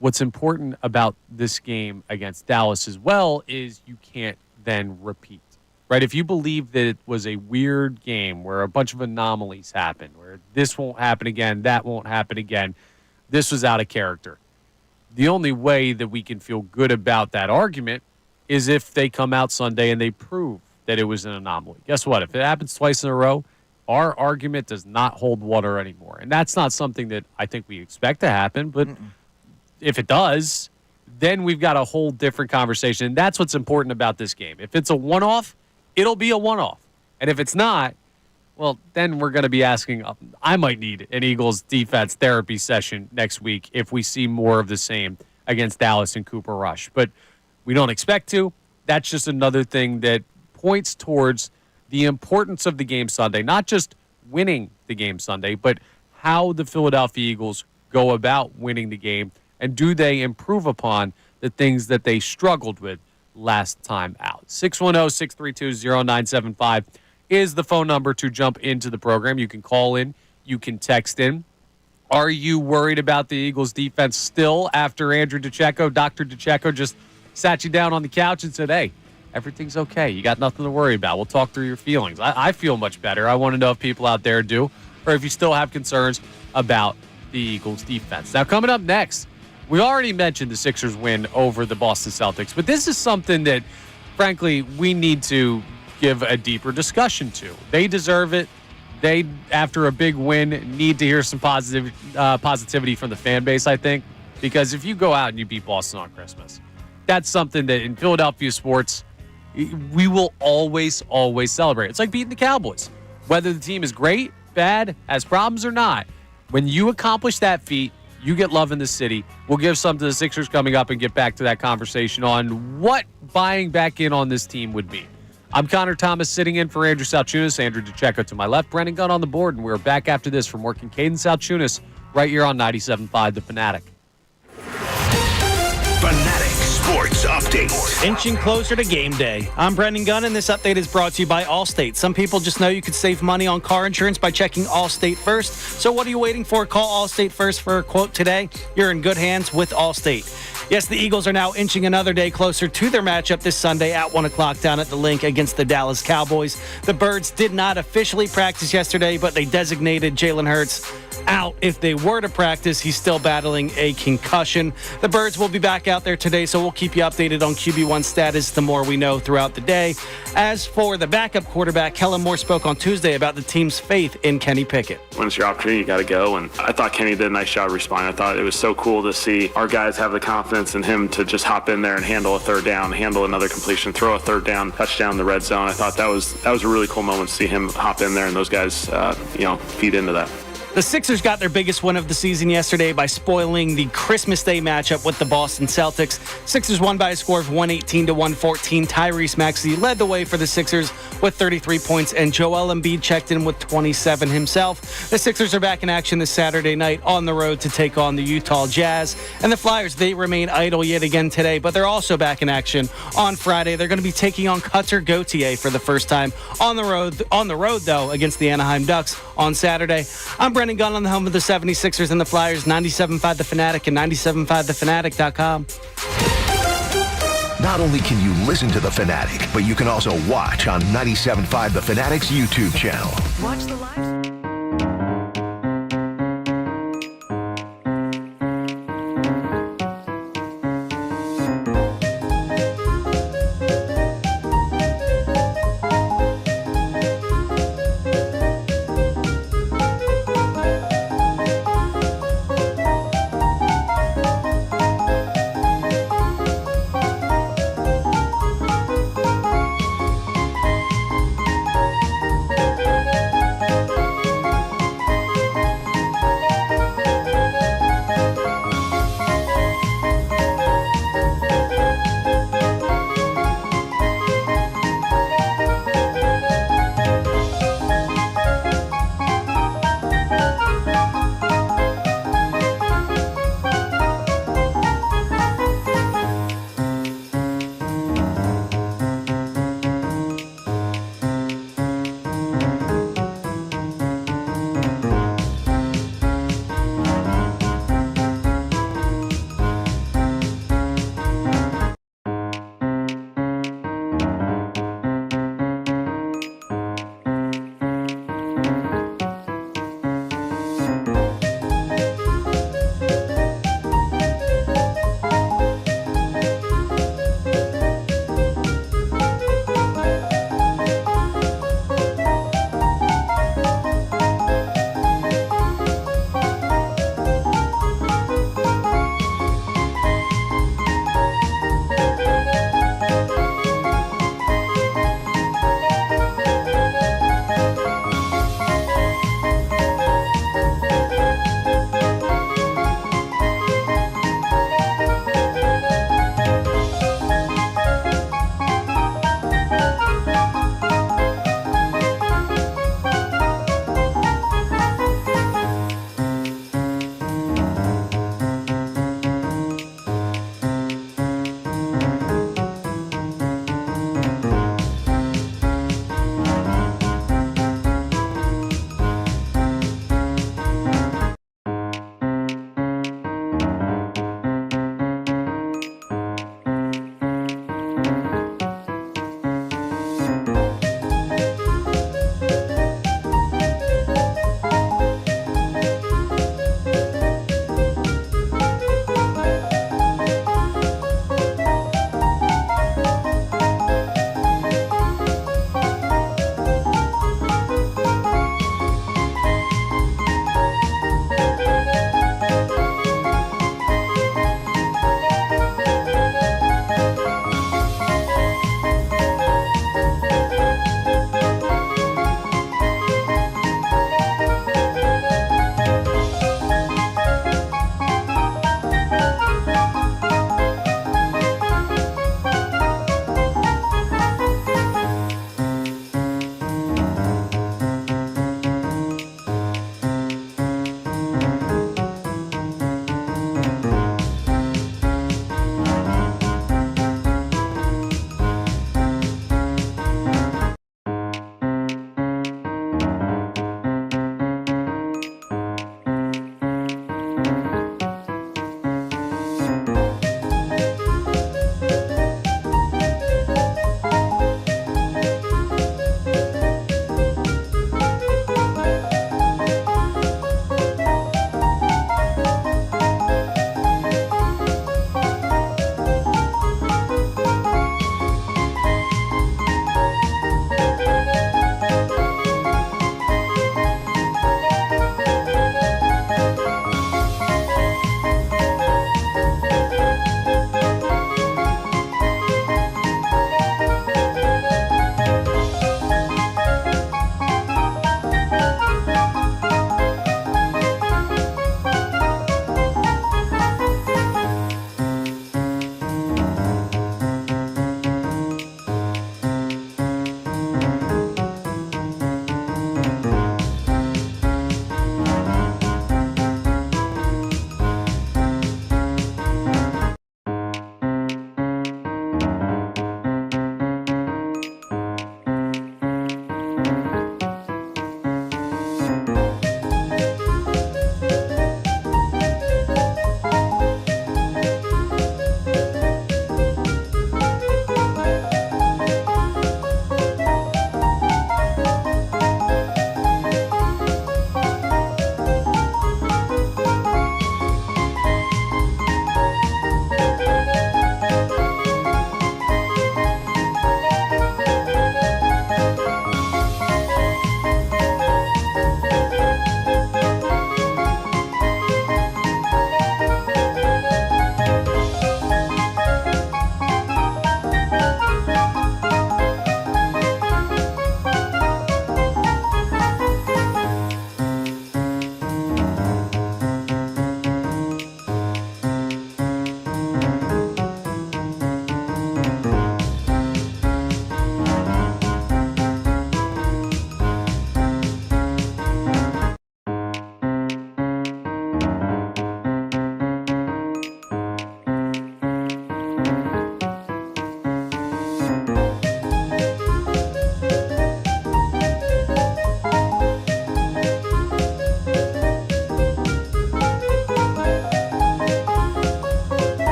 What's important about this game against Dallas as well is you can't then repeat, right? If you believe that it was a weird game where a bunch of anomalies happened, where this won't happen again, that won't happen again, this was out of character. The only way that we can feel good about that argument is if they come out Sunday and they prove that it was an anomaly. Guess what? If it happens twice in a row, our argument does not hold water anymore. And that's not something that I think we expect to happen, but if it does, then we've got a whole different conversation. And that's what's important about this game. If it's a one-off, it'll be a one-off. And if it's not, well, then we're going to be asking, I might need an Eagles defense therapy session next week if we see more of the same against Dallas and Cooper Rush. But we don't expect to. That's just another thing that points towards the importance of the game Sunday, not just winning the game Sunday, but how the Philadelphia Eagles go about winning the game, and do they improve upon the things that they struggled with last time out. 610-632-0975 is the phone number to jump into the program. You can call in. You can text in. Are you worried about the Eagles defense still after Andrew DeCecco? Dr. DeCecco just sat you down on the couch and said, hey, everything's okay. You got nothing to worry about. We'll talk through your feelings. I feel much better. I want to know if people out there do, or if you still have concerns about the Eagles defense. Now, coming up next, we already mentioned the Sixers win over the Boston Celtics, but this is something that, frankly, we need to give a deeper discussion to. They deserve it. They, after a big win, need to hear some positivity from the fan base, I think, because if you go out and you beat Boston on Christmas, that's something that in Philadelphia sports, we will always, always celebrate. It's like beating the Cowboys. Whether the team is great, bad, has problems or not, when you accomplish that feat, you get love in the city. We'll give some to the Sixers coming up and get back to that conversation on what buying back in on this team would mean. I'm Connor Thomas sitting in for Andrew Salciunas, Andrew DeCecco to my left, Brendan Gunn on the board, and we're back after this from working Kincade Salciunas right here on 97.5 The Fanatic. Fanatic Sports Update. Inching closer to game day. I'm Brendan Gunn, and this update is brought to you by Allstate. Some people just know you could save money on car insurance by checking Allstate first. So what are you waiting for? Call Allstate first for a quote today. You're in good hands with Allstate. Yes, the Eagles are now inching another day closer to their matchup this Sunday at 1 o'clock down at the Link against the Dallas Cowboys. The Birds did not officially practice yesterday, but they designated Jalen Hurts out if they were to practice. He's still battling a concussion. The Birds will be back out there today, so we'll keep you updated on QB1 status the more we know throughout the day. As for the backup quarterback, Kellen Moore spoke on Tuesday about the team's faith in Kenny Pickett. When it's your opportunity, you got to go. And I thought Kenny did a nice job responding. I thought it was so cool to see our guys have the confidence in him to just hop in there and handle a third down, handle another completion, throw a third down, touchdown in the red zone. I thought that was a really cool moment to see him hop in there and those guys, feed into that. The Sixers got their biggest win of the season yesterday by spoiling the Christmas Day matchup with the Boston Celtics. Sixers won by a score of 118-114. Tyrese Maxey led the way for the Sixers with 33 points, and Joel Embiid checked in with 27 himself. The Sixers are back in action this Saturday night on the road to take on the Utah Jazz. And the Flyers, they remain idle yet again today, but they're also back in action on Friday. They're going to be taking on Cutter Gauthier for the first time on the road, though, against the Anaheim Ducks on Saturday. I'm Brendan Gunn on the home of the 76ers and the Flyers, 97.5 The Fanatic and 97.5thefanatic.com. Not only can you listen to The Fanatic, but you can also watch on 97.5 The Fanatic's YouTube channel. Watch the live.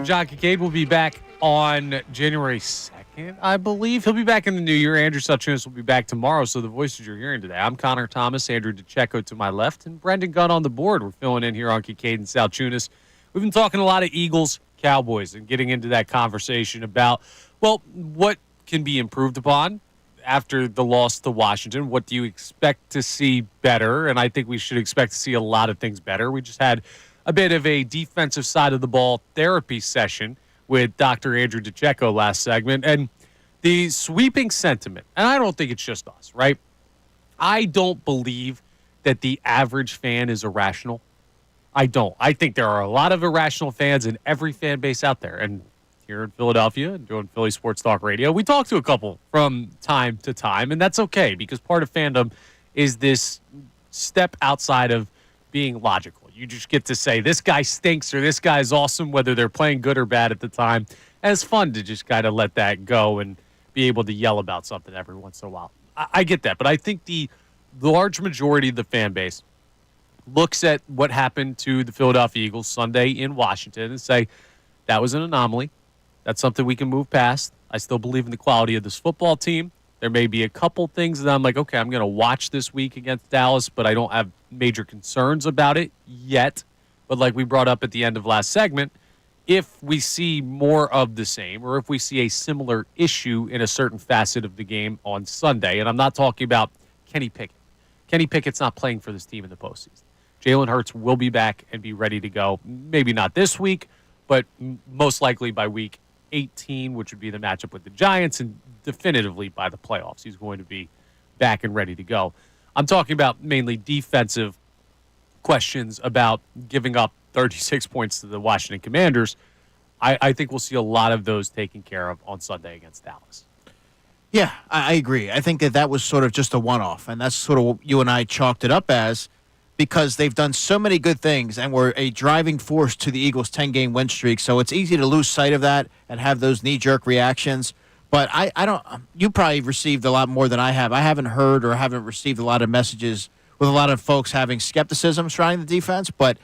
John Kincade will be back on January 2nd, I believe. He'll be back in the new year. Andrew Salciunas will be back tomorrow. So the voices you're hearing today, I'm Connor Thomas, Andrew DeCecco to my left, and Brendan Gunn on the board. We're filling in here on Kincade and Salciunas. We've been talking a lot of Eagles, Cowboys, and getting into that conversation about, well, what can be improved upon after the loss to Washington. What do you expect to see better? And I think we should expect to see a lot of things better. We just had a bit of a defensive side of the ball therapy session with Dr. Andrew DeCecco last segment. And the sweeping sentiment, and I don't think it's just us, right? I don't believe that the average fan is irrational. I don't. I think there are a lot of irrational fans in every fan base out there. And here in Philadelphia and doing Philly Sports Talk Radio, we talk to a couple from time to time, and that's okay because part of fandom is this step outside of being logical. You just get to say this guy stinks or this guy's awesome, whether they're playing good or bad at the time. And it's fun to just kind of let that go and be able to yell about something every once in a while. I get that, but I think the large majority of the fan base looks at what happened to the Philadelphia Eagles Sunday in Washington and say, that was an anomaly. That's something we can move past. I still believe in the quality of this football team. There may be a couple things that I'm like, okay, I'm going to watch this week against Dallas, but I don't have major concerns about it yet. But like we brought up at the end of last segment, if we see more of the same or if we see a similar issue in a certain facet of the game on Sunday, and I'm not talking about Kenny Pickett. Kenny Pickett's not playing for this team in the postseason. Jalen Hurts will be back and be ready to go. Maybe not this week, but most likely by week 18, which would be the matchup with the Giants, and definitively by the playoffs. He's going to be back and ready to go. I'm talking about mainly defensive questions about giving up 36 points to the Washington Commanders. I think we'll see a lot of those taken care of on Sunday against Dallas. Yeah, I agree. I think that was sort of just a one-off, and that's sort of what you and I chalked it up as, because they've done so many good things and were a driving force to the Eagles' 10-game win streak. So it's easy to lose sight of that and have those knee-jerk reactions. But I don't. You probably received a lot more than I have. I haven't heard or haven't received a lot of messages with a lot of folks having skepticism surrounding the defense. But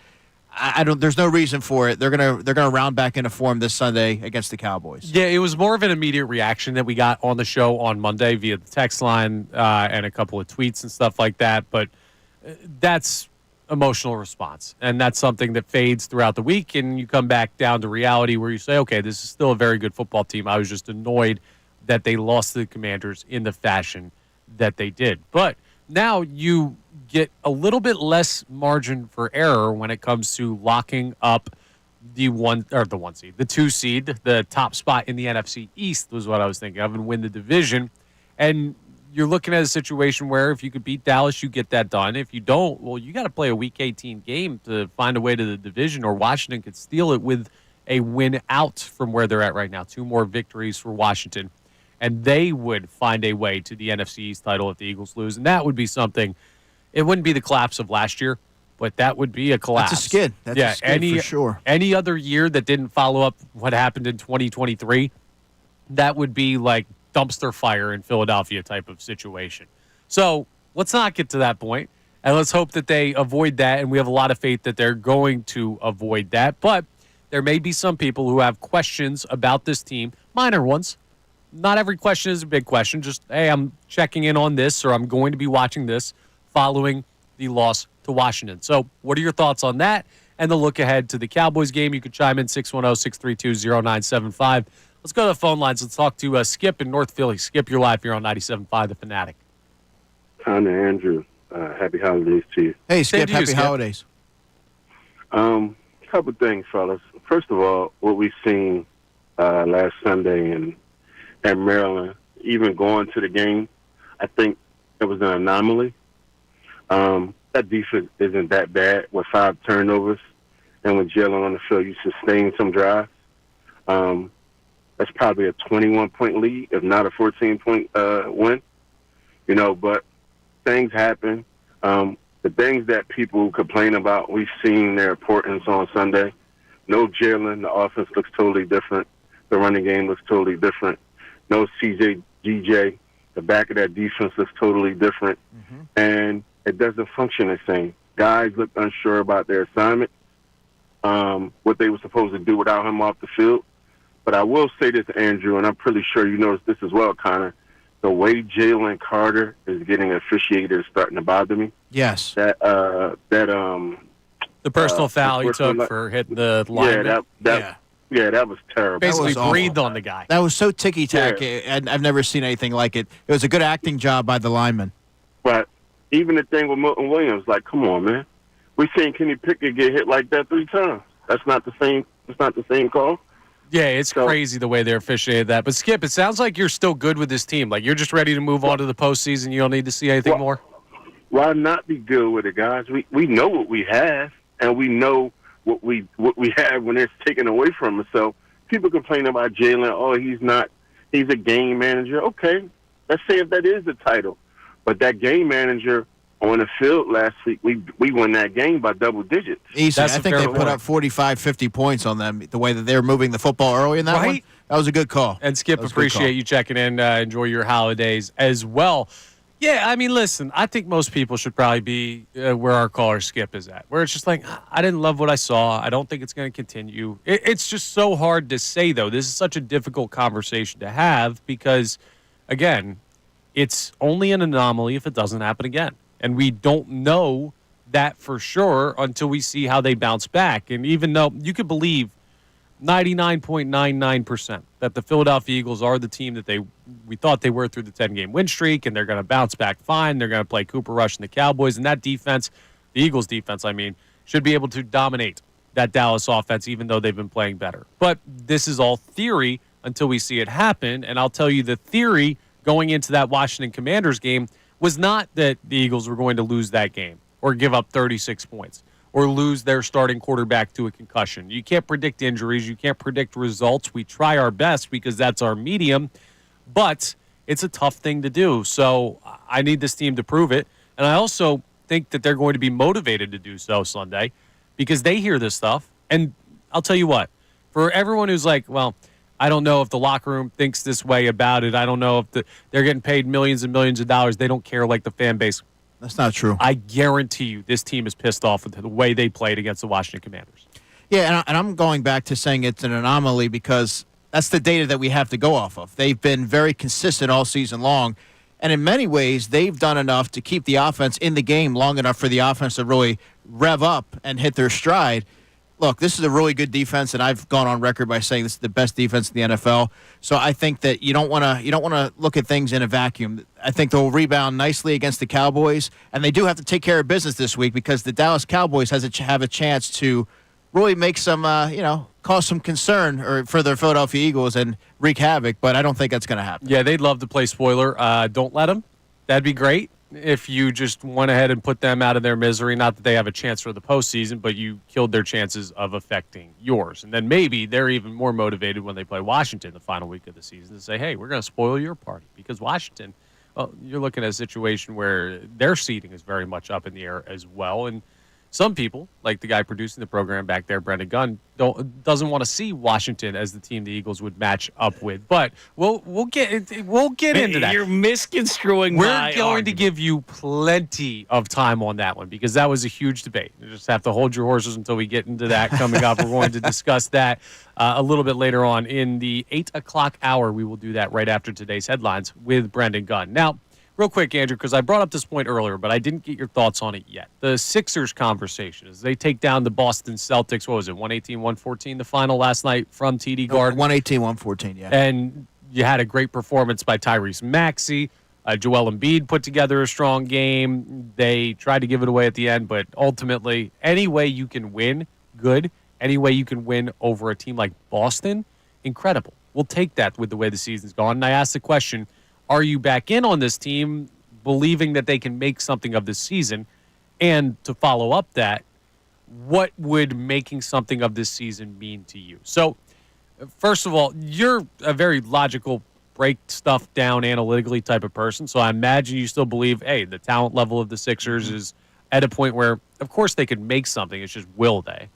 I don't. There's no reason for it. They're gonna round back into form this Sunday against the Cowboys. Yeah, it was more of an immediate reaction that we got on the show on Monday via the text line and a couple of tweets and stuff like that. But that's emotional response, and that's something that fades throughout the week, and you come back down to reality where you say, okay, this is still a very good football team. I was just annoyed that they lost to the Commanders in the fashion that they did. But now you get a little bit less margin for error when it comes to locking up the 2 seed, the top spot in the NFC East was what I was thinking of, and win the division. And you're looking at a situation where if you could beat Dallas, you get that done. If you don't, well, you got to play a Week 18 game to find a way to the division, or Washington could steal it with a win out from where they're at right now. 2 more victories for Washington, and they would find a way to the NFC East title if the Eagles lose, and that would be something. It wouldn't be the collapse of last year, but that would be a collapse. That's a skid. That's a skid for sure. Any other year that didn't follow up what happened in 2023, that would be like dumpster fire in Philadelphia type of situation. So let's not get to that point, and let's hope that they avoid that, and we have a lot of faith that they're going to avoid that. But there may be some people who have questions about this team, minor ones. Not every question is a big question. Just, hey, I'm checking in on this, or I'm going to be watching this following the loss to Washington. So what are your thoughts on that and the look ahead to the Cowboys game? You can chime in 610-632-0975. Let's go to the phone lines. Let's talk to Skip in North Philly. Skip, you're live here on 97.5 The Fanatic. Connor, Andrew, happy holidays to you. Hey, Skip, happy holidays. Couple things, fellas. First of all, what we've seen last Sunday at Maryland, even going to the game, I think it was an anomaly. That defense isn't that bad with 5 turnovers, and with Jalen on the field, you sustain some drives. That's probably a 21-point lead, if not a 14-point win. But things happen. The things that people complain about, we've seen their importance on Sunday. No Jalen, the offense looks totally different. The running game looks totally different. No CJ, DJ, the back of that defense looks totally different. Mm-hmm. And it doesn't function the same. Guys look unsure about their assignment. what they were supposed to do without him off the field. But I will say this, Andrew, and I'm pretty sure you noticed this as well, Connor. The way Jalen Carter is getting officiated is starting to bother me. Yes. The personal foul he took for hitting the lineman. Yeah, that was terrible. Basically That was breathed on the guy. That was so ticky-tacky, and I've never seen anything like it. It was a good acting job by the lineman. But even the thing with Milton Williams, like, come on, man. We seen Kenny Pickett get hit like that 3 times. That's not the same. It's not the same call. Yeah, it's crazy the way they officiated that. But, Skip, it sounds like you're still good with this team. Like, you're just ready to move on to the postseason. You don't need to see anything more? Why not be good with it, guys? We know what we have, and we know what we have when it's taken away from us. So people complain about Jalen, he's a game manager. Okay, let's say if that is the title. But that game manager on the field last week, we won that game by double digits. Easy. I think they put up 45, 50 points on them, the way that they were moving the football early in that one. That was a good call. And, Skip, appreciate you checking in. Enjoy your holidays as well. Yeah, I mean, listen, I think most people should probably be where our caller Skip is at, where it's just like, I didn't love what I saw. I don't think it's going to continue. It's just so hard to say, though. This is such a difficult conversation to have because, again, it's only an anomaly if it doesn't happen again. And we don't know that for sure until we see how they bounce back. And even though you could believe 99.99% that the Philadelphia Eagles are the team that we thought they were through the 10-game win streak, and they're going to bounce back fine. They're going to play Cooper Rush and the Cowboys, and that defense, the Eagles' defense, should be able to dominate that Dallas offense, even though they've been playing better. But this is all theory until we see it happen, and I'll tell you the theory going into that Washington Commanders game was not that the Eagles were going to lose that game or give up 36 points. Or lose their starting quarterback to a concussion. You can't predict injuries. You can't predict results. We try our best because that's our medium, but it's a tough thing to do. So I need this team to prove it. And I also think that they're going to be motivated to do so Sunday because they hear this stuff. And I'll tell you what, for everyone who's like, well, I don't know if the locker room thinks this way about it. I don't know if they're getting paid millions and millions of dollars. They don't care like the fan base. That's not true. I guarantee you this team is pissed off with the way they played against the Washington Commanders. Yeah, and I'm going back to saying it's an anomaly because that's the data that we have to go off of. They've been very consistent all season long, and in many ways, they've done enough to keep the offense in the game long enough for the offense to really rev up and hit their stride. Look, this is a really good defense, and I've gone on record by saying this is the best defense in the NFL. So I think that you don't want to look at things in a vacuum. I think they'll rebound nicely against the Cowboys, and they do have to take care of business this week because the Dallas Cowboys have a chance to really make some, cause some concern for the Philadelphia Eagles and wreak havoc. But I don't think that's going to happen. Yeah, they'd love to play spoiler. Don't let them. That'd be great. If you just went ahead and put them out of their misery, not that they have a chance for the postseason, but you killed their chances of affecting yours. And then maybe they're even more motivated when they play Washington the final week of the season to say, hey, we're going to spoil your party. Because Washington, well, you're looking at a situation where their seeding is very much up in the air as well. And some people, like the guy producing the program back there, Brendan Gunn, doesn't want to see Washington as the team the Eagles would match up with. But we'll get into that. You're misconstruing We're my going argument. to give you plenty of time on that one because that was a huge debate. You just have to hold your horses until we get into that coming up. We're going to discuss that a little bit later on in the 8 o'clock hour. We will do that right after today's headlines with Brendan Gunn. Now, real quick, Andrew, because I brought up this point earlier, but I didn't get your thoughts on it yet. The Sixers conversation as they take down the Boston Celtics. What was it, 118-114, the final last night from TD Garden? 118-114, yeah. And you had a great performance by Tyrese Maxey. Joel Embiid put together a strong game. They tried to give it away at the end, but ultimately, any way you can win, good. Any way you can win over a team like Boston, incredible. We'll take that with the way the season's gone. And I asked the question, are you back in on this team, believing that they can make something of this season? And to follow up that, what would making something of this season mean to you? So, first of all, you're a very logical, break stuff down analytically type of person. So I imagine you still believe, hey, the talent level of the Sixers is at a point where, of course, they could make something. It's just, will they?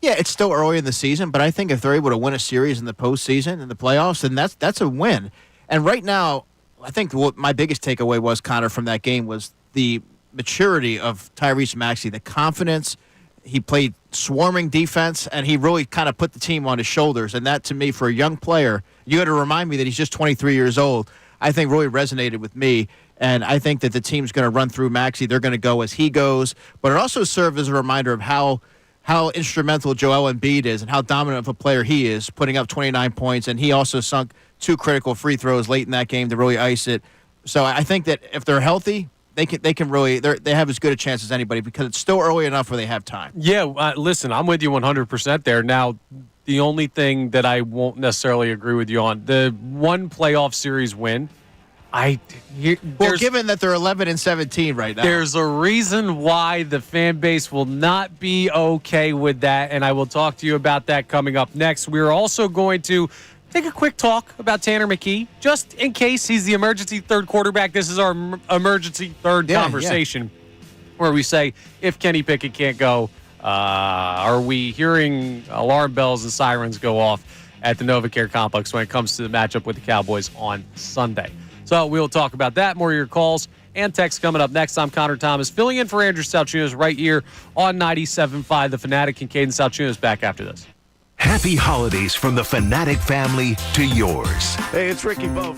Yeah, it's still early in the season, but I think if they're able to win a series in the postseason, in the playoffs, then that's a win. And right now, I think what my biggest takeaway was, Connor, from that game was the maturity of Tyrese Maxey, the confidence. He played swarming defense, and he really kind of put the team on his shoulders. And that, to me, for a young player, you got to remind me that he's just 23 years old, I think really resonated with me. And I think that the team's going to run through Maxey. They're going to go as he goes. But it also served as a reminder of how instrumental Joel Embiid is and how dominant of a player he is, putting up 29 points. And he also sunk 2 critical free throws late in that game to really ice it. So I think that if they're healthy, they can really they have as good a chance as anybody because it's still early enough where they have time. Yeah, listen, I'm with you 100% there. Now, the only thing that I won't necessarily agree with you on, the one playoff series win, given that they're 11-17 right now, there's a reason why the fan base will not be okay with that, and I will talk to you about that coming up next. We're also going to take a quick talk about Tanner McKee, just in case he's the emergency third quarterback. This is our emergency third conversation where we say, if Kenny Pickett can't go, are we hearing alarm bells and sirens go off at the NovaCare Complex when it comes to the matchup with the Cowboys on Sunday? So we'll talk about that. More of your calls and texts coming up next. I'm Connor Thomas, filling in for Andrew Salciunas right here on 97.5 The Fanatic. Kincade Salciunas back after this. Happy holidays from the Fanatic family to yours. Hey, it's Ricky Bo.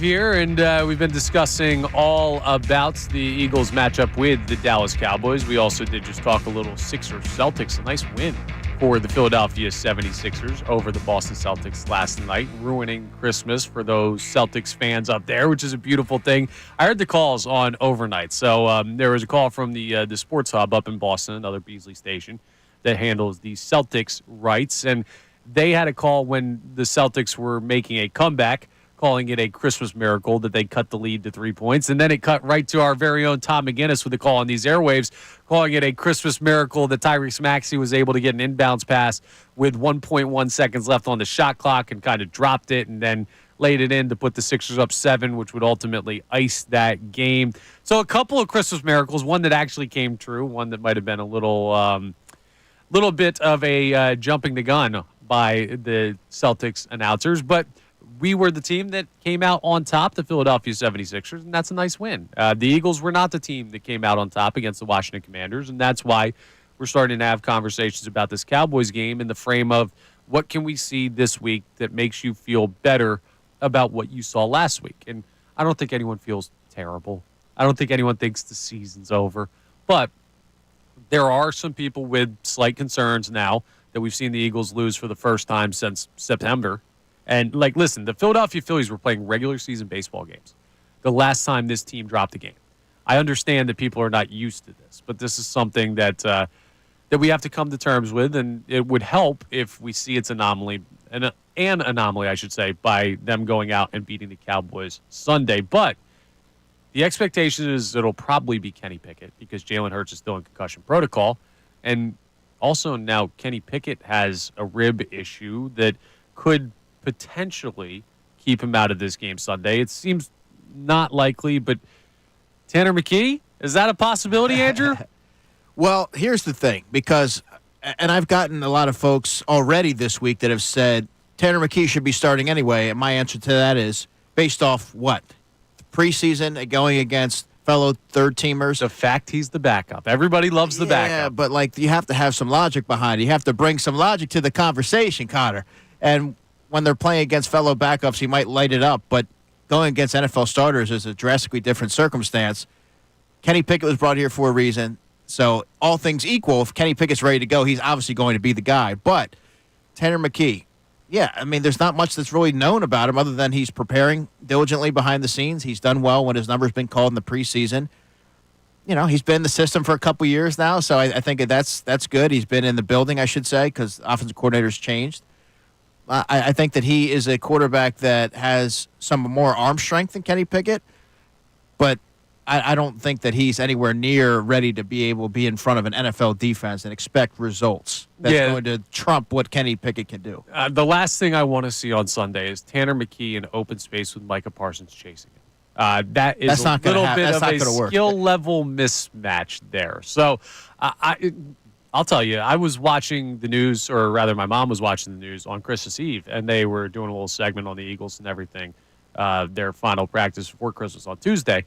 here, and we've been discussing all about the Eagles matchup with the Dallas Cowboys. We also did just talk a little Sixers Celtics. A nice win for the Philadelphia 76ers over the Boston Celtics last night, ruining Christmas for those Celtics fans up there, which is a beautiful thing. I heard the calls on overnight. So there was a call from the Sports Hub up in Boston, another Beasley station that handles the Celtics rights, and they had a call when the Celtics were making a comeback, calling it a Christmas miracle that they cut the lead to 3 points. And then it cut right to our very own Tom McGinnis with a call on these airwaves, calling it a Christmas miracle that Tyrese Maxey was able to get an inbounds pass with 1.1 seconds left on the shot clock and kind of dropped it and then laid it in to put the Sixers up 7, which would ultimately ice that game. So a couple of Christmas miracles, one that actually came true, one that might have been a little bit of a jumping the gun by the Celtics announcers, but we were the team that came out on top, the Philadelphia 76ers, and that's a nice win. The Eagles were not the team that came out on top against the Washington Commanders, and that's why we're starting to have conversations about this Cowboys game in the frame of what can we see this week that makes you feel better about what you saw last week. And I don't think anyone feels terrible. I don't think anyone thinks the season's over, but there are some people with slight concerns now that we've seen the Eagles lose for the first time since September. And, listen, the Philadelphia Phillies were playing regular season baseball games the last time this team dropped a game. I understand that people are not used to this, but this is something that we have to come to terms with, and it would help if we see its anomaly, an anomaly, I should say, by them going out and beating the Cowboys Sunday. But the expectation is it'll probably be Kenny Pickett because Jalen Hurts is still in concussion protocol. And also now Kenny Pickett has a rib issue that could potentially keep him out of this game Sunday. It seems not likely, but Tanner McKee, is that a possibility, Andrew? Well, here's the thing, because, and I've gotten a lot of folks already this week that have said Tanner McKee should be starting anyway, and my answer to that is based off what? Preseason, going against fellow third-teamers. The fact he's the backup. Everybody loves the backup. Yeah, but, you have to have some logic behind it. You have to bring some logic to the conversation, Connor. And when they're playing against fellow backups, he might light it up, but going against NFL starters is a drastically different circumstance. Kenny Pickett was brought here for a reason, so all things equal, if Kenny Pickett's ready to go, he's obviously going to be the guy. But Tanner McKee, yeah, I mean, there's not much that's really known about him other than he's preparing diligently behind the scenes. He's done well when his number's been called in the preseason. You know, he's been in the system for a couple years now, so I think that's good. He's been in the building, I should say, because offensive coordinator's changed. I think that he is a quarterback that has some more arm strength than Kenny Pickett, but I don't think that he's anywhere near ready to be able to be in front of an NFL defense and expect results that's going to trump what Kenny Pickett can do. The last thing I want to see on Sunday is Tanner McKee in open space with Micah Parsons chasing him. That is a little bit of a skill level mismatch there. So I'll tell you, I was watching the news, or rather my mom was watching the news on Christmas Eve, and they were doing a little segment on the Eagles and everything, their final practice before Christmas on Tuesday.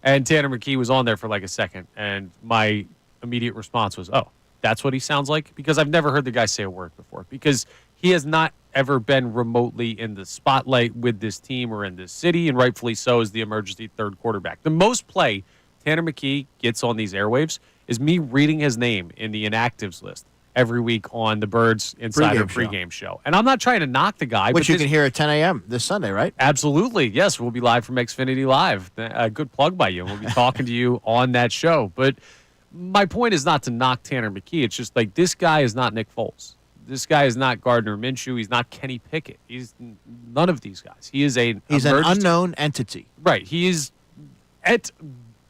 And Tanner McKee was on there for a second, and my immediate response was, oh, that's what he sounds like? Because I've never heard the guy say a word before, because he has not ever been remotely in the spotlight with this team or in this city, and rightfully so as the emergency third quarterback. The most play Tanner McKee gets on these airwaves is me reading his name in the inactives list every week on the Birds Insider pregame show. And I'm not trying to knock the guy. Which you can hear at 10 a.m. this Sunday, right? Absolutely. Yes, we'll be live from Xfinity Live. Good plug by you. We'll be talking to you on that show. But my point is not to knock Tanner McKee. It's just this guy is not Nick Foles. This guy is not Gardner Minshew. He's not Kenny Pickett. He's none of these guys. He's an unknown entity. Right. He is, at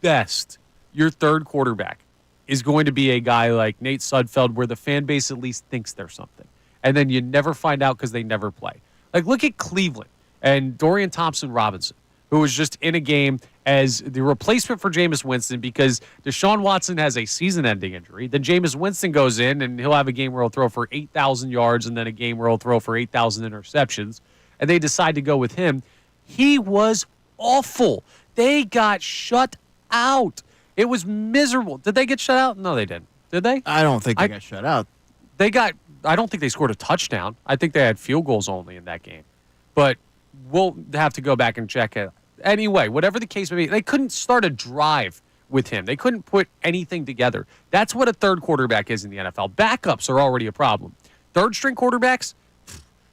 best, your third quarterback is going to be a guy like Nate Sudfeld where the fan base at least thinks they're something. And then you never find out because they never play. Look at Cleveland and Dorian Thompson-Robinson, who was just in a game as the replacement for Jameis Winston because Deshaun Watson has a season-ending injury. Then Jameis Winston goes in, and he'll have a game where he'll throw for 8,000 yards and then a game where he'll throw for 8,000 interceptions. And they decide to go with him. He was awful. They got shut out. It was miserable. Did they get shut out? No, they didn't. Did they? I don't think they got shut out. I don't think they scored a touchdown. I think they had field goals only in that game. But we'll have to go back and check Anyway, whatever the case may be, they couldn't start a drive with him. They couldn't put anything together. That's what a third quarterback is in the NFL. Backups are already a problem. Third-string quarterbacks,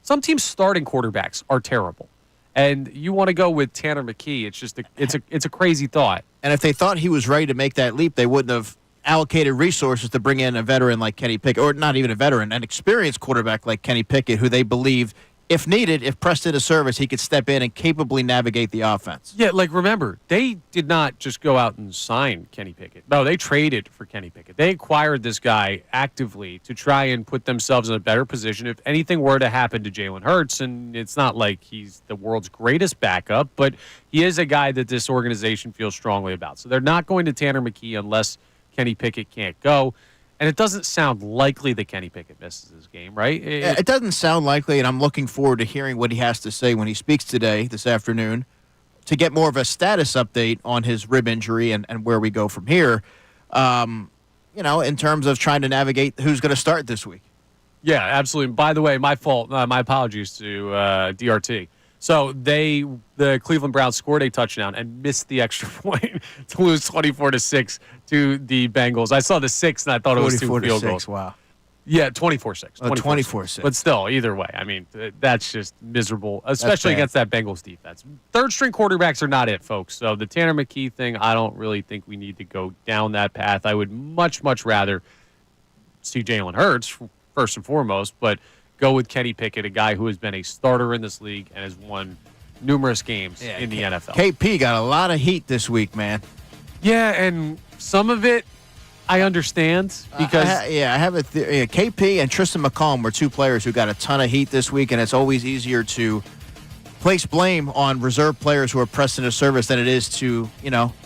some teams' starting quarterbacks are terrible. And you want to go with Tanner McKee. It's just it's a crazy thought. And if they thought he was ready to make that leap, they wouldn't have allocated resources to bring in a veteran like Kenny Pickett, or not even a veteran, an experienced quarterback like Kenny Pickett, who they believed, if needed, if pressed into service, he could step in and capably navigate the offense. Yeah, like remember, they did not just go out and sign Kenny Pickett. No, they traded for Kenny Pickett. They acquired this guy actively to try and put themselves in a better position if anything were to happen to Jalen Hurts. And it's not like he's the world's greatest backup, but he is a guy that this organization feels strongly about. So they're not going to Tanner McKee unless Kenny Pickett can't go. And it doesn't sound likely that Kenny Pickett misses this game, right? It doesn't sound likely, and I'm looking forward to hearing what he has to say when he speaks today, this afternoon, to get more of a status update on his rib injury and where we go from here, in terms of trying to navigate who's going to start this week. Yeah, absolutely. By the way, my fault. My apologies to DRT. So the Cleveland Browns scored a touchdown and missed the extra point to lose 24-6 to the Bengals. I saw the 6 and I thought it was 2 field goals. Wow. Yeah, 24-6. 24-6. But still, either way, I mean, that's just miserable, especially against that Bengals defense. Third-string quarterbacks are not it, folks. So the Tanner McKee thing, I don't really think we need to go down that path. I would much, much rather see Jalen Hurts, first and foremost, but go with Kenny Pickett, a guy who has been a starter in this league and has won numerous games in the NFL. KP got a lot of heat this week, man. Yeah, and some of it I understand because I have a KP and Tristan McCollum were two players who got a ton of heat this week, and it's always easier to place blame on reserve players who are pressed into service than it is to,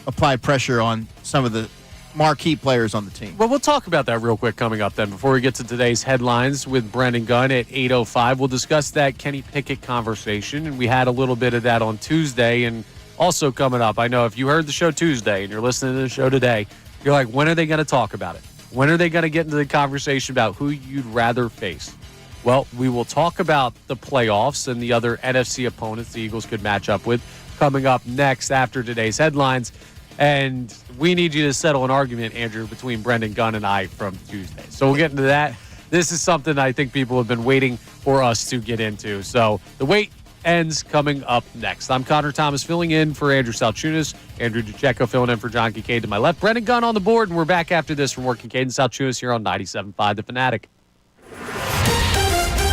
apply pressure on some of the marquee players on the team. Well, we'll talk about that real quick coming up then. Before we get to today's headlines with Brendan Gunn at 8:05, we'll discuss that Kenny Pickett conversation, and we had a little bit of that on Tuesday, and also coming up, I know if you heard the show Tuesday and you're listening to the show today, you're like, when are they going to talk about it? When are they going to get into the conversation about who you'd rather face? Well, we will talk about the playoffs and the other NFC opponents the Eagles could match up with coming up next after today's headlines. And we need you to settle an argument, Andrew, between Brendan Gunn and I from Tuesday. So we'll get into that. This is something I think people have been waiting for us to get into. So the wait ends coming up next. I'm Connor Thomas filling in for Andrew Salciunas. Andrew DeCecco filling in for John Kincade to my left. Brendan Gunn on the board, and we're back after this from Kincade and Salciunas here on 97.5 The Fanatic.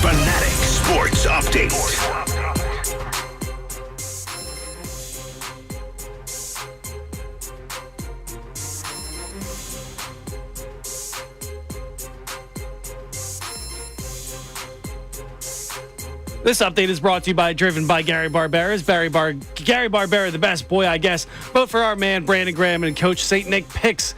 Fanatic Sports Update. This update is brought to you by Driven by Gary Barbera. Gary Barbera, the best boy, I guess. Vote for our man, Brandon Graham, and Coach St. Nick picks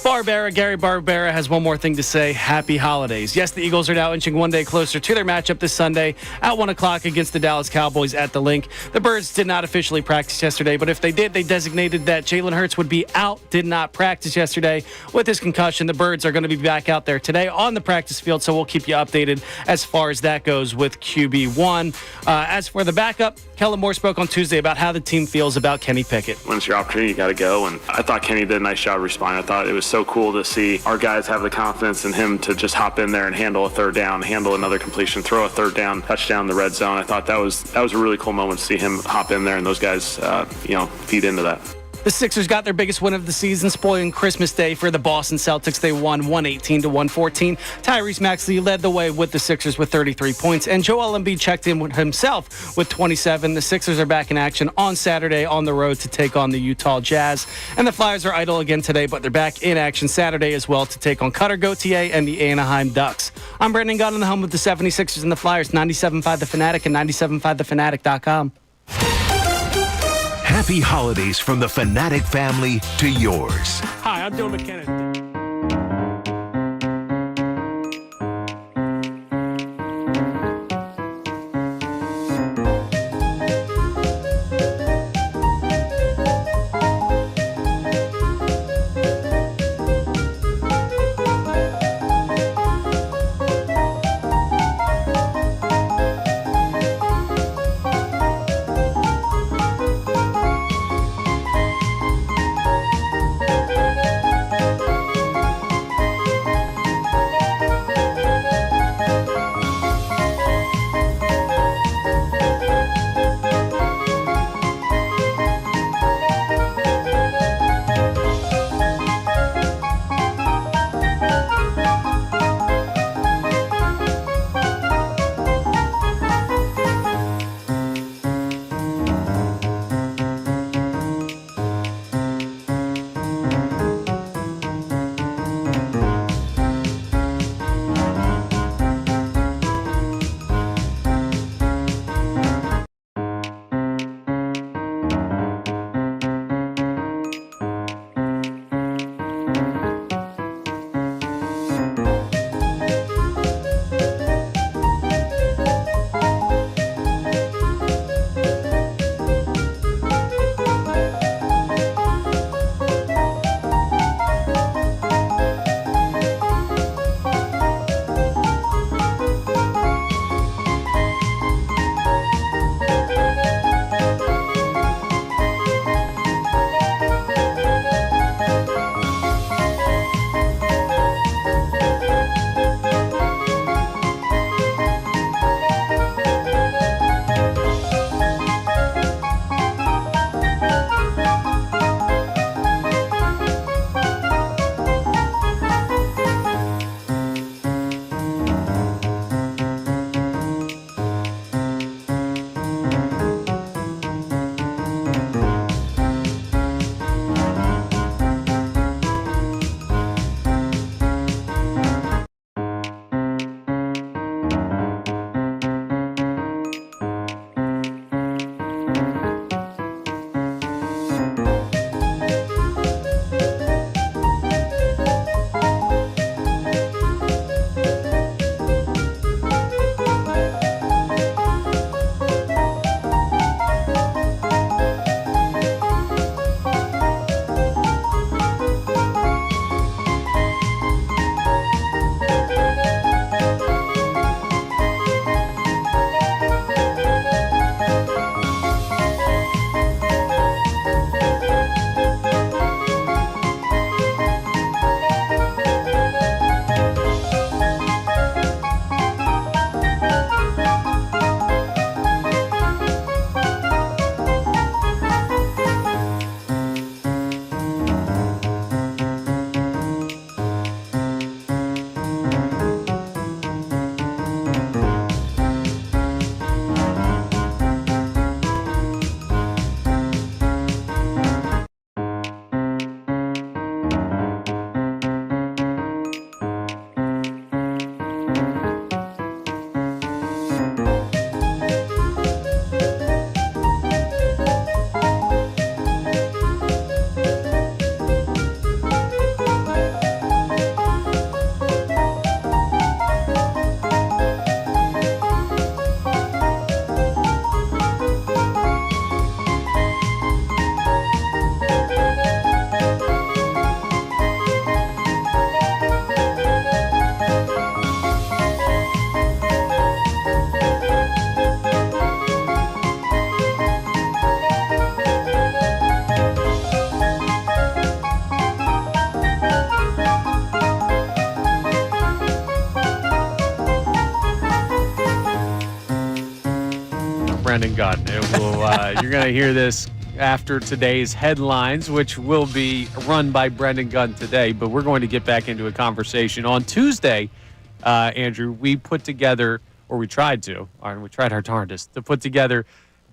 Gary Barbera has one more thing to say. Happy holidays. Yes, the Eagles are now inching one day closer to their matchup this Sunday at 1 o'clock against the Dallas Cowboys at the Link. The Birds did not officially practice yesterday, but if they did, they designated that Jalen Hurts would be out, did not practice yesterday with his concussion. The Birds are going to be back out there today on the practice field, so we'll keep you updated as far as that goes with QB1. As for the backup, Kellen Moore spoke on Tuesday about how the team feels about Kenny Pickett. When it's your opportunity, you got to go. And I thought Kenny did a nice job responding. I thought it was so cool to see our guys have the confidence in him to just hop in there and handle a third down, handle another completion, throw a third down, touchdown in the red zone. I thought that was a really cool moment to see him hop in there and those guys, feed into that. The Sixers got their biggest win of the season, spoiling Christmas Day for the Boston Celtics. They won 118-114. Tyrese Maxey led the way with the Sixers with 33 points, and Joel Embiid checked in with himself with 27. The Sixers are back in action on Saturday on the road to take on the Utah Jazz. And the Flyers are idle again today, but they're back in action Saturday as well to take on Cutter Gauthier and the Anaheim Ducks. I'm Brendan Gunn in the home of the 76ers and the Flyers, 97.5 The Fanatic and 97.5thefanatic.com. Happy holidays from the Fanatic family to yours. Hi, I'm Bill McKenna. Brendan Gunn. You're going to hear this after today's headlines, which will be run by Brendan Gunn today. But we're going to get back into a conversation. On Tuesday, Andrew, we put together, or we tried our darndest to put together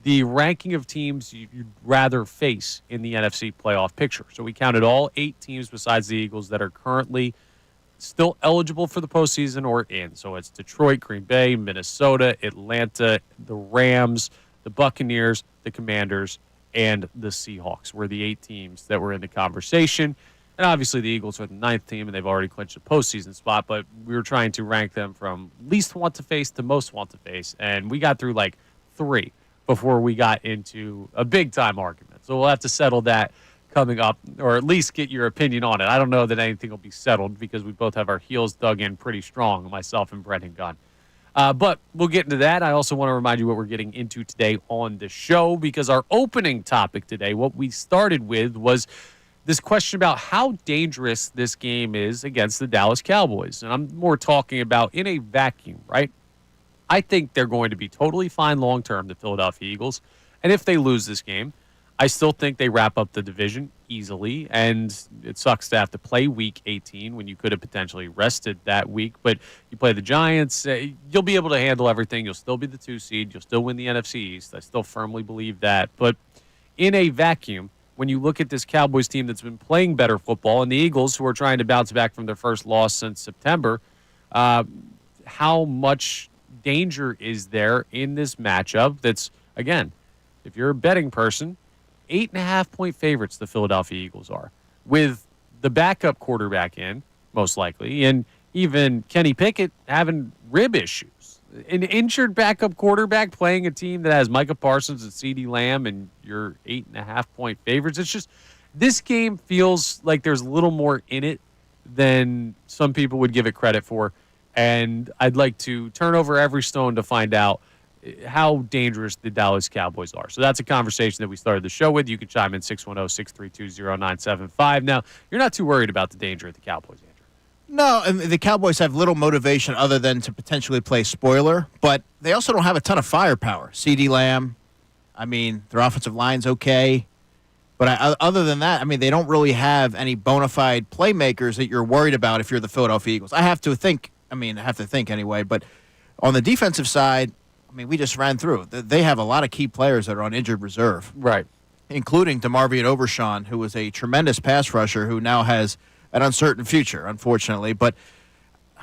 the ranking of teams you'd rather face in the NFC playoff picture. So we counted all 8 teams besides the Eagles that are currently still eligible for the postseason or in. So it's Detroit, Green Bay, Minnesota, Atlanta, the Rams, the Buccaneers, the Commanders, and the Seahawks were the 8 teams that were in the conversation. And obviously the Eagles are the 9th team, and they've already clinched a postseason spot, but we were trying to rank them from least want to face to most want to face, and we got through like 3 before we got into a big-time argument. So we'll have to settle that coming up, or at least get your opinion on it. I don't know that anything will be settled because we both have our heels dug in pretty strong, myself and Brendan Gunn. But we'll get into that. I also want to remind you what we're getting into today on the show, because our opening topic today, what we started with, was this question about how dangerous this game is against the Dallas Cowboys. And I'm more talking about in a vacuum, right? I think they're going to be totally fine long-term, the Philadelphia Eagles. And if they lose this game, I still think they wrap up the division easily, and it sucks to have to play Week 18 when you could have potentially rested that week. But you play the Giants, you'll be able to handle everything. You'll still be the 2 seed. You'll still win the NFC East. I still firmly believe that. But in a vacuum, when you look at this Cowboys team that's been playing better football, and the Eagles, who are trying to bounce back from their first loss since September, how much danger is there in this matchup that's, again, if you're a betting person, 8.5-point favorites the Philadelphia Eagles are, with the backup quarterback in, most likely, and even Kenny Pickett having rib issues. An injured backup quarterback playing a team that has Micah Parsons and CeeDee Lamb, and you're 8.5-point favorites. It's just, this game feels like there's a little more in it than some people would give it credit for, and I'd like to turn over every stone to find out how dangerous the Dallas Cowboys are. So that's a conversation that we started the show with. You can chime in 610-632-0975. Now, you're not too worried about the danger of the Cowboys, Andrew. No, and the Cowboys have little motivation other than to potentially play spoiler, but they also don't have a ton of firepower. CeeDee Lamb, I mean, their offensive line's okay. But other than that, I mean, they don't really have any bona fide playmakers that you're worried about if you're the Philadelphia Eagles. I have to think anyway, but on the defensive side, I mean, we just ran through. They have a lot of key players that are on injured reserve. Right. Including DeMarvion Overshawn, who was a tremendous pass rusher who now has an uncertain future, unfortunately. But,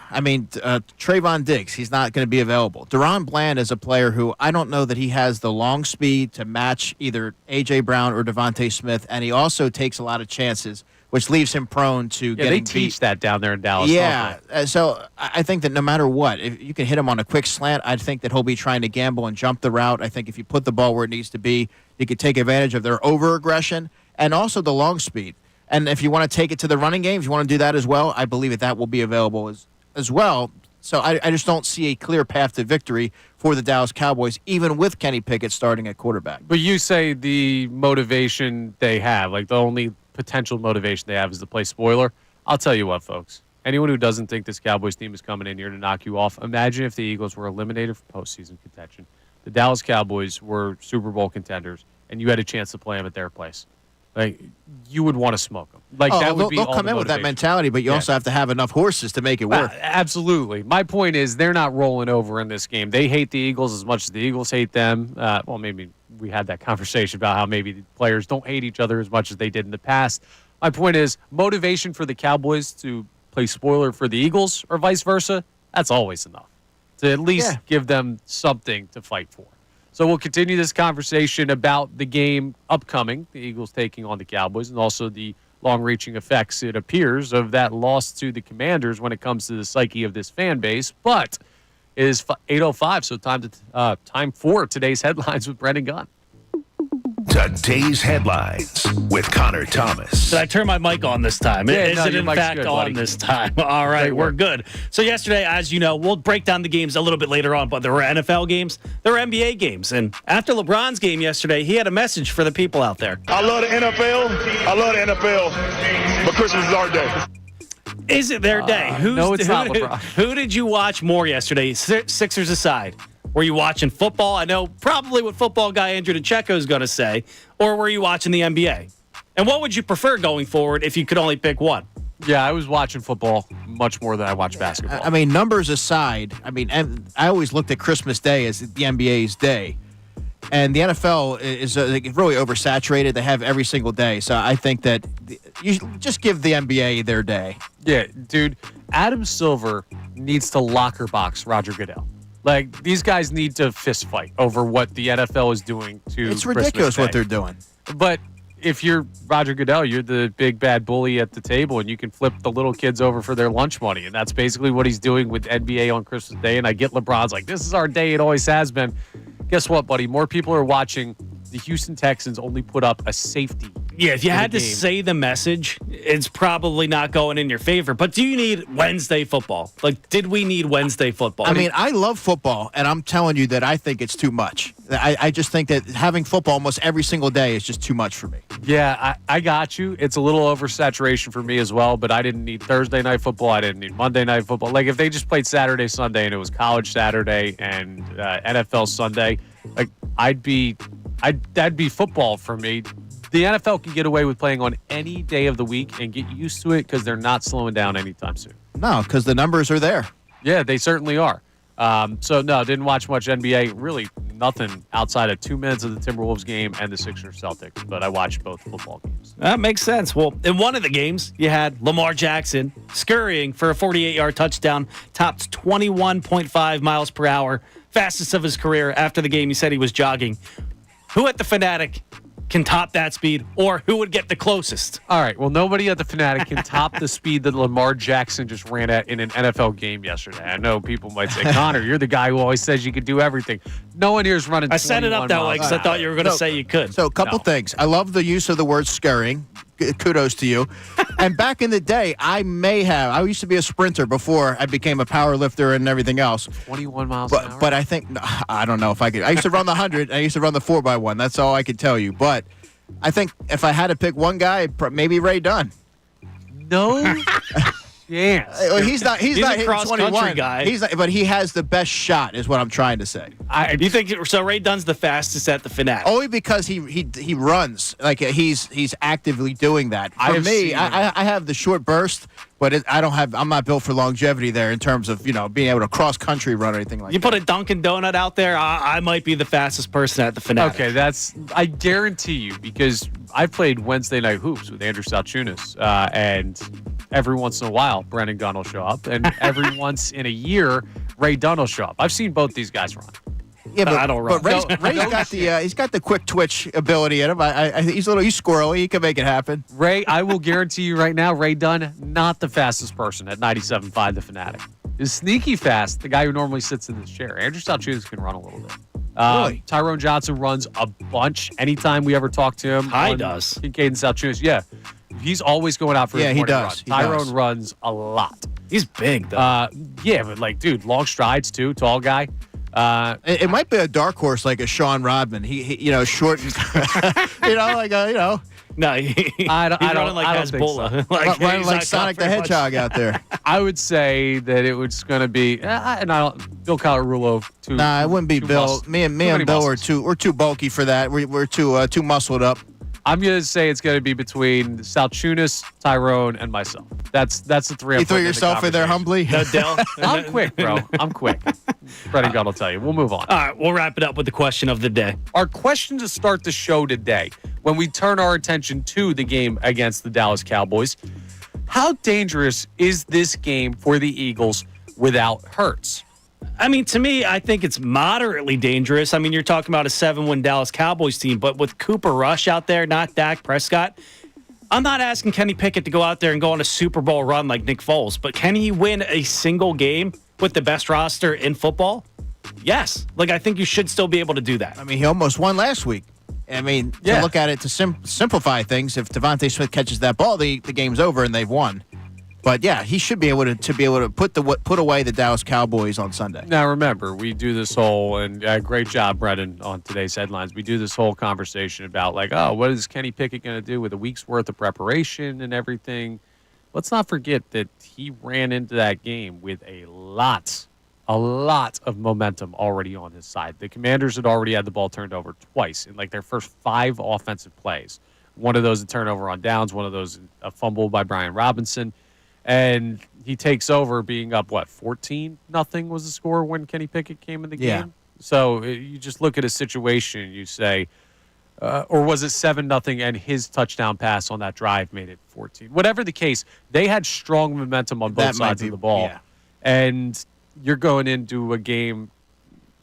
I mean, Trayvon Diggs, he's not going to be available. Deron Bland is a player who I don't know that he has the long speed to match either A.J. Brown or Devontae Smith, and he also takes a lot of chances, which leaves him prone to getting beat. They teach that down there in Dallas. Yeah, so I think that no matter what, if you can hit him on a quick slant, I think that he'll be trying to gamble and jump the route. I think if you put the ball where it needs to be, you could take advantage of their over-aggression and also the long speed. And if you want to take it to the running game, if you want to do that as well, I believe that will be available as well. So I just don't see a clear path to victory for the Dallas Cowboys, even with Kenny Pickett starting at quarterback. But you say the motivation they have, like the only potential motivation they have is to play spoiler. I'll tell you what, folks. Anyone who doesn't think this Cowboys team is coming in here to knock you off, imagine if the Eagles were eliminated from postseason contention. The Dallas Cowboys were Super Bowl contenders, and you had a chance to play them at their place. Like, you would want to smoke them. Like, that would be all the they'll come in with that mentality, but you also have to have enough horses to make it work. Absolutely. My point is they're not rolling over in this game. They hate the Eagles as much as the Eagles hate them. Well, maybe we had that conversation about how maybe the players don't hate each other as much as they did in the past. My point is motivation for the Cowboys to play spoiler for the Eagles or vice versa, that's always enough to at least give them something to fight for. So we'll continue this conversation about the game upcoming, the Eagles taking on the Cowboys, and also the long-reaching effects, it appears, of that loss to the Commanders when it comes to the psyche of this fan base. But it is 8:05, so time for today's headlines with Brendan Gunn. Today's headlines with Connor Thomas. Did I turn my mic on this time? Is it in fact on buddy. This time? All right, we're good. So yesterday, as you know, we'll break down the games a little bit later on, but there were NFL games, there were NBA games. And after LeBron's game yesterday, he had a message for the people out there. I love the NFL, but Christmas is our day. Is it their day? No, it's not LeBron. Who did you watch more yesterday, Sixers aside? Were you watching football? I know probably what football guy Andrew DeCecco is going to say. Or were you watching the NBA? And what would you prefer going forward if you could only pick one? Yeah, I was watching football much more than I watched basketball. I mean, numbers aside, I always looked at Christmas Day as the NBA's day. And the NFL is really oversaturated. They have every single day. So I think that you just give the NBA their day. Yeah, dude, Adam Silver needs to locker box Roger Goodell. Like, these guys need to fist fight over what the NFL is doing to It's ridiculous what they're doing. But if you're Roger Goodell, you're the big bad bully at the table, and you can flip the little kids over for their lunch money. And that's basically what he's doing with NBA on Christmas Day. And I get LeBron's like, this is our day. It always has been. Guess what, buddy? More people are watching. The Houston Texans only put up a safety. Yeah, if you had to say the message, it's probably not going in your favor. But do you need Wednesday football? Like, did we need Wednesday football? I mean, I love football, and I'm telling you that I think it's too much. I just think that having football almost every single day is just too much for me. Yeah, I got you. It's a little oversaturation for me as well, but I didn't need Thursday night football. I didn't need Monday night football. Like, if they just played Saturday, Sunday, and it was college Saturday and NFL Sunday, like, that'd be football for me. The NFL can get away with playing on any day of the week and get used to it because they're not slowing down anytime soon. No, because the numbers are there. Yeah, they certainly are. So, no, didn't watch much NBA. Really nothing outside of 2 minutes of the Timberwolves game and the Sixers Celtics, but I watched both football games. That makes sense. Well, in one of the games, you had Lamar Jackson scurrying for a 48-yard touchdown, topped 21.5 miles per hour, fastest of his career. After the game, he said he was jogging. Who at the Fanatic can top that speed, or who would get the closest? All right, well, nobody at the Fanatic can top the speed that Lamar Jackson just ran at in an NFL game yesterday. I know people might say, Connor, you're the guy who always says you could do everything. No one here is running. I set it up that way because I thought you were going to say you could. So a couple things. I love the use of the word scurrying. Kudos to you. And back in the day, I used to be a sprinter before I became a power lifter and everything else. 21 miles an hour? But I think, I don't know if I could. I used to run the 100. I used to run the 4x1. That's all I could tell you. But I think if I had to pick one guy, maybe Ray Dunn. No. Yes. Well, he's not a hitting cross-country 21 guy. But he has the best shot, is what I'm trying to say. Do you think so? Ray Dunn's the fastest at the Fanatic. Only because he runs, like he's actively doing that. For me, I have the short burst, but I'm not built for longevity there in terms of being able to cross country run or anything like that. You put a Dunkin' Donut out there, I might be the fastest person at the Fanatic. Okay, I guarantee you, because I've played Wednesday night hoops with Andrew Salciunas, and every once in a while, Brendan Gunn will show up, and every once in a year, Ray Dunn will show up. I've seen both these guys run. Yeah, but I don't run. But Ray's got the quick twitch ability in him. He's squirrely. He can make it happen. Ray, I will guarantee you right now, Ray Dunn, not the fastest person at 97.5 The Fanatic. Is sneaky fast, the guy who normally sits in this chair. Andrew Salciunas can run a little bit. Really? Tyrone Johnson runs a bunch anytime we ever talk to him. He does. Kincade Salciunas, yeah. He's always going out for his morning run. Tyrone runs a lot. He's big, though. Yeah, but dude, long strides too, tall guy. It might be a dark horse like a Sean Rodman. He short and No, I don't like Hezbollah. So. Running like Sonic the Hedgehog out there. I would say that it was going to be, Bill Calarulo. Nah, it wouldn't be Bill. Me and Bill we're too bulky for that. We're too muscled up. I'm going to say it's going to be between Salciunas, Tyrone, and myself. That's the three. You threw yourself in there humbly? No, Dell. I'm quick, bro. I'm quick. Brendan Gunn will tell you. We'll move on. All right, we'll wrap it up with the question of the day. Our question to start the show today, when we turn our attention to the game against the Dallas Cowboys, how dangerous is this game for the Eagles without Hurts? I mean, to me, I think it's moderately dangerous. I mean, you're talking about a 7-win Dallas Cowboys team, but with Cooper Rush out there, not Dak Prescott, I'm not asking Kenny Pickett to go out there and go on a Super Bowl run like Nick Foles, but can he win a single game with the best roster in football? Yes. I think you should still be able to do that. I mean, he almost won last week. I mean, to look at it, to simplify things, if Devontae Smith catches that ball, the game's over and they've won. But yeah, he should be able to put away the Dallas Cowboys on Sunday. Now remember, we do this whole great job, Brendan, on today's headlines. We do this whole conversation about what is Kenny Pickett going to do with a week's worth of preparation and everything. Let's not forget that he ran into that game with a lot a lot of momentum already on his side. The Commanders had already had the ball turned over twice in like their first 5 offensive plays. One of those a turnover on downs, one of those a fumble by Brian Robinson. And he takes over being up, 14-0 was the score when Kenny Pickett came in the game? So you just look at a situation and you say, or was it 7-0 and his touchdown pass on that drive made it 14? Whatever the case, they had strong momentum on both sides of the ball. Yeah. And you're going into a game,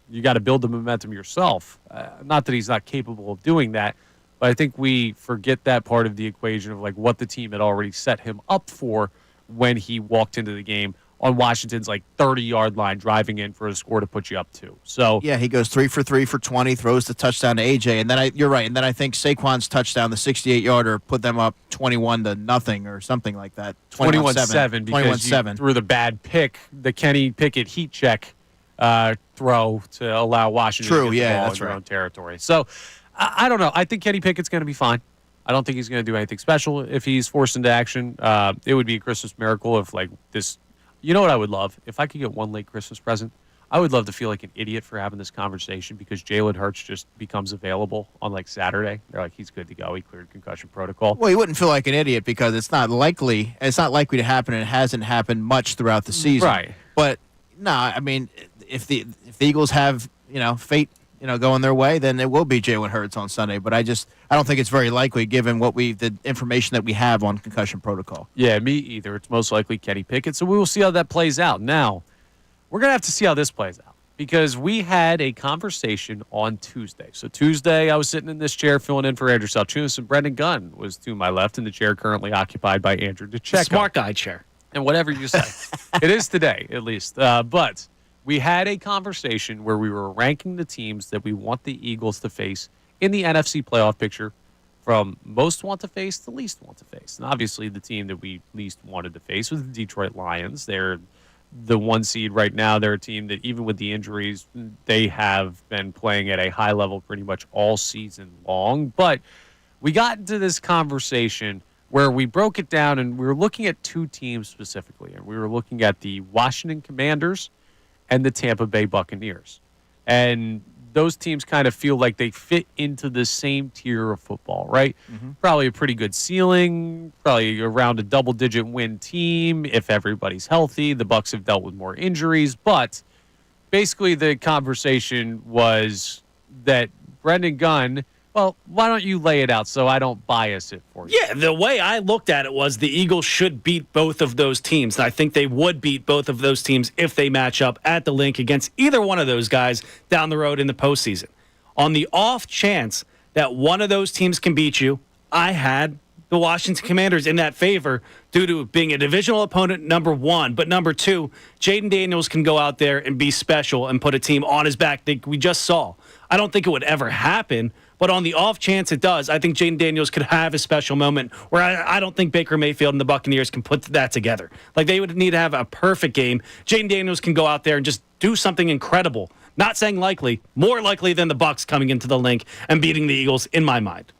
you got to build the momentum yourself. Not that he's not capable of doing that, but I think we forget that part of the equation of like what the team had already set him up for when he walked into the game on Washington's like 30-yard line, driving in for a score to put you up 2. So yeah, he goes 3 for 3 for 20, throws the touchdown to AJ, and then you're right. And then I think Saquon's touchdown, the 68-yarder, put them up 21-0 or something like that. 21-7 because you threw the bad pick, the Kenny Pickett heat check throw to allow Washington to get the ball in their own territory. So I don't know. I think Kenny Pickett's going to be fine. I don't think he's going to do anything special if he's forced into action. It would be a Christmas miracle if like this. You know what I would love? If I could get one late Christmas present, I would love to feel like an idiot for having this conversation because Jalen Hurts just becomes available on like Saturday. They're like, he's good to go. He cleared concussion protocol. Well, you wouldn't feel like an idiot because it's not likely. It's not likely to happen, and it hasn't happened much throughout the season. Right. But no, I mean, if the Eagles have fate going their way, then it will be Jalen Hurts on Sunday. But I don't think it's very likely given the information that we have on concussion protocol. Yeah, me either. It's most likely Kenny Pickett. So we will see how that plays out. Now, we're going to have to see how this plays out because we had a conversation on Tuesday. So Tuesday, I was sitting in this chair filling in for Andrew Salciunas, and Brendan Gunn was to my left in the chair currently occupied by Andrew DeCecco. Smart guy chair. And whatever you say. It is today, at least. But we had a conversation where we were ranking the teams that we want the Eagles to face in the NFC playoff picture from most want to face to least want to face. And obviously the team that we least wanted to face was the Detroit Lions. They're the 1 seed right now. They're a team that even with the injuries, they have been playing at a high level pretty much all season long. But we got into this conversation where we broke it down and we were looking at 2 teams specifically. And we were looking at the Washington Commanders and the Tampa Bay Buccaneers. And those teams kind of feel like they fit into the same tier of football, right? Mm-hmm. Probably a pretty good ceiling, probably around a double-digit win team if everybody's healthy. The Bucs have dealt with more injuries, but basically the conversation was that Brendan Gunn, well, why don't you lay it out so I don't bias it for you? Yeah, the way I looked at it was the Eagles should beat both of those teams. And I think they would beat both of those teams if they match up at the link against either one of those guys down the road in the postseason. On the off chance that one of those teams can beat you, I had the Washington Commanders in that favor due to being a divisional opponent, number 1. But number 2, Jaden Daniels can go out there and be special and put a team on his back that we just saw. I don't think it would ever happen. But on the off chance it does, I think Jaden Daniels could have a special moment where I don't think Baker Mayfield and the Buccaneers can put that together. Like, they would need to have a perfect game. Jaden Daniels can go out there and just do something incredible. Not saying likely, more likely than the Bucs coming into the link and beating the Eagles in my mind.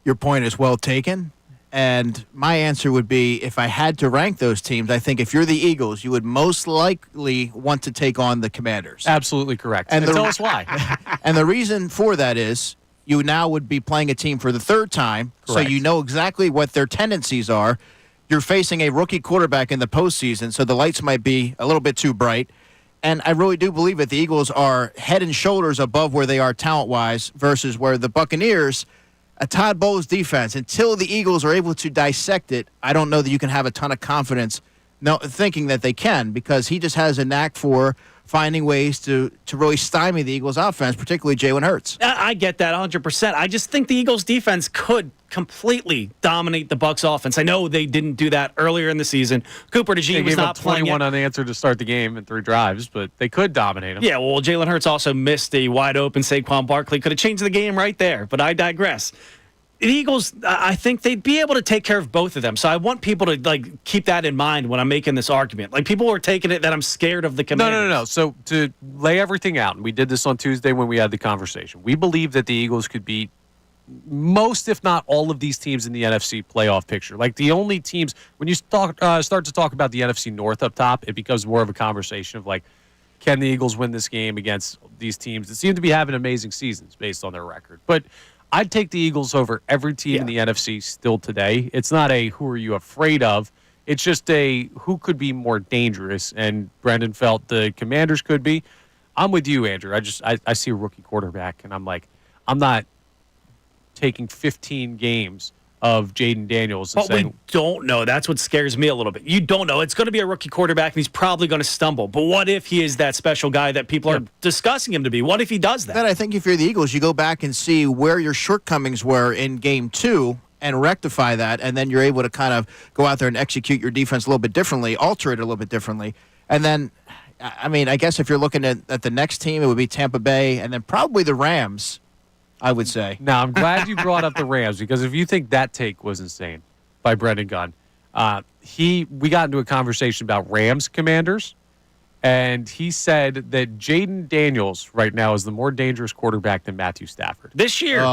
Your point is well taken. And my answer would be, if I had to rank those teams, I think if you're the Eagles, you would most likely want to take on the Commanders. Absolutely correct. And tell us why. And the reason for that is you now would be playing a team for the 3rd time, correct. So you know exactly what their tendencies are. You're facing a rookie quarterback in the postseason, so the lights might be a little bit too bright. And I really do believe that the Eagles are head and shoulders above where they are talent-wise versus where the Buccaneers – a Todd Bowles defense, until the Eagles are able to dissect it, I don't know that you can have a ton of confidence thinking that they can, because he just has a knack for finding ways to really stymie the Eagles offense, particularly Jalen Hurts. I get that 100%. I just think the Eagles defense could completely dominate the Bucs offense. I know they didn't do that earlier in the season. Cooper DeJean was not playing 21 unanswered to start the game in 3 drives, but they could dominate them. Yeah, well, Jalen Hurts also missed a wide open Saquon Barkley. Could have changed the game right there, but I digress. The Eagles, I think they'd be able to take care of both of them. So I want people to keep that in mind when I'm making this argument. Like, people are taking it that I'm scared of the Commanders. No. So to lay everything out, and we did this on Tuesday when we had the conversation, we believe that the Eagles could beat most, if not all, of these teams in the NFC playoff picture. Like, the only teams, when you start to talk about the NFC North up top, it becomes more of a conversation of, like, can the Eagles win this game against these teams that seem to be having amazing seasons based on their record. But I'd take the Eagles over every team in the NFC still today. It's not a who are you afraid of. It's just a who could be more dangerous. And Brendan felt the Commanders could be. I'm with you, Andrew. I see a rookie quarterback, and I'm like, I'm not taking 15 games of Jaden Daniels and saying, we don't know. That's what scares me a little bit. You don't know. It's going to be a rookie quarterback, and he's probably going to stumble. But what if he is that special guy that people are discussing him to be? What if he does that? Then I think if you're the Eagles, you go back and see where your shortcomings were in game 2 and rectify that, and then you're able to kind of go out there and execute your defense a little bit differently, alter it a little bit differently. And then, I mean, I guess if you're looking at the next team, it would be Tampa Bay, and then probably the Rams, I would say. Now, I'm glad you brought up the Rams, because if you think that take was insane by Brendan Gunn, we got into a conversation about Rams Commanders, and he said that Jaden Daniels right now is the more dangerous quarterback than Matthew Stafford. This year,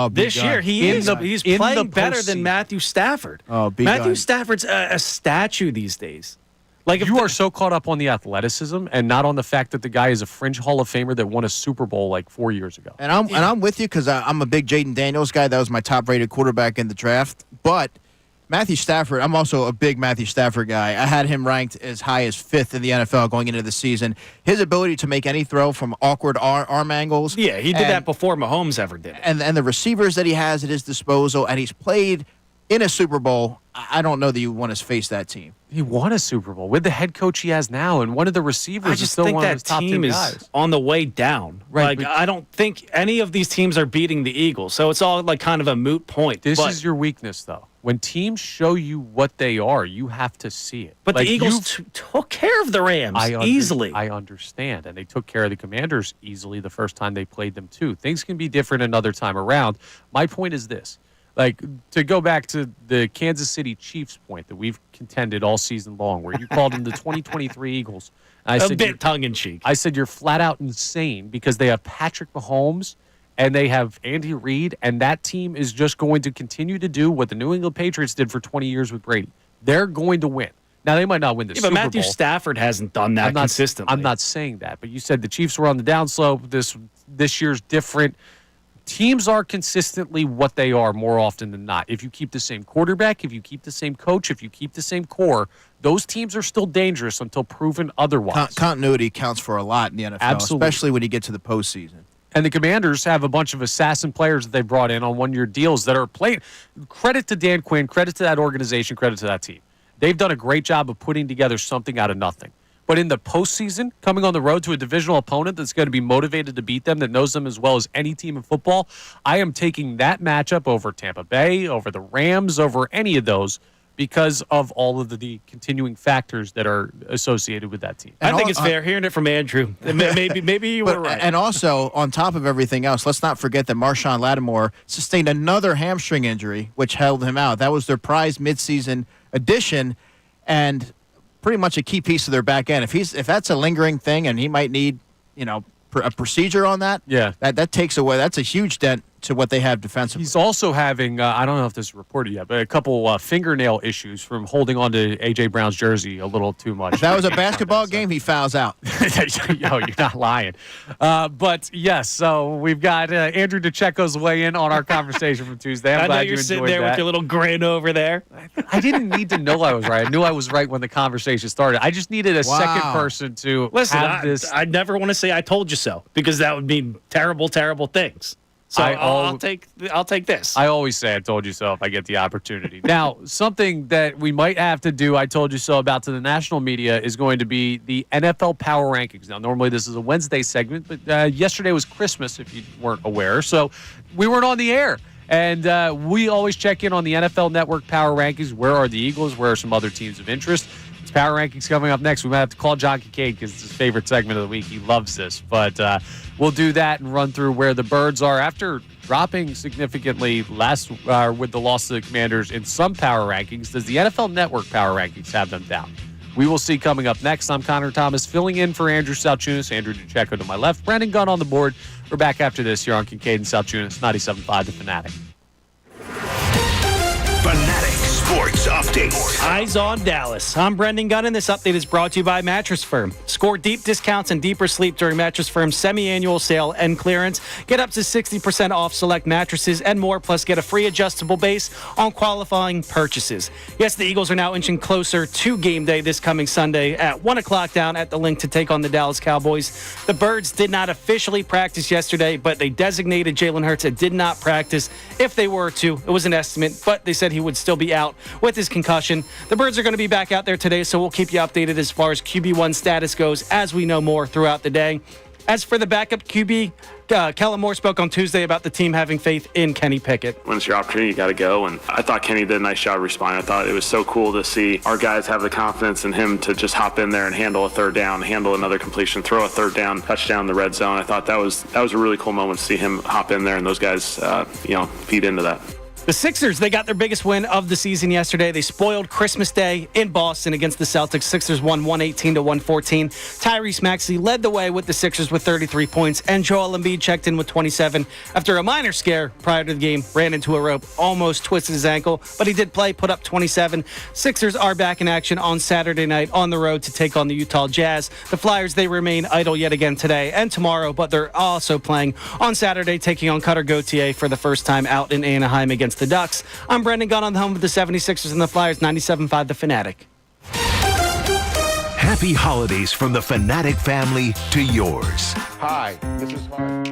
he is. He's playing better than Matthew Stafford. Matthew Stafford's a statue these days. Like you are so caught up on the athleticism and not on the fact that the guy is a fringe Hall of Famer that won a Super Bowl like 4 years ago. And I'm with you because I'm a big Jaden Daniels guy. That was my top-rated quarterback in the draft. But Matthew Stafford, I'm also a big Matthew Stafford guy. I had him ranked as high as 5th in the NFL going into the season. His ability to make any throw from awkward arm angles. Yeah, he did that before Mahomes ever did it. And the receivers that he has at his disposal, and he's played in a Super Bowl. I don't know that you want to face that team. He won a Super Bowl with the head coach he has now, and one of the receivers I just is still think one of that his top team 10 is guys. on the way down. Right, Like, I don't think any of these teams are beating the Eagles, so it's all like kind of a moot point. This is your weakness, though. When teams show you what they are, you have to see it. But the Eagles took care of the Rams easily. I understand, and they took care of the Commanders easily the first time they played them, too. Things can be different another time around. My point is this. Like, to go back to the Kansas City Chiefs point that we've contended all season long, where you called them the 2023 Eagles. I said, a bit tongue-in-cheek. I said you're flat out insane because they have Patrick Mahomes and they have Andy Reid, and that team is just going to continue to do what the New England Patriots did for 20 years with Brady. They're going to win. Now, they might not win the Super Bowl. But Matthew Stafford hasn't done that consistently. I'm not saying that, but you said the Chiefs were on the downslope. This year's different. Teams are consistently what they are more often than not. If you keep the same quarterback, if you keep the same coach, if you keep the same core, those teams are still dangerous until proven otherwise. Continuity counts for a lot in the NFL, especially when you get to the postseason. And the Commanders have a bunch of assassin players that they brought in on one-year deals that are playing. Credit to Dan Quinn, credit to that organization, credit to that team. They've done a great job of putting together something out of nothing. But in the postseason, coming on the road to a divisional opponent that's going to be motivated to beat them, that knows them as well as any team in football, I am taking that matchup over Tampa Bay, over the Rams, over any of those because of all of the continuing factors that are associated with that team. I think it's fair hearing it from Andrew. Maybe you were right. And also, on top of everything else, let's not forget that Marshawn Lattimore sustained another hamstring injury, which held him out. That was their prized midseason addition, and pretty much a key piece of their back end. If that's a lingering thing, and he might need, a procedure on that. Yeah, that takes away. That's a huge dent to what they have defensively. He's also having, I don't know if this is reported yet, but a couple fingernail issues from holding on to A.J. Brown's jersey a little too much. If that was a basketball game, he fouls out. Yo, you're not lying. But, yes, so we've got Andrew DeCecco's weigh in on our conversation from Tuesday. I'm glad know you're sitting there that. with your little grin over there. I didn't need to know I was right. I knew I was right when the conversation started. I just needed a second person to have this. I never want to say I told you so, because that would mean terrible, terrible things. So I'll take this. I always say I told you so if I get the opportunity. Now, something that we might have to do I told you so about to the national media is going to be the NFL Power Rankings. Now, normally this is a Wednesday segment, but yesterday was Christmas, if you weren't aware. So we weren't on the air. And we always check in on the NFL Network Power Rankings. Where are the Eagles? Where are some other teams of interest? It's Power Rankings coming up next. We might have to call John Kincade because it's his favorite segment of the week. He loves this. But we'll do that and run through where the Birds are after dropping significantly with the loss to the Commanders in some Power Rankings. Does the NFL Network Power Rankings have them down? We will see coming up next. I'm Connor Thomas, filling in for Andrew Salciunas. Andrew DeCecco to my left. Brendan Gunn on the board. We're back after this here on Kincade Salciunas, 97.5 The Fanatic. Fanatic Sports update. Eyes on Dallas. I'm Brendan Gunn, and this update is brought to you by Mattress Firm. Score deep discounts and deeper sleep during Mattress Firm's semi-annual sale and clearance. Get up to 60% off select mattresses and more, plus get a free adjustable base on qualifying purchases. Yes, the Eagles are now inching closer to game day this coming Sunday at 1 o'clock down at the Link to take on the Dallas Cowboys. The Birds did not officially practice yesterday, but they designated Jalen Hurts and did not practice. If they were to, it was an estimate, but they said he would still be out with his concussion. The Birds are going to be back out there today, so we'll keep you updated as far as QB1 status goes as we know more throughout the day. As for the backup QB, Kellen Moore spoke on Tuesday about the team having faith in Kenny Pickett. When it's your opportunity, you got to go. And I thought Kenny did a nice job responding. I thought it was so cool to see our guys have the confidence in him to just hop in there and handle a third down, handle another completion, throw a third down, touchdown in the red zone. I thought that was a really cool moment to see him hop in there and those guys, feed into that. The Sixers, they got their biggest win of the season yesterday. They spoiled Christmas Day in Boston against the Celtics. Sixers won 118-114. Tyrese Maxey led the way with the Sixers with 33 points, and Joel Embiid checked in with 27 after a minor scare prior to the game. Ran into a rope, almost twisted his ankle, but he did play, put up 27. Sixers are back in action on Saturday night on the road to take on the Utah Jazz. The Flyers, they remain idle yet again today and tomorrow, but they're also playing on Saturday, taking on Cutter Gauthier for the first time out in Anaheim against the Ducks. I'm Brendan Gunn on the home of the 76ers and the Flyers, 97.5 The Fanatic. Happy holidays from the Fanatic family to yours. Hi, this is Mark.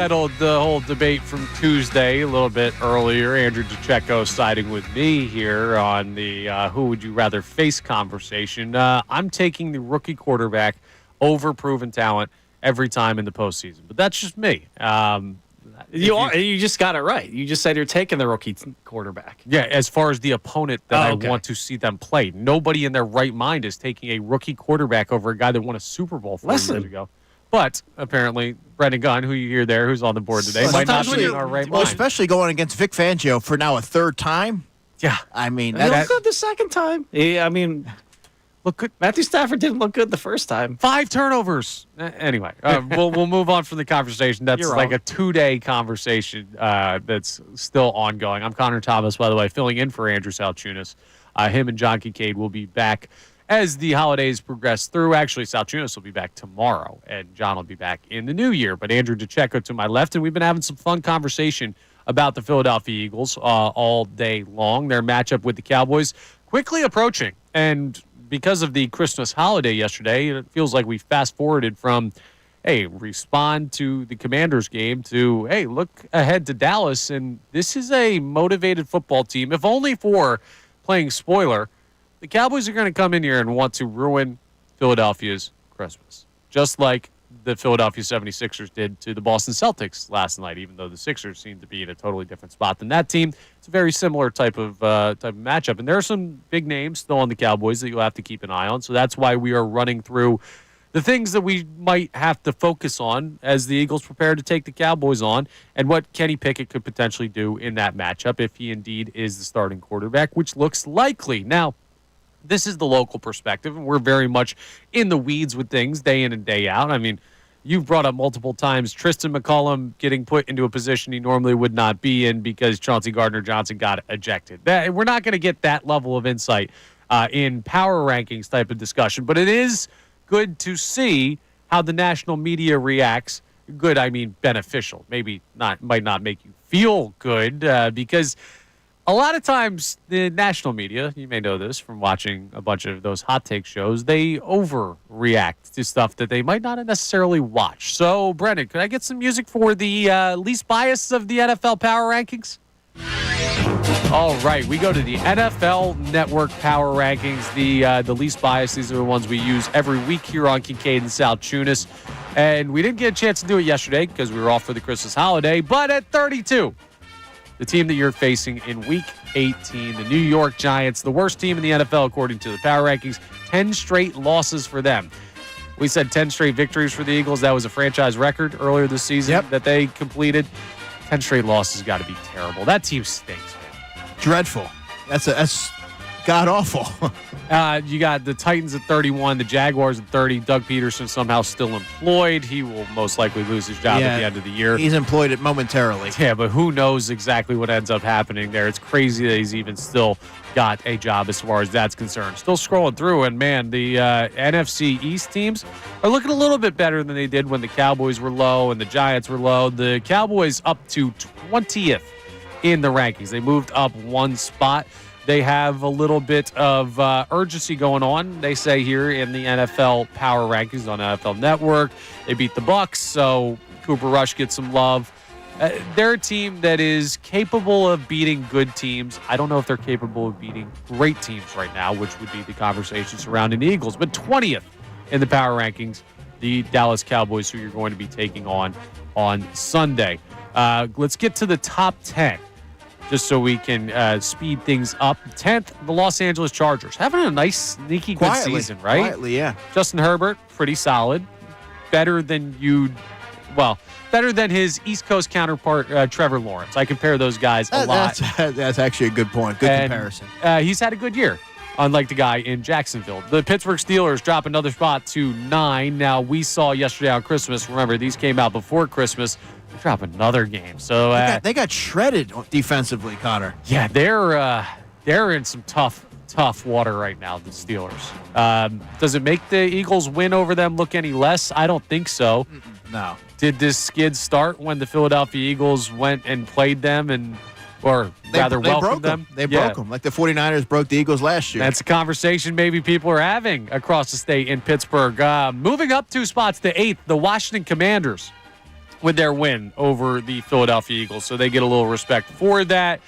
settled the whole debate from Tuesday a little bit earlier. Andrew DeCecco siding with me here on the who would you rather face conversation. I'm taking the rookie quarterback over proven talent every time in the postseason, but that's just me. You just got it right. You just said you're taking the rookie quarterback. Yeah, as far as the opponent that I want to see them play. Nobody in their right mind is taking a rookie quarterback over a guy that won a Super Bowl 4 years ago. But apparently, Brendan Gunn, who you hear there, who's on the board today, might not be in our right mind. Especially going against Vic Fangio for now a third time. Yeah. I mean, He looked good the second time. Yeah, I mean, look good. Matthew Stafford didn't look good the first time. 5 turnovers. Anyway, we'll move on from the conversation. That's like a 2-day conversation that's still ongoing. I'm Connor Thomas, by the way, filling in for Andrew Salciunas. Him and John Kincade will be back as the holidays progress through. Actually, Salciunas will be back tomorrow, and John will be back in the new year. But Andrew DeCecco to my left, and we've been having some fun conversation about the Philadelphia Eagles all day long. Their matchup with the Cowboys quickly approaching, and because of the Christmas holiday yesterday, it feels like we fast-forwarded from, hey, respond to the Commanders game to, hey, look ahead to Dallas, and this is a motivated football team, if only for playing spoiler. The Cowboys are going to come in here and want to ruin Philadelphia's Christmas, just like the Philadelphia 76ers did to the Boston Celtics last night, even though the Sixers seem to be in a totally different spot than that team. It's a very similar type of matchup. And there are some big names still on the Cowboys that you'll have to keep an eye on. So that's why we are running through the things that we might have to focus on as the Eagles prepare to take the Cowboys on, and what Kenny Pickett could potentially do in that matchup if he indeed is the starting quarterback, which looks likely. Now, this is the local perspective, and we're very much in the weeds with things day in and day out. I mean, you've brought up multiple times Tristan McCullum getting put into a position he normally would not be in because Chauncey Gardner-Johnson got ejected. We're not going to get that level of insight in power rankings type of discussion, but it is good to see how the national media reacts. Good, I mean beneficial. Might not make you feel good because a lot of times the national media, you may know this from watching a bunch of those hot take shows, they overreact to stuff that they might not necessarily watch. So, Brendan, could I get some music for the least biased of the NFL power rankings? All right, we go to the NFL Network power rankings, the least biased. These are the ones we use every week here on Kincade and Salciunas. And we didn't get a chance to do it yesterday because we were off for the Christmas holiday. But at 32, the team that you're facing in Week 18, the New York Giants, the worst team in the NFL according to the power rankings, 10 straight losses for them. We said 10 straight victories for the Eagles. That was a franchise record earlier this season that they completed. 10 straight losses got to be terrible. That team stinks, man. Dreadful. That's god-awful. You got the Titans at 31, the Jaguars at 30. Doug Peterson somehow still employed. He will most likely lose his job at the end of the year. He's employed it momentarily. Yeah, but who knows exactly what ends up happening there. It's crazy that he's even still got a job as far as that's concerned. Still scrolling through, and man, the NFC East teams are looking a little bit better than they did when the Cowboys were low and the Giants were low. The Cowboys up to 20th in the rankings. They moved up one spot. They have a little bit of urgency going on, they say here in the NFL Power Rankings on NFL Network. They beat the Bucs, so Cooper Rush gets some love. They're a team that is capable of beating good teams. I don't know if they're capable of beating great teams right now, which would be the conversation surrounding the Eagles. But 20th in the Power Rankings, the Dallas Cowboys, who you're going to be taking on Sunday. Let's get to the top 10. Just so we can speed things up. 10th, the Los Angeles Chargers. Having a nice, sneaky good season, right? Quietly, yeah. Justin Herbert, pretty solid. Better than his East Coast counterpart, Trevor Lawrence. I compare those guys a lot. That's actually a good point. Good comparison. He's had a good year, unlike the guy in Jacksonville. The Pittsburgh Steelers drop another spot to 9. Now, we saw yesterday on Christmas, remember, these came out before Christmas. Drop another game. So they got shredded defensively, Connor. Yeah, they're in some tough water right now, the Steelers. Does it make the Eagles win over them look any less? I don't think so. No. Did this skid start when the Philadelphia Eagles went and played them welcomed them? They broke them, like the 49ers broke the Eagles last year. That's a conversation maybe people are having across the state in Pittsburgh. Moving up 2 spots to 8th, the Washington Commanders. with their win over the Philadelphia Eagles. So they get a little respect for that.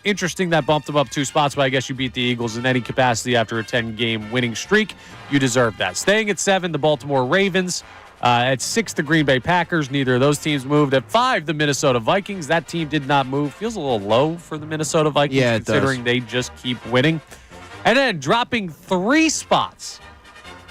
Interesting that bumped them up 2 spots, but I guess you beat the Eagles in any capacity after a 10-game winning streak. You deserve that. Staying at 7, the Baltimore Ravens. At 6, the Green Bay Packers. Neither of those teams moved. At 5, the Minnesota Vikings. That team did not move. Feels a little low for the Minnesota Vikings, considering they just keep winning. And then dropping 3 spots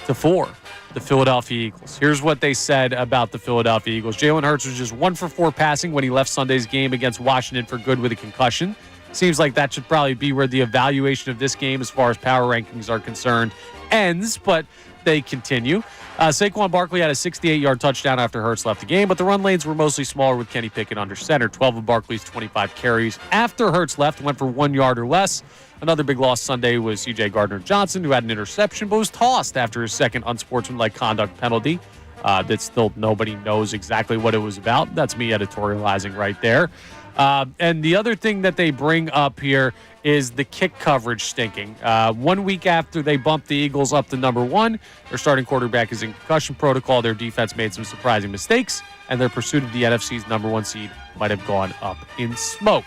to 4, the Philadelphia Eagles. Here's what they said about the Philadelphia Eagles. Jalen Hurts was just 1 for 4 passing when he left Sunday's game against Washington for good with a concussion. Seems like that should probably be where the evaluation of this game as far as power rankings are concerned ends, but they continue. Saquon Barkley had a 68-yard touchdown after Hurts left the game, but the run lanes were mostly smaller with Kenny Pickett under center. 12 of Barkley's 25 carries after Hurts left went for 1 yard or less. Another big loss Sunday was C.J. Gardner-Johnson, who had an interception but was tossed after his second unsportsmanlike conduct penalty. That still nobody knows exactly what it was about. That's me editorializing right there. And the other thing that they bring up here is the kick coverage stinking. 1 week after they bumped the Eagles up to number 1, their starting quarterback is in concussion protocol. Their defense made some surprising mistakes, and their pursuit of the NFC's number 1 seed might have gone up in smoke.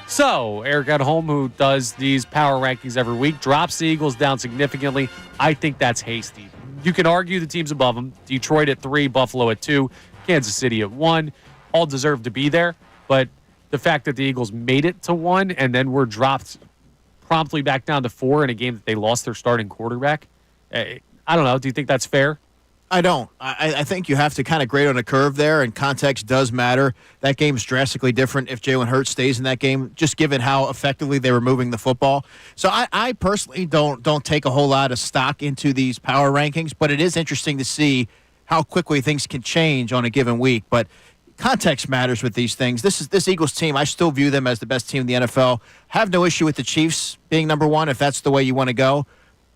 So Eric at home, who does these power rankings every week, drops the Eagles down significantly. I think that's hasty. You can argue the teams above them. Detroit at 3, Buffalo at 2, Kansas City at 1. All deserve to be there, but the fact that the Eagles made it to 1 and then were dropped promptly back down to 4 in a game that they lost their starting quarterback, I don't know. Do you think that's fair? I don't. I think you have to kind of grade on a curve there, and context does matter. That game's drastically different if Jalen Hurts stays in that game, just given how effectively they were moving the football. So I personally don't take a whole lot of stock into these power rankings, but it is interesting to see how quickly things can change on a given week. But context matters with these things. This Eagles team, I still view them as the best team in the NFL. Have no issue with the Chiefs being number 1 if that's the way you want to go.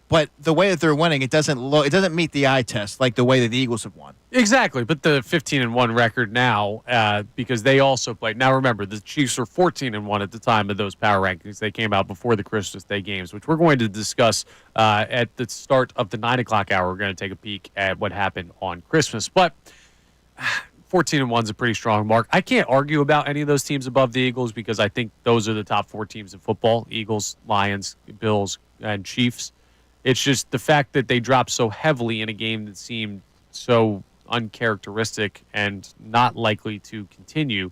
But the way that they're winning, it doesn't meet the eye test like the way that the Eagles have won. Exactly, but the 15-1 record now, because they also played. Now remember, the Chiefs were 14-1 at the time of those power rankings. They came out before the Christmas Day games, which we're going to discuss at the start of the 9 o'clock hour. We're going to take a peek at what happened on Christmas. But 14-1 is a pretty strong mark. I can't argue about any of those teams above the Eagles because I think those are the top 4 teams in football: Eagles, Lions, Bills, and Chiefs. It's just the fact that they dropped so heavily in a game that seemed so uncharacteristic and not likely to continue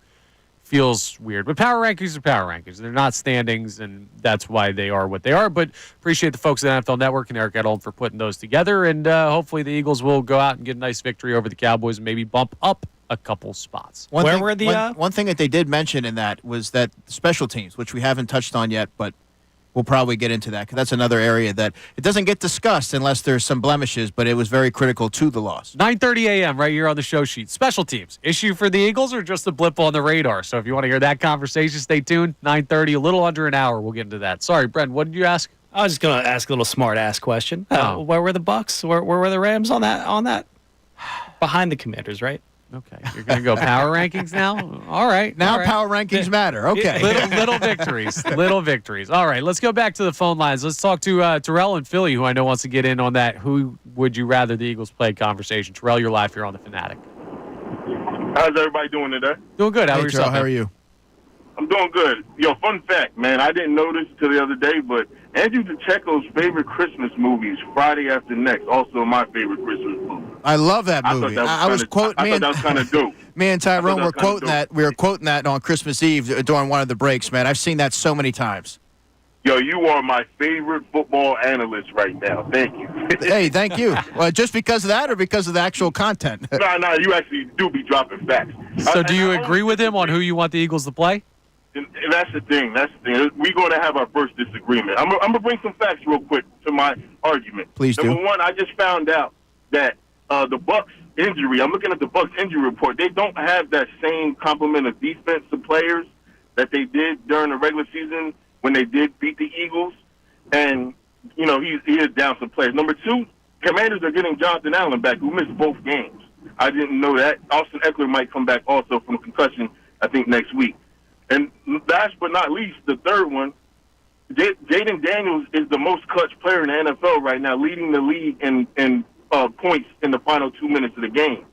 feels weird. But power rankings are power rankings. They're not standings, and that's why they are what they are. But appreciate the folks at NFL Network and Eric Edholm for putting those together. And hopefully the Eagles will go out and get a nice victory over the Cowboys and maybe bump up a couple spots. One thing that they did mention in that was that special teams, which we haven't touched on yet, but we'll probably get into that because that's another area that it doesn't get discussed unless there's some blemishes, but it was very critical to the loss. 9:30 a.m. right here on the show sheet. Special teams. Issue for the Eagles or just a blip on the radar? So if you want to hear that conversation, stay tuned. 9:30, a little under an hour. We'll get into that. Sorry, Brent, what did you ask? I was just going to ask a little smart-ass question. Where were the Bucks? Where were the Rams on that? Behind the Commanders, right? Okay, you're going to go power rankings now? All right. Now all right. Power rankings matter. Okay. Little victories. Little victories. All right, let's go back to the phone lines. Let's talk to Terrell in Philly, who I know wants to get in on that who would you rather the Eagles play conversation. Terrell, you're live here on The Fanatic. How's everybody doing today? Doing good. How Hey, are yourself? Terrell, how are you? I'm doing good. Yo, fun fact, man, I didn't know this until the other day, but Andrew Pacheco's favorite Christmas movie is Friday After Next, also my favorite Christmas movie. I love that movie. I was quoting. I thought that was kind of dope. Me and Tyrone were quoting that. We were quoting that on Christmas Eve during one of the breaks, man. I've seen that so many times. Yo, you are my favorite football analyst right now. Thank you. Hey, thank you. Well, just because of that or because of the actual content? No, you actually do be dropping facts. So do you agree with him on who you want the Eagles to play? And that's the thing. We're going to have our first disagreement. I'm going to bring some facts real quick to my argument. Please do. Number one, I just found out that the Bucks injury, I'm looking at the Bucks injury report, they don't have that same complement of defensive players that they did during the regular season when they did beat the Eagles. And, you know, he is down some players. Number two, Commanders are getting Jonathan Allen back, who missed both games. I didn't know that. Austin Eckler might come back also from concussion, I think, next week. And last but not least, the third one, Jaden Daniels is the most clutch player in the NFL right now, leading the league in points in the final 2 minutes of the game.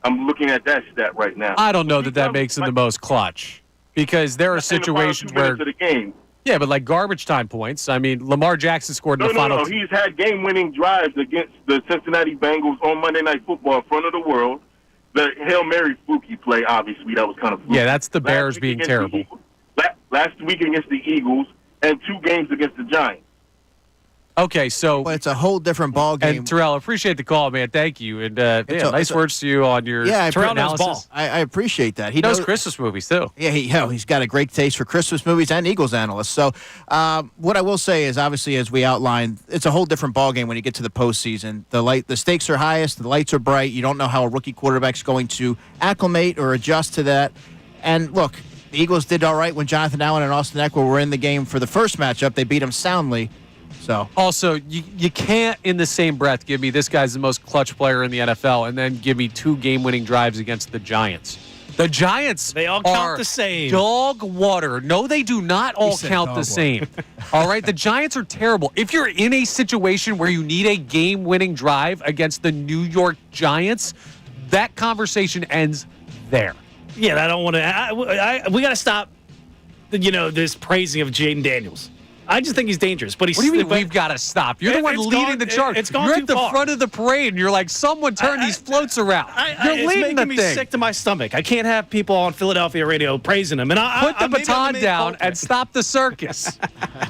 I'm looking at that stat right now. I don't know that makes him the most clutch because there are situations where the game. Yeah, but like garbage time points. I mean, Lamar Jackson scored in the final. No. He's had game-winning drives against the Cincinnati Bengals on Monday Night Football in front of the world. The Hail Mary fluky play, obviously, that was kind of fluky. Yeah, that's the Bears being terrible. Last week against the Eagles and 2 games against the Giants. Okay, so it's a whole different ball game. And Terrell, appreciate the call, man. Thank you, and nice words to you on your Terrell analysis. knows ball. I appreciate that. He knows Christmas movies too. Yeah, he's got a great taste for Christmas movies and Eagles analyst. So, what I will say is, obviously, as we outlined, it's a whole different ball game when you get to the postseason. The stakes are highest, the lights are bright. You don't know how a rookie quarterback's going to acclimate or adjust to that. And look, the Eagles did all right when Jonathan Allen and Austin Eckler were in the game for the first matchup. They beat them soundly. So also, you can't in the same breath give me this guy's the most clutch player in the NFL and then give me 2 game-winning drives against the Giants. The Giants they all count the same. Dog water. No, they do not all count the same. All right, the Giants are terrible. If you're in a situation where you need a game-winning drive against the New York Giants, that conversation ends there. Yeah, I don't want to. We got to stop. This praising of Jaden Daniels. I just think he's dangerous. But what do you mean we've got to stop? You're the one leading the charge. You're at the front of the parade, and you're like, someone turn these floats around. You're leading the thing. It's making me sick to my stomach. I can't have people on Philadelphia radio praising him. And Put the baton down and stop the circus.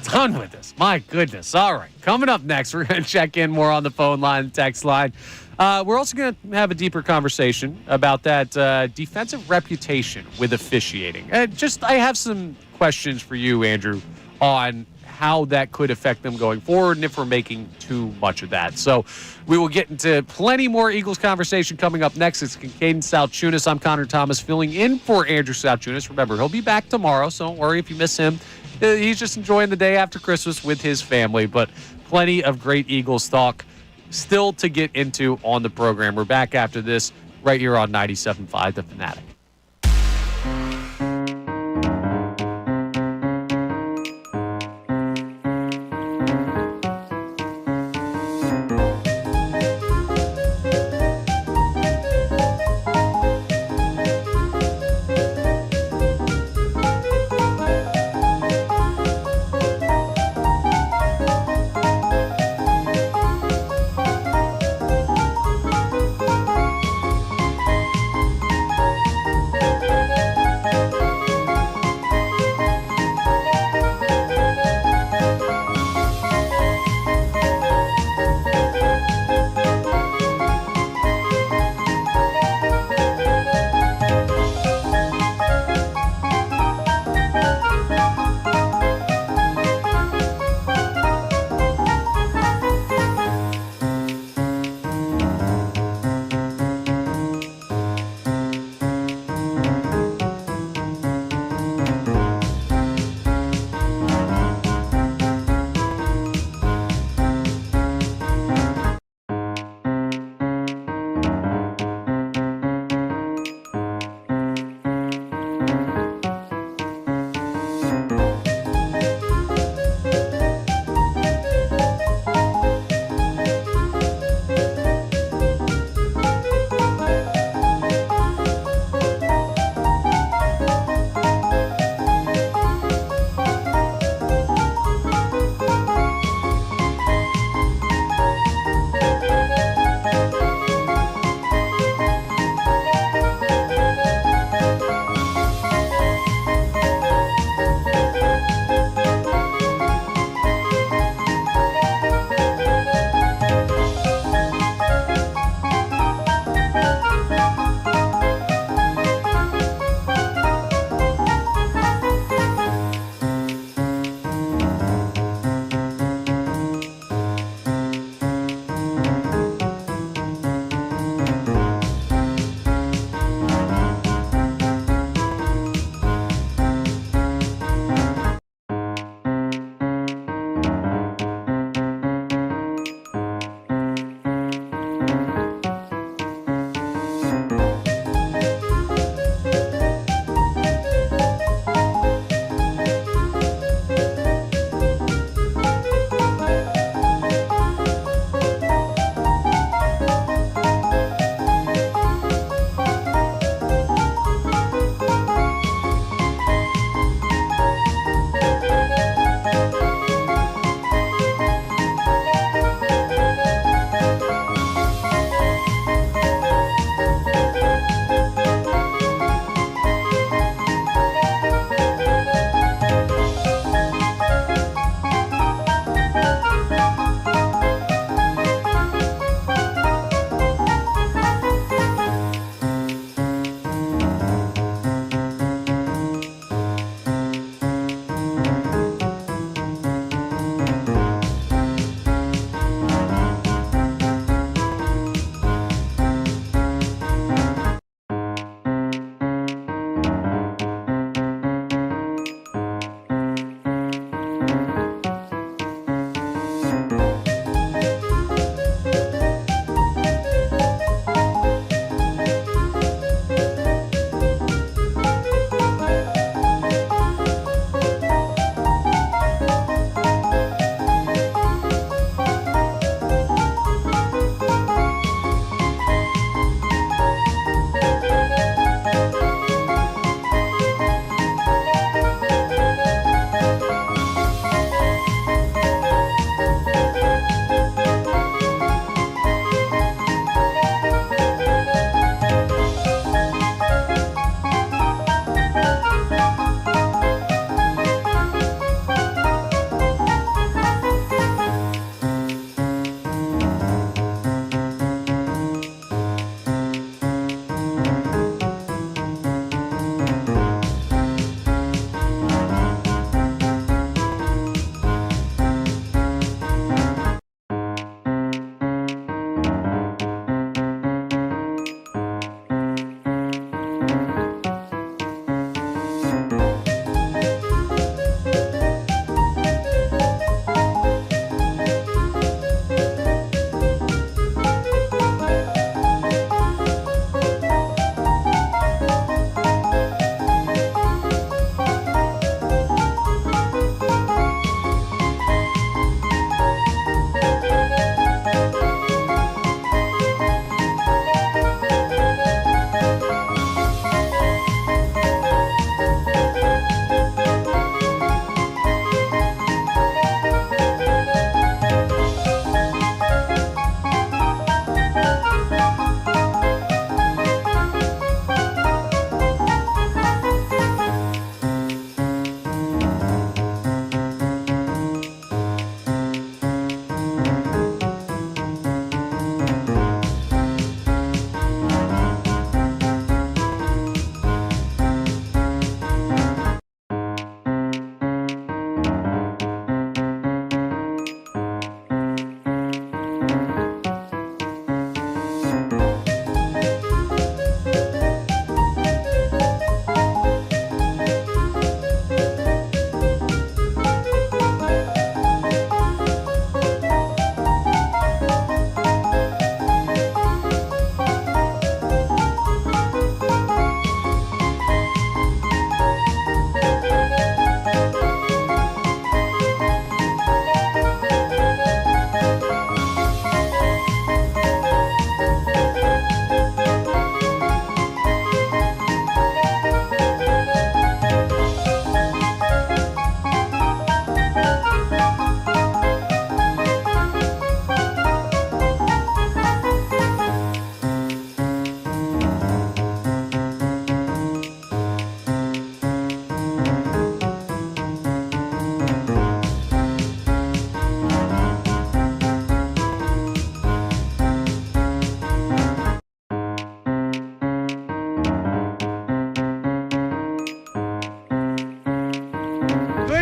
Done with this. My goodness. All right. Coming up next, we're going to check in more on the phone line, text line. We're also going to have a deeper conversation about that defensive reputation with officiating. I have some questions for you, Andrew, on how that could affect them going forward and if we're making too much of that. So we will get into plenty more Eagles conversation coming up next. It's Kincade Salciunas. I'm Connor Thomas filling in for Andrew Salciunas. Remember, he'll be back tomorrow, so don't worry if you miss him. He's just enjoying the day after Christmas with his family, but plenty of great Eagles talk still to get into on the program. We're back after this right here on 97.5 The Fanatic.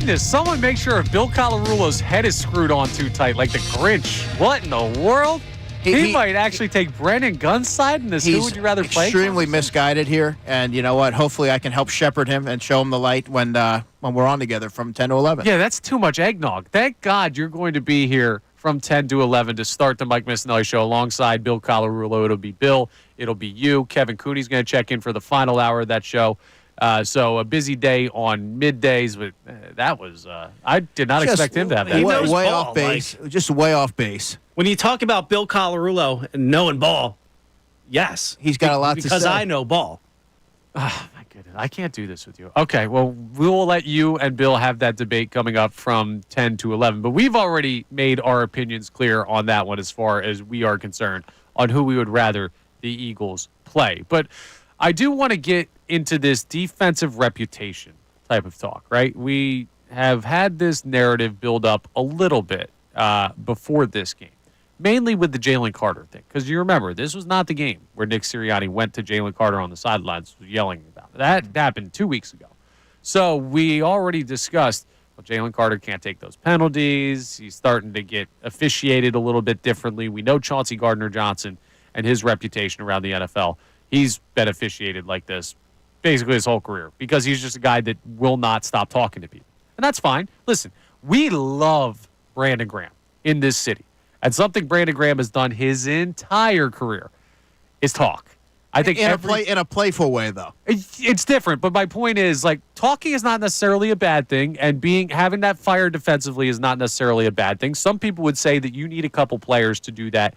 goodness, someone make sure if Bill Colarulo's head is screwed on too tight, like the Grinch. What in the world? He might actually take Brandon Gunn's side in this. Who would you rather play? He's extremely misguided here, and you know what? Hopefully I can help shepherd him and show him the light when we're on together from 10 to 11. Yeah, that's too much eggnog. Thank God you're going to be here from 10 to 11 to start the Mike Missanelli Show alongside Bill Colarulo. It'll be Bill. It'll be you. Kevin Cooney's going to check in for the final hour of that show. So a busy day on middays, but that was I did not expect him to have that. Way off base. Just way off base. When you talk about Bill Colarulo and knowing ball, yes. He's got a lot to say. Because I know ball. Oh, my goodness. I can't do this with you. Okay, well, we will let you and Bill have that debate coming up from 10 to 11. But we've already made our opinions clear on that one as far as we are concerned on who we would rather the Eagles play. But I do want to get into this defensive reputation type of talk, right? We have had this narrative build up a little bit before this game, mainly with the Jalen Carter thing. Because you remember, this was not the game where Nick Sirianni went to Jalen Carter on the sidelines yelling about it. That happened 2 weeks ago. So we already discussed, well, Jalen Carter can't take those penalties. He's starting to get officiated a little bit differently. We know Chauncey Gardner-Johnson and his reputation around the NFL. He's been officiated like this basically his whole career because he's just a guy that will not stop talking to people. And that's fine. Listen, we love Brandon Graham in this city. And something Brandon Graham has done his entire career is talk. I think in a playful way, though. It's different, but my point is, like, talking is not necessarily a bad thing, and having that fire defensively is not necessarily a bad thing. Some people would say that you need a couple players to do that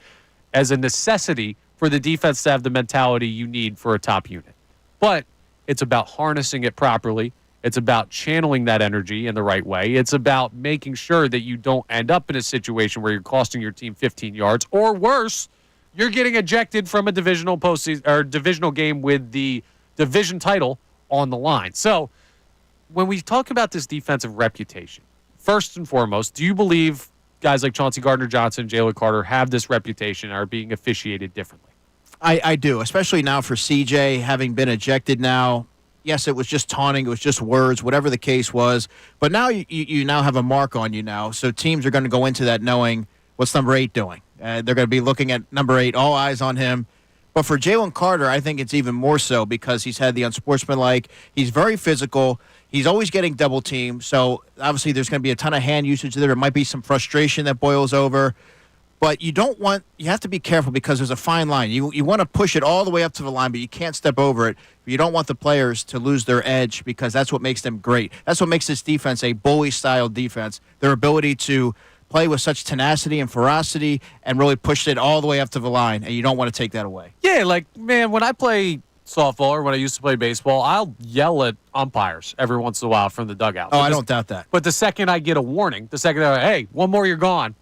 as a necessity for the defense to have the mentality you need for a top unit. But it's about harnessing it properly. It's about channeling that energy in the right way. It's about making sure that you don't end up in a situation where you're costing your team 15 yards, or worse, you're getting ejected from a divisional postseason or divisional game with the division title on the line. So when we talk about this defensive reputation, first and foremost, do you believe guys like Chauncey Gardner-Johnson and Jalen Carter have this reputation and are being officiated differently? I do, especially now for CJ having been ejected now. Yes, it was just taunting. It was just words, whatever the case was. But now you now have a mark on you now. So teams are going to go into that knowing what's number 8 doing. They're going to be looking at number 8, all eyes on him. But for Jalen Carter, I think it's even more so because he's had the unsportsmanlike. He's very physical. He's always getting double teamed. So obviously there's going to be a ton of hand usage there. There might be some frustration that boils over. But you have to be careful because there's a fine line. You want to push it all the way up to the line, but you can't step over it. You don't want the players to lose their edge because that's what makes them great. That's what makes this defense a bully-style defense, their ability to play with such tenacity and ferocity and really push it all the way up to the line, and you don't want to take that away. Yeah, like, man, when I play softball or when I used to play baseball, I'll yell at umpires every once in a while from the dugout. Oh, I don't doubt that. But the second I get a warning, the second they're like, hey, one more, you're gone,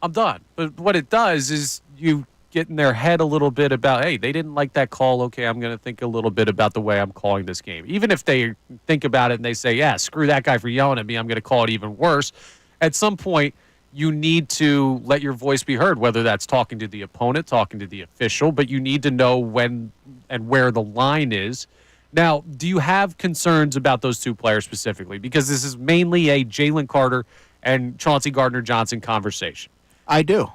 I'm done. But what it does is you get in their head a little bit about, hey, they didn't like that call. Okay, I'm going to think a little bit about the way I'm calling this game. Even if they think about it and they say, yeah, screw that guy for yelling at me, I'm going to call it even worse. At some point, you need to let your voice be heard, whether that's talking to the opponent, talking to the official, but you need to know when and where the line is. Now, do you have concerns about those two players specifically? Because this is mainly a Jalen Carter and Chauncey Gardner-Johnson conversation. I do.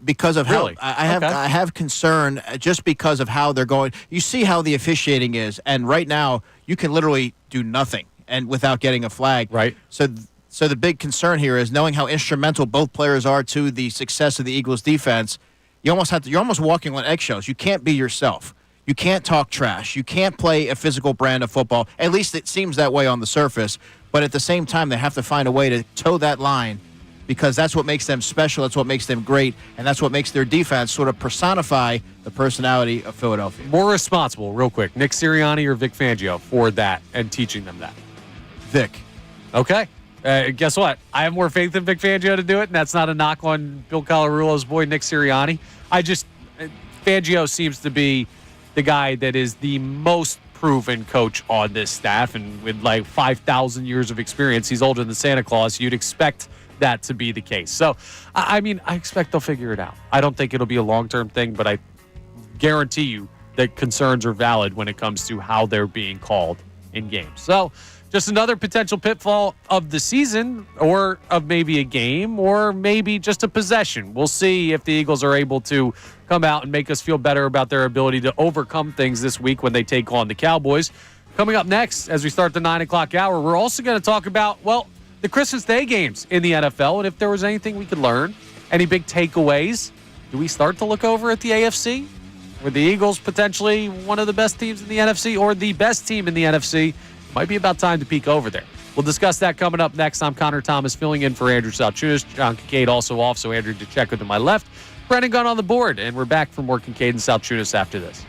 Because of really? how I have concern just because of how they're going. You see how the officiating is, and right now you can literally do nothing and without getting a flag. Right. So the big concern here is knowing how instrumental both players are to the success of the Eagles defense. You're almost walking on eggshells. You can't be yourself. You can't talk trash. You can't play a physical brand of football. At least it seems that way on the surface. But at the same time, they have to find a way to toe that line because that's what makes them special. That's what makes them great. And that's what makes their defense sort of personify the personality of Philadelphia. More responsible, real quick, Nick Sirianni or Vic Fangio for that and teaching them that? Vic. Okay. Guess what? I have more faith in Vic Fangio to do it, and that's not a knock on Bill Colarulo's boy, Nick Sirianni. Fangio seems to be the guy that is the most proven coach on this staff, and with like 5,000 years of experience, he's older than Santa Claus. You'd expect that to be the case. So, I expect they'll figure it out. I don't think it'll be a long-term thing, but I guarantee you that concerns are valid when it comes to how they're being called in games. So just another potential pitfall of the season, or of maybe a game, or maybe just a possession. We'll see if the Eagles are able to come out and make us feel better about their ability to overcome things this week when they take on the Cowboys. Coming up next, as we start the 9 o'clock hour, we're also going to talk about, well, the Christmas Day games in the NFL, and if there was anything we could learn, any big takeaways. Do we start to look over at the AFC? Were the Eagles potentially one of the best teams in the NFC, or the best team in the NFC? Might be about time to peek over there. We'll discuss that coming up next. I'm Connor Thomas, filling in for Andrew Salciunas. John Kincade also off, so Andrew DeCecco to my left. Brennan Gunn on the board, and we're back for more Kincade and Salciunas after this.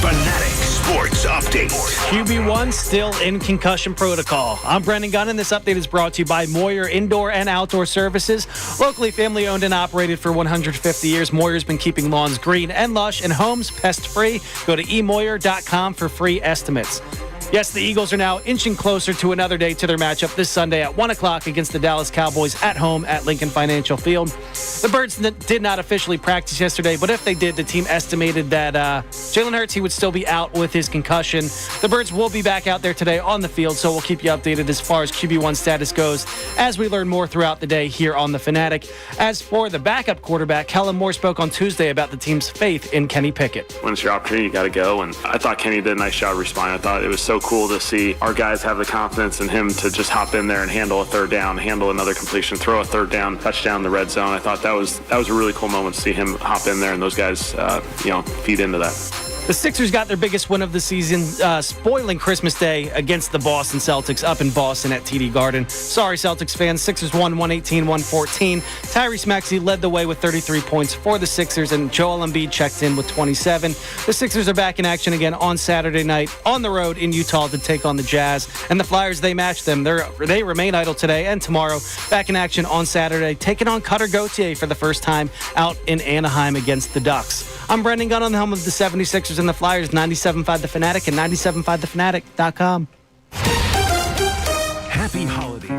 Fanatic Sports Update. QB1 still in concussion protocol. I'm Brendan Gunn, and this update is brought to you by Moyer Indoor and Outdoor Services. Locally family owned and operated for 150 years, Moyer's been keeping lawns green and lush and homes pest-free. Go to eMoyer.com for free estimates. Yes, the Eagles are now inching closer to another day to their matchup this Sunday at 1 o'clock against the Dallas Cowboys at home at Lincoln Financial Field. The Birds did not officially practice yesterday, but if they did, the team estimated that Jalen Hurts, he would still be out with his concussion. The Birds will be back out there today on the field, so we'll keep you updated as far as QB1 status goes as we learn more throughout the day here on The Fanatic. As for the backup quarterback, Kellen Moore spoke on Tuesday about the team's faith in Kenny Pickett. When it's your opportunity, you got to go, and I thought Kenny did a nice job responding. I thought it was so cool to see our guys have the confidence in him to just hop in there and handle a third down, handle another completion, throw a third down, touchdown in the red zone. I thought that was a really cool moment to see him hop in there and those guys, feed into that. The Sixers got their biggest win of the season, spoiling Christmas Day against the Boston Celtics up in Boston at TD Garden. Sorry, Celtics fans. Sixers won 118-114. Tyrese Maxey led the way with 33 points for the Sixers, and Joel Embiid checked in with 27. The Sixers are back in action again on Saturday night on the road in Utah to take on the Jazz. And the Flyers, they match them. They remain idle today and tomorrow. Back in action on Saturday, taking on Cutter Gauthier for the first time out in Anaheim against the Ducks. I'm Brendan Gunn on the helm of the 76ers and the Flyers, 97.5 The Fanatic and 97.5thefanatic.com. Happy holidays.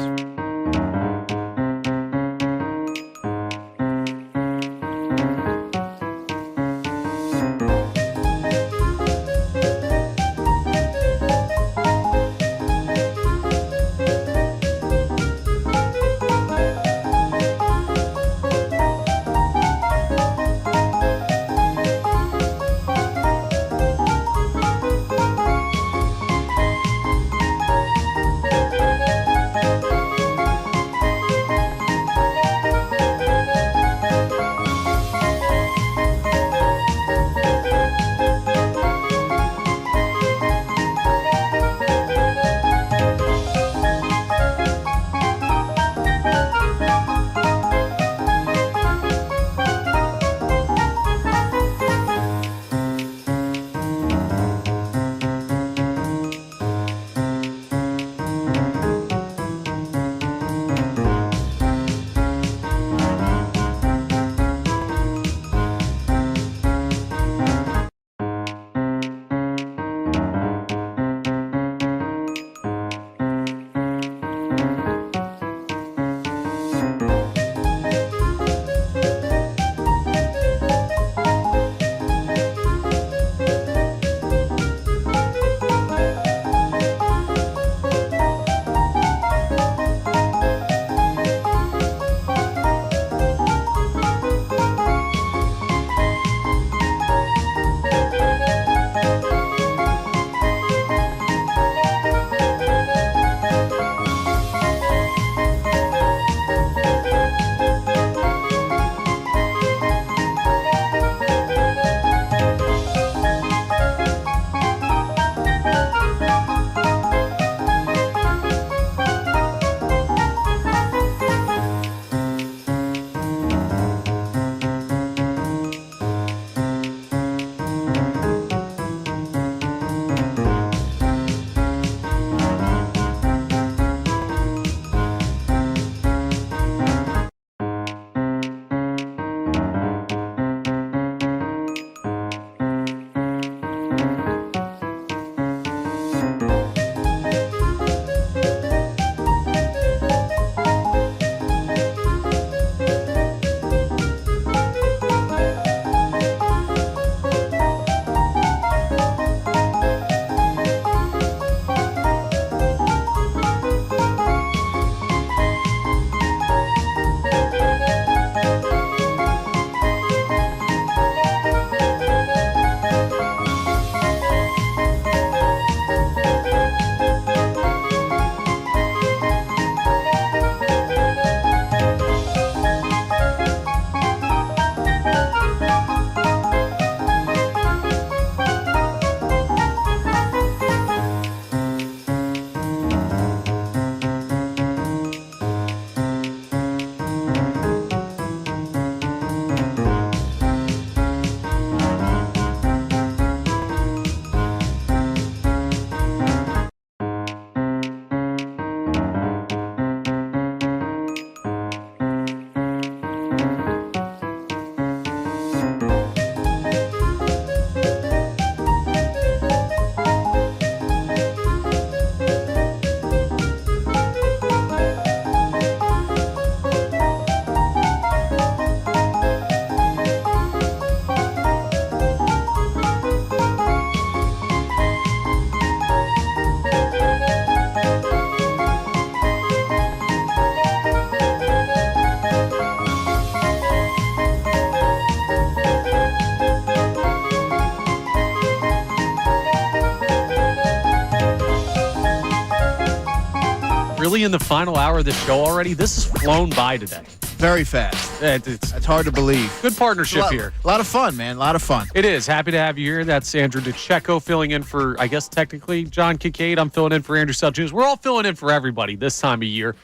really in the final hour of the show already? This has flown by today. Very fast. It's hard to believe. Good partnership here. A lot of fun, man. A lot of fun. It is. Happy to have you here. That's Andrew DeCecco filling in for, I guess, technically, John Kincade. I'm filling in for Andrew Salciunas. We're all filling in for everybody this time of year.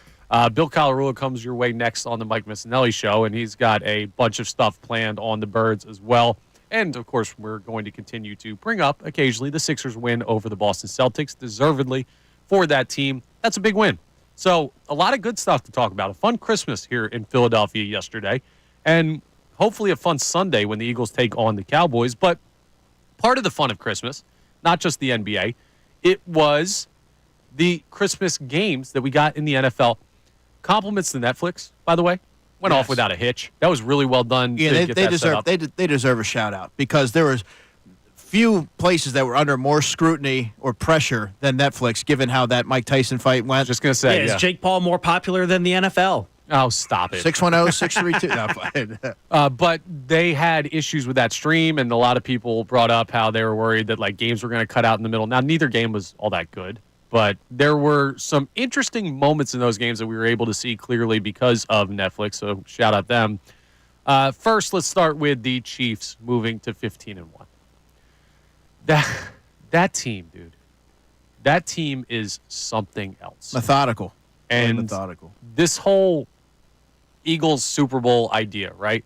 Bill Collarula comes your way next on the Mike Missanelli Show, and he's got a bunch of stuff planned on the Birds as well. And, of course, we're going to continue to bring up occasionally the Sixers win over the Boston Celtics, deservedly for that team. That's a big win. So a lot of good stuff to talk about. A fun Christmas here in Philadelphia yesterday, and hopefully a fun Sunday when the Eagles take on the Cowboys. But part of the fun of Christmas, not just the NBA, it was the Christmas games that we got in the NFL. Compliments to Netflix, by the way. Went off without a hitch. That was really well done. Yeah, they deserve a shout out because there was few places that were under more scrutiny or pressure than Netflix, given how that Mike Tyson fight went. Just going to say, is Jake Paul more popular than the NFL? Oh, stop it. 610-632. No, but they had issues with that stream, and a lot of people brought up how they were worried that like games were going to cut out in the middle. Now, neither game was all that good, but there were some interesting moments in those games that we were able to see clearly because of Netflix, so shout out them. First, let's start with the Chiefs moving to 15-1. That team, dude. That team is something else. Methodical. And methodical. This whole Eagles Super Bowl idea, right?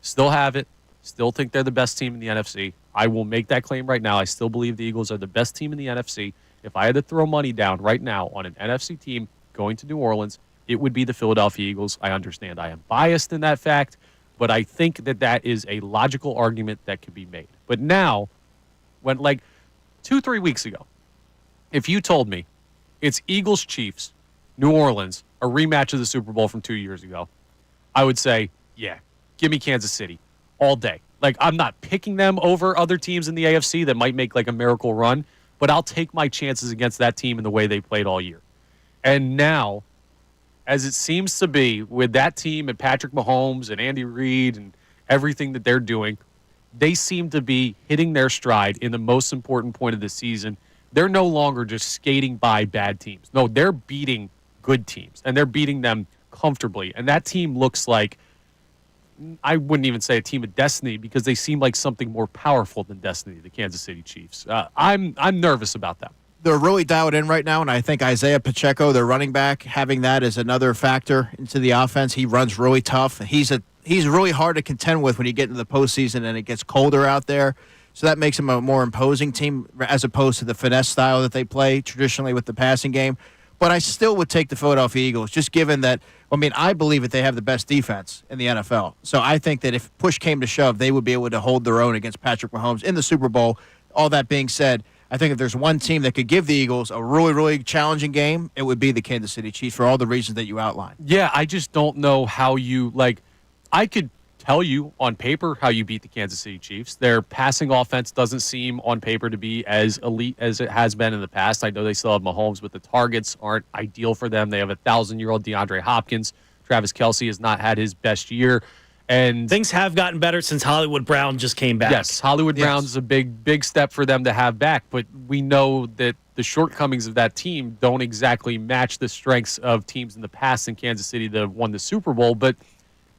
Still have it. Still think they're the best team in the NFC. I will make that claim right now. I still believe the Eagles are the best team in the NFC. If I had to throw money down right now on an NFC team going to New Orleans, it would be the Philadelphia Eagles. I understand I am biased in that fact, but I think that is a logical argument that can be made. But now, when like 2-3 weeks ago, if you told me it's Eagles-Chiefs, New Orleans, a rematch of the Super Bowl from 2 years ago, I would say, yeah, give me Kansas City all day. Like, I'm not picking them over other teams in the AFC that might make like a miracle run, but I'll take my chances against that team in the way they played all year. And now, as it seems to be with that team and Patrick Mahomes and Andy Reid and everything that they're doing, they seem to be hitting their stride in the most important point of the season. They're no longer just skating by bad teams. No, they're beating good teams, and they're beating them comfortably. And that team looks like, I wouldn't even say a team of destiny because they seem like something more powerful than destiny, the Kansas City Chiefs. I'm nervous about them. They're really dialed in right now, and I think Isaiah Pacheco, their running back, having that as another factor into the offense. He runs really tough. He's really hard to contend with when you get into the postseason and it gets colder out there. So that makes him a more imposing team as opposed to the finesse style that they play traditionally with the passing game. But I still would take the Philadelphia Eagles, just given that, I believe that they have the best defense in the NFL. So I think that if push came to shove, they would be able to hold their own against Patrick Mahomes in the Super Bowl. All that being said, I think if there's one team that could give the Eagles a really, really challenging game, it would be the Kansas City Chiefs for all the reasons that you outlined. Yeah, I just don't know how you, I could tell you on paper how you beat the Kansas City Chiefs. Their passing offense doesn't seem on paper to be as elite as it has been in the past. I know they still have Mahomes, but the targets aren't ideal for them. They have 1,000-year-old DeAndre Hopkins. Travis Kelce has not had his best year. And things have gotten better since Hollywood Brown just came back. Yes, Hollywood Brown's a big step for them to have back, but we know that the shortcomings of that team don't exactly match the strengths of teams in the past in Kansas City that won the Super Bowl. But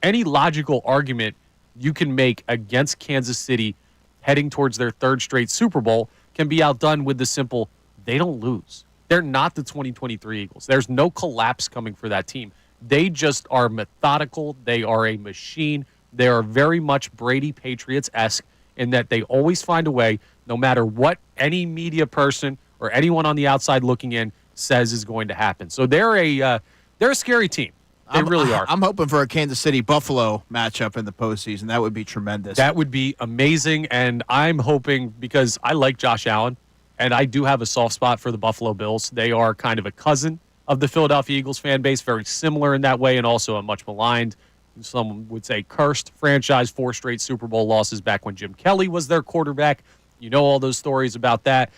any logical argument you can make against Kansas City heading towards their third straight Super Bowl can be outdone with the simple, they don't lose. They're not the 2023 Eagles. There's no collapse coming for that team. They just are methodical. They are a machine. They are very much Brady Patriots-esque in that they always find a way, no matter what any media person or anyone on the outside looking in says is going to happen. So they're a scary team. They really are. I'm hoping for a Kansas City-Buffalo matchup in the postseason. That would be tremendous. That would be amazing, and I'm hoping because I like Josh Allen, and I do have a soft spot for the Buffalo Bills. They are kind of a cousin of the Philadelphia Eagles fan base, very similar in that way, and also a much maligned, some would say cursed franchise, 4 straight Super Bowl losses back when Jim Kelly was their quarterback. You know all those stories about that.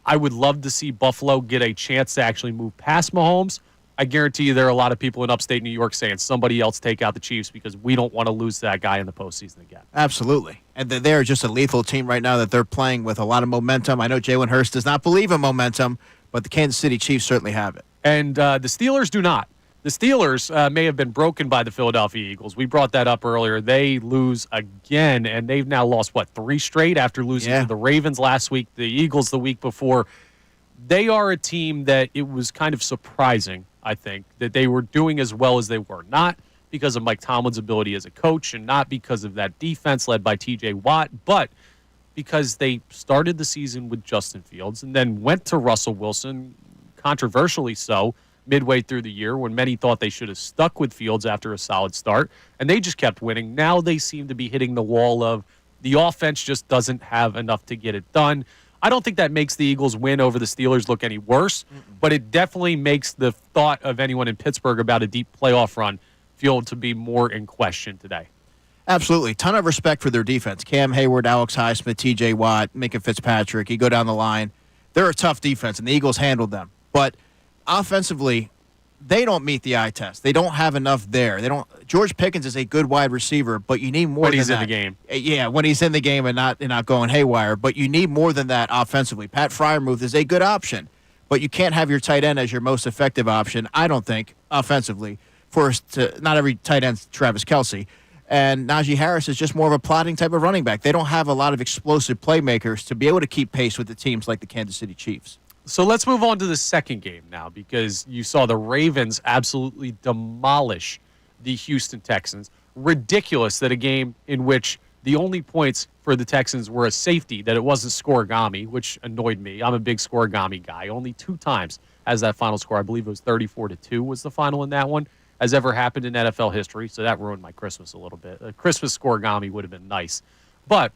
I would love to see Buffalo get a chance to actually move past Mahomes. I guarantee you there are a lot of people in upstate New York saying somebody else take out the Chiefs because we don't want to lose that guy in the postseason again. Absolutely. And they're just a lethal team right now that they're playing with a lot of momentum. I know Jalen Hurts does not believe in momentum, but the Kansas City Chiefs certainly have it. And the Steelers do not. The Steelers may have been broken by the Philadelphia Eagles. We brought that up earlier. They lose again, and they've now lost, 3 straight after losing to the Ravens last week, the Eagles the week before. They are a team that it was kind of surprising, I think, that they were doing as well as they were. Not because of Mike Tomlin's ability as a coach and not because of that defense led by T.J. Watt, but because they started the season with Justin Fields and then went to Russell Wilson, controversially so, midway through the year when many thought they should have stuck with Fields after a solid start, and they just kept winning. Now they seem to be hitting the wall of the offense just doesn't have enough to get it done. I don't think that makes the Eagles win over the Steelers look any worse, but it definitely makes the thought of anyone in Pittsburgh about a deep playoff run feel to be more in question today. Absolutely. Ton of respect for their defense. Cam Hayward, Alex Highsmith, T.J. Watt, Minka Fitzpatrick. You go down the line. They're a tough defense, and the Eagles handled them. But offensively, they don't meet the eye test. They don't have enough there. George Pickens is a good wide receiver, but you need more when than he's that. in the game. Yeah, when he's in the game and not going haywire. But you need more than that offensively. Pat Freiermuth is a good option, but you can't have your tight end as your most effective option, I don't think, offensively. Not every tight end's Travis Kelce. And Najee Harris is just more of a plotting type of running back. They don't have a lot of explosive playmakers to be able to keep pace with the teams like the Kansas City Chiefs. So let's move on to the second game now, because you saw the Ravens absolutely demolish the Houston Texans. Ridiculous that a game in which the only points for the Texans were a safety, that it wasn't scoregami, which annoyed me. I'm a big scoregami guy. Only 2 times as that final score, I believe it was 34-2 was the final in that one, has ever happened in NFL history. So that ruined my Christmas a little bit. A Christmas scoregami would have been nice. But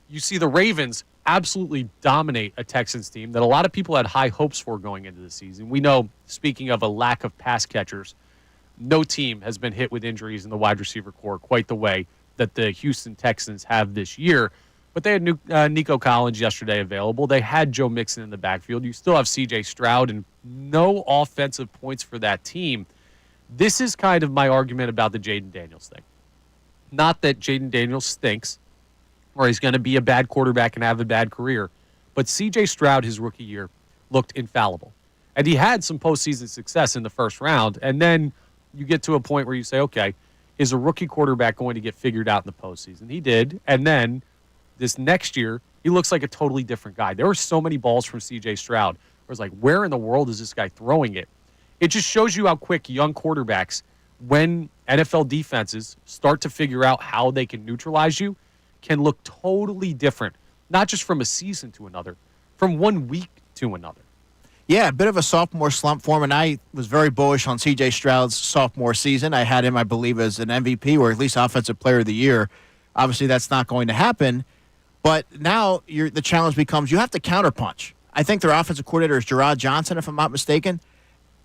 you see the Ravens absolutely dominate a Texans team that a lot of people had high hopes for going into the season. We know, speaking of a lack of pass catchers, no team has been hit with injuries in the wide receiver core quite the way that the Houston Texans have this year. But they had Nico Collins yesterday available. They had Joe Mixon in the backfield. You still have C.J. Stroud and no offensive points for that team. This is kind of my argument about the Jaden Daniels thing. Not that Jaden Daniels stinks or he's going to be a bad quarterback and have a bad career, but C.J. Stroud, his rookie year, looked infallible. And he had some postseason success in the first round, and then you get to a point where you say, okay, is a rookie quarterback going to get figured out in the postseason? He did, and then this next year, he looks like a totally different guy. There were so many balls from C.J. Stroud. I was like, where in the world is this guy throwing it? It just shows you how quick young quarterbacks, when NFL defenses start to figure out how they can neutralize you, can look totally different, not just from a season to another, from 1 week to another. Yeah, a bit of a sophomore slump for him, and I was very bullish on C.J. Stroud's sophomore season. I had him, I believe, as an MVP or at least Offensive Player of the Year. Obviously, that's not going to happen, but now the challenge becomes you have to counterpunch. I think their offensive coordinator is Gerard Johnson, if I'm not mistaken.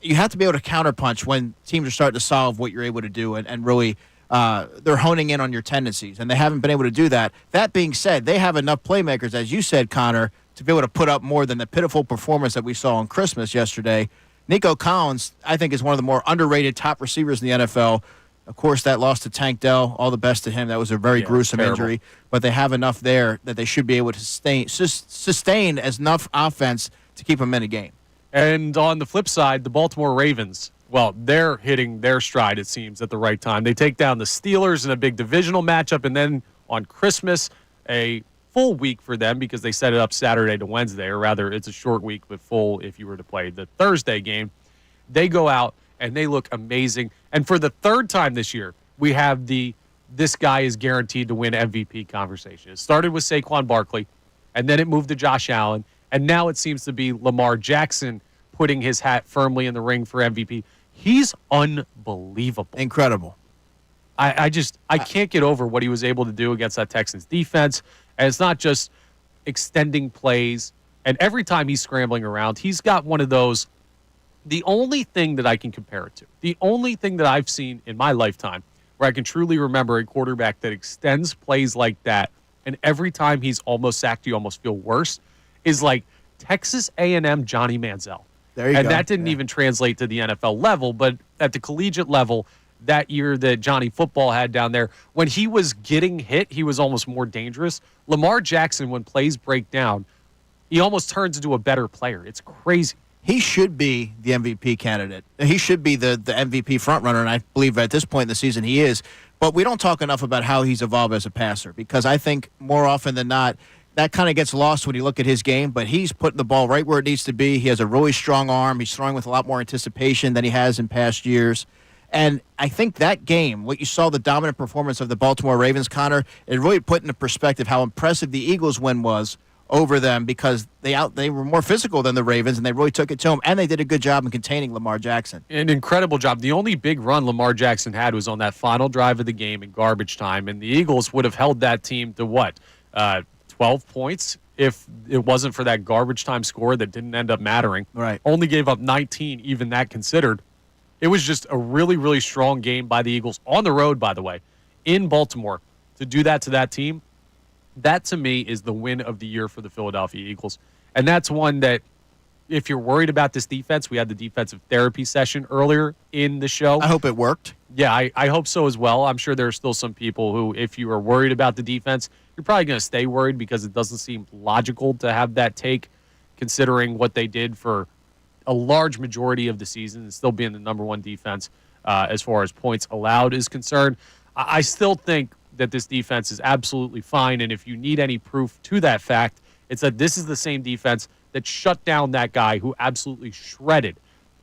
You have to be able to counterpunch when teams are starting to solve what you're able to do and really they're honing in on your tendencies, and they haven't been able to do that. That being said, they have enough playmakers, as you said, Connor, to be able to put up more than the pitiful performance that we saw on Christmas yesterday. Nico Collins, I think, is one of the more underrated top receivers in the NFL. Of course, that loss to Tank Dell, all the best to him. That was a very gruesome injury, but they have enough there that they should be able to sustain as enough offense to keep them in a game. And on the flip side, the Baltimore Ravens, well, they're hitting their stride, it seems, at the right time. They take down the Steelers in a big divisional matchup, and then on Christmas, a full week for them because they set it up Saturday to Wednesday, or rather it's a short week but full if you were to play the Thursday game. They go out and they look amazing. And for the third time this year, we have this guy is guaranteed to win MVP conversation. It started with Saquon Barkley, and then it moved to Josh Allen, and now it seems to be Lamar Jackson putting his hat firmly in the ring for MVP. He's unbelievable. Incredible. I can't get over what he was able to do against that Texans defense. And it's not just extending plays. And every time he's scrambling around, he's got one of those. The only thing that I can compare it to, the only thing that I've seen in my lifetime where I can truly remember a quarterback that extends plays like that, and every time he's almost sacked, you almost feel worse, is like Texas A&M Johnny Manziel. There you go. And that didn't even translate to the NFL level, but at the collegiate level, that year that Johnny Football had down there, when he was getting hit, he was almost more dangerous. Lamar Jackson, when plays break down, he almost turns into a better player. It's crazy. he should be the MVP candidate. He should be the MVP frontrunner, and I believe at this point in the season he is. But we don't talk enough about how he's evolved as a passer, because I think more often than not, that kind of gets lost when you look at his game, but he's putting the ball right where it needs to be. He has a really strong arm. He's throwing with a lot more anticipation than he has in past years. And I think that game, what you saw, the dominant performance of the Baltimore Ravens, Connor, it really put into perspective how impressive the Eagles' win was over them, because they were more physical than the Ravens, and they really took it to them, and they did a good job in containing Lamar Jackson. An incredible job. The only big run Lamar Jackson had was on that final drive of the game in garbage time, and the Eagles would have held that team to what? 12 points if it wasn't for that garbage time score that didn't end up mattering. Right. Only gave up 19, even that considered. It was just a really, really strong game by the Eagles on the road, by the way, in Baltimore. To do that to that team, that to me is the win of the year for the Philadelphia Eagles. And that's one that, if you're worried about this defense, we had the defensive therapy session earlier in the show. I hope it worked. Yeah, I hope so as well. I'm sure there are still some people who, if you are worried about the defense, you're probably going to stay worried, because it doesn't seem logical to have that take, considering what they did for a large majority of the season and still being the number one defense as far as points allowed is concerned. I still think that this defense is absolutely fine, and if you need any proof to that fact, it's that this is the same defense that shut down that guy who absolutely shredded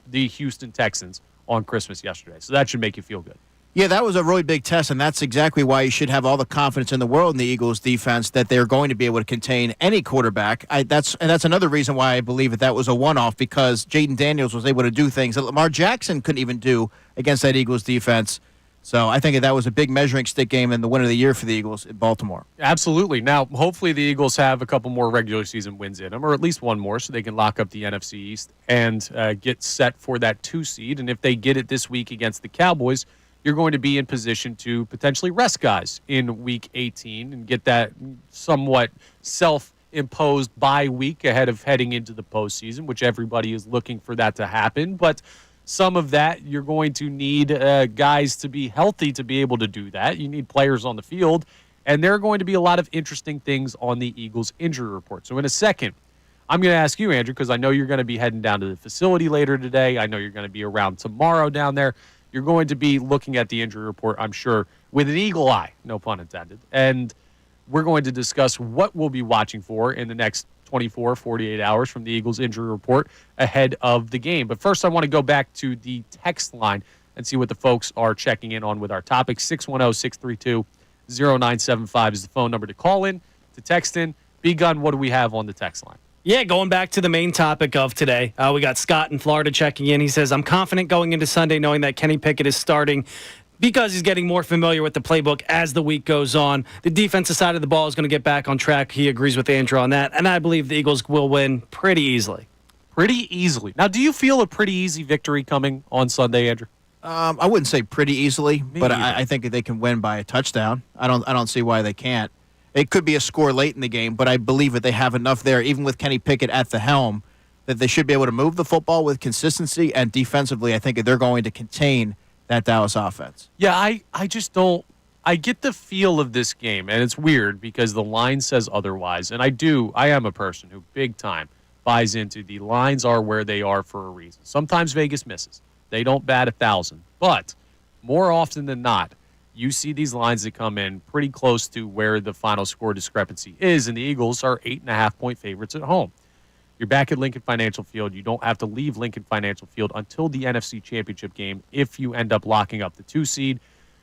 the Houston Texans on Christmas yesterday. So that should make you feel good. Yeah, that was a really big test, and that's exactly why you should have all the confidence in the world in the Eagles' defense that they're going to be able to contain any quarterback. That's another reason why I believe that was a one-off, because Jaden Daniels was able to do things that Lamar Jackson couldn't even do against that Eagles defense. So I think that was a big measuring stick game and the win of the year for the Eagles in Baltimore. Absolutely. Now, hopefully the Eagles have a couple more regular season wins in them, or at least one more, so they can lock up the NFC East and get set for that 2 seed. And if they get it this week against the Cowboys, you're going to be in position to potentially rest guys in Week 18 and get that somewhat self-imposed bye week ahead of heading into the postseason, which everybody is looking for that to happen. But some of that, you're going to need guys to be healthy to be able to do that. You need players on the field, and there are going to be a lot of interesting things on the Eagles injury report. So in a second, I'm going to ask you, Andrew, because I know you're going to be heading down to the facility later today. I know you're going to be around tomorrow down there. You're going to be looking at the injury report, I'm sure, with an eagle eye, no pun intended. And we're going to discuss what we'll be watching for in the next 24, 48 hours from the Eagles injury report ahead of the game. But first, I want to go back to the text line and see what the folks are checking in on with our topic. 610-632-0975 is the phone number to call in, to text in. B-Gun, what do we have on the text line? Yeah, going back to the main topic of today, we got Scott in Florida checking in. He says, I'm confident going into Sunday knowing that Kenny Pickett is starting because he's getting more familiar with the playbook as the week goes on. The defensive side of the ball is going to get back on track. He agrees with Andrew on that, and I believe the Eagles will win pretty easily. Pretty easily. Now, do you feel a pretty easy victory coming on Sunday, Andrew? I wouldn't say pretty easily, but I think they can win by a touchdown. I don't see why they can't. It could be a score late in the game, but I believe that they have enough there, even with Kenny Pickett at the helm, that they should be able to move the football with consistency, and defensively, I think they're going to contain that Dallas offense. Yeah, I just don't. I get the feel of this game, and it's weird because the line says otherwise. And I am a person who big time buys into the lines are where they are for a reason. Sometimes Vegas misses. They don't bat 1,000. But more often than not, you see these lines that come in pretty close to where the final score discrepancy is, and the Eagles are 8.5-point favorites at home. You're back at Lincoln Financial Field. You don't have to leave Lincoln Financial Field until the NFC Championship game if you end up locking up the 2 seed.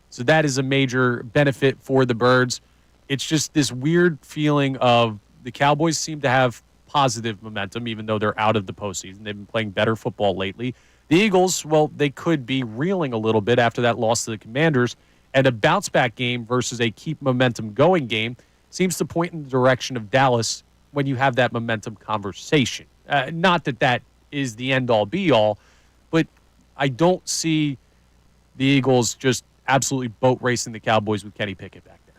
So that is a major benefit for the Birds. It's just this weird feeling of the Cowboys seem to have positive momentum, even though they're out of the postseason. They've been playing better football lately. The Eagles, well, they could be reeling a little bit after that loss to the Commanders, and a bounce-back game versus a keep momentum going game seems to point in the direction of Dallas when you have that momentum conversation. Not that that is the end-all, be-all, but I don't see the Eagles just absolutely boat racing the Cowboys with Kenny Pickett back there.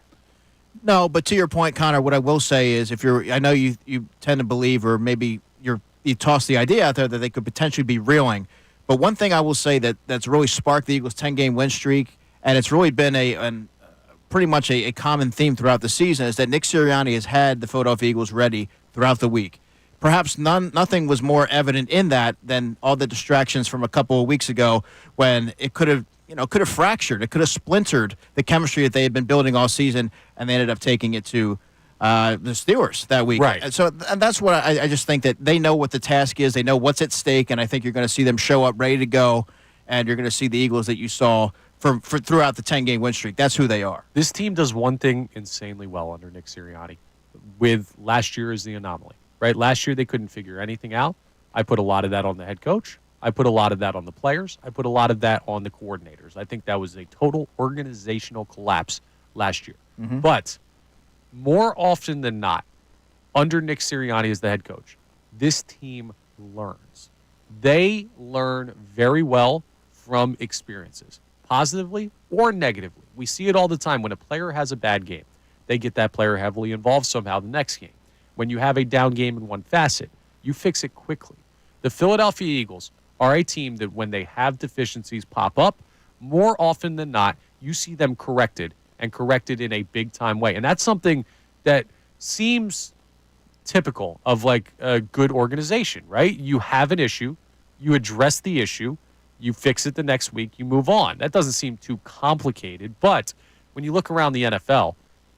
No, but to your point, Connor, what I will say is I know you tend to believe, or maybe you toss the idea out there that they could potentially be reeling, but one thing I will say that's really sparked the Eagles' 10-game win streak, and it's really been pretty much a common theme throughout the season, is that Nick Sirianni has had the Philadelphia Eagles ready throughout the week. perhaps nothing was more evident in that than all the distractions from a couple of weeks ago when it could have fractured, it could have splintered the chemistry that they had been building all season, and they ended up taking it to the Steelers that week. Right. And that's what I just think that they know what the task is, they know what's at stake, and I think you're going to see them show up ready to go, and you're going to see the Eagles that you saw for throughout the 10-game win streak. That's who they are. This team does one thing insanely well under Nick Sirianni, with last year as the anomaly. Right? Last year they couldn't figure anything out. I put a lot of that on the head coach. I put a lot of that on the players. I put a lot of that on the coordinators. I think that was a total organizational collapse last year. Mm-hmm. But more often than not, under Nick Sirianni as the head coach, this team learns. They learn very well from experiences, positively or negatively. We see it all the time. When a player has a bad game, they get that player heavily involved somehow the next game. When you have a down game in one facet, you fix it quickly. The Philadelphia Eagles are a team that when they have deficiencies pop up, more often than not, you see them corrected, and corrected in a big-time way. And that's something that seems typical of like a good organization, right? You have an issue, you address the issue, you fix it the next week, you move on. That doesn't seem too complicated, but when you look around the NFL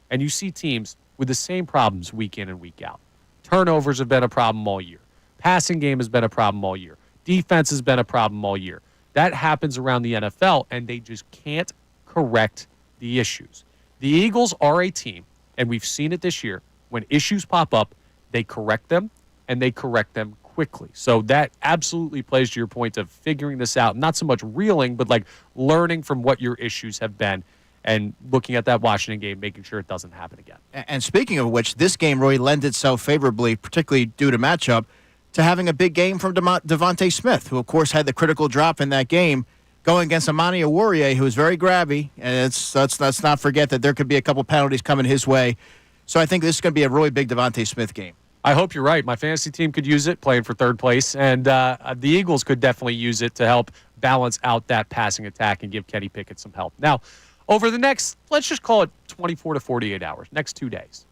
and you see teams with the same problems week in and week out. Turnovers have been a problem all year. Passing game has been a problem all year. Defense has been a problem all year. That happens around the NFL, and they just can't correct the issues. The Eagles are a team, and we've seen it this year, when issues pop up, they correct them, and they correct them quickly. So that absolutely plays to your point of figuring this out, not so much reeling, but like learning from what your issues have been, and looking at that Washington game, making sure it doesn't happen again. And speaking of which, this game really lends itself favorably, particularly due to matchup, to having a big game from Devontae Smith, who, of course, had the critical drop in that game, going against Amani Oruwariye, who is very grabby. And let's not forget that there could be a couple penalties coming his way. So I think this is going to be a really big Devontae Smith game. I hope you're right. My fantasy team could use it, playing for third place, and the Eagles could definitely use it to help balance out that passing attack and give Kenny Pickett some help. Now, over the next, let's just call it 24 to 48 hours, next 2 days,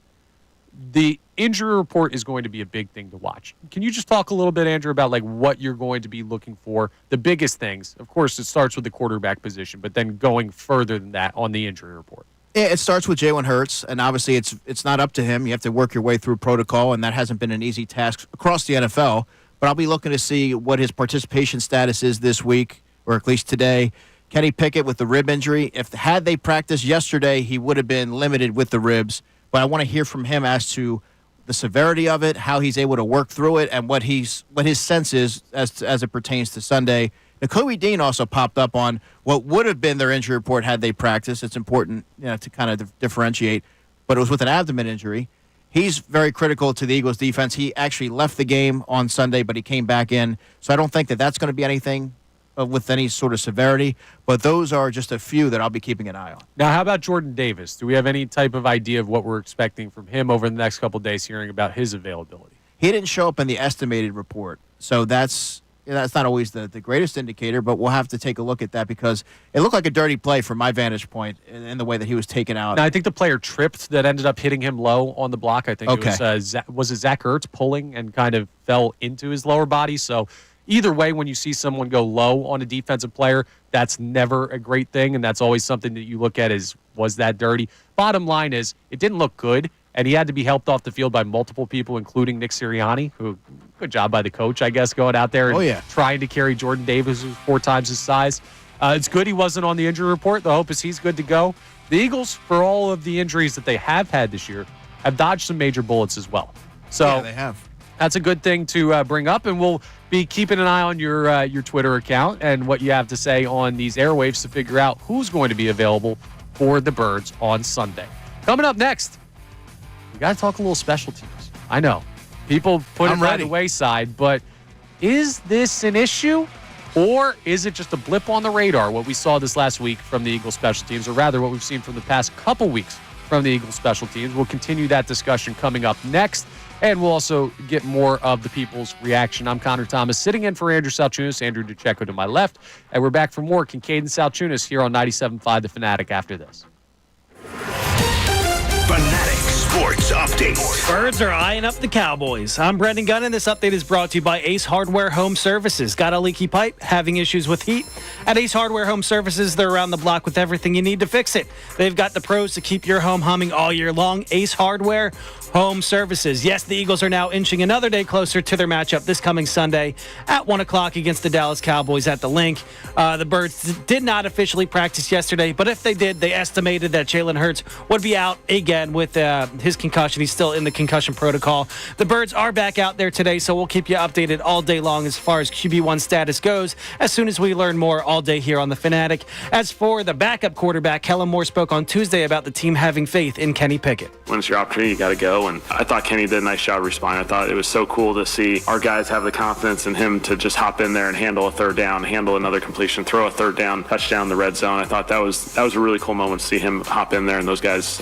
the injury report is going to be a big thing to watch. Can you just talk a little bit, Andrew, about like what you're going to be looking for, the biggest things? Of course, it starts with the quarterback position, but then going further than that on the injury report. Yeah, it starts with Jalen Hurts, and obviously it's not up to him. You have to work your way through protocol, and that hasn't been an easy task across the NFL. But I'll be looking to see what his participation status is this week, or at least today. Kenny Pickett with the rib injury. Had they practiced yesterday, he would have been limited with the ribs. But I want to hear from him as to the severity of it, how he's able to work through it, and what his sense is as it pertains to Sunday. Nakobe Dean also popped up on what would have been their injury report had they practiced. It's important to kind of differentiate, but it was with an abdomen injury. He's very critical to the Eagles' defense. He actually left the game on Sunday, but he came back in. So I don't think that that's going to be anything with any sort of severity, but those are just a few that I'll be keeping an eye on. Now, how about Jordan Davis? Do we have any type of idea of what we're expecting from him over the next couple of days, hearing about his availability? He didn't show up in the estimated report, so that's not always the greatest indicator, but we'll have to take a look at that because it looked like a dirty play from my vantage point in the way that he was taken out. Now, I think the player tripped that ended up hitting him low on the block. I think it was it Zach Ertz pulling and kind of fell into his lower body, so either way, when you see someone go low on a defensive player, that's never a great thing, and that's always something that you look at as, was that dirty? Bottom line is, it didn't look good, and he had to be helped off the field by multiple people, including Nick Sirianni, who, good job by the coach, I guess, going out there and trying to carry Jordan Davis, who's 4 times his size. It's good he wasn't on the injury report. The hope is he's good to go. The Eagles, for all of the injuries that they have had this year, have dodged some major bullets as well. So yeah, they have. That's a good thing to bring up, and we'll be keeping an eye on your Twitter account and what you have to say on these airwaves to figure out who's going to be available for the Birds on Sunday. Coming up next, we got to talk a little special teams. I know people put it by the wayside, but is this an issue, or is it just a blip on the radar, what we saw this last week from the Eagles special teams, or rather what we've seen from the past couple weeks from the Eagles special teams? We'll continue that discussion coming up next. And we'll also get more of the people's reaction. I'm Connor Thomas, sitting in for Andrew Salciunas, Andrew DeCecco to my left. And we're back for more Kincade Salciunas here on 97.5 The Fanatic after this. Fanatic Sports Update. Birds are eyeing up the Cowboys. I'm Brendan Gunn, and this update is brought to you by Ace Hardware Home Services. Got a leaky pipe? Having issues with heat? At Ace Hardware Home Services, they're around the block with everything you need to fix it. They've got the pros to keep your home humming all year long. Ace Hardware Home Services. Yes, the Eagles are now inching another day closer to their matchup this coming Sunday at 1 o'clock against the Dallas Cowboys at the Link. The Birds did not officially practice yesterday, but if they did, they estimated that Jalen Hurts would be out again with his concussion. He's still in the concussion protocol. The Birds are back out there today, so we'll keep you updated all day long as far as QB1 status goes as soon as we learn more all day here on The Fanatic. As for the backup quarterback, Kellen Moore spoke on Tuesday about the team having faith in Kenny Pickett. When it's your opportunity, you got to go. And I thought Kenny did a nice job responding. I thought it was so cool to see our guys have the confidence in him to just hop in there and handle a third down, handle another completion, throw a third down, touchdown in the red zone. I thought that was a really cool moment to see him hop in there and those guys,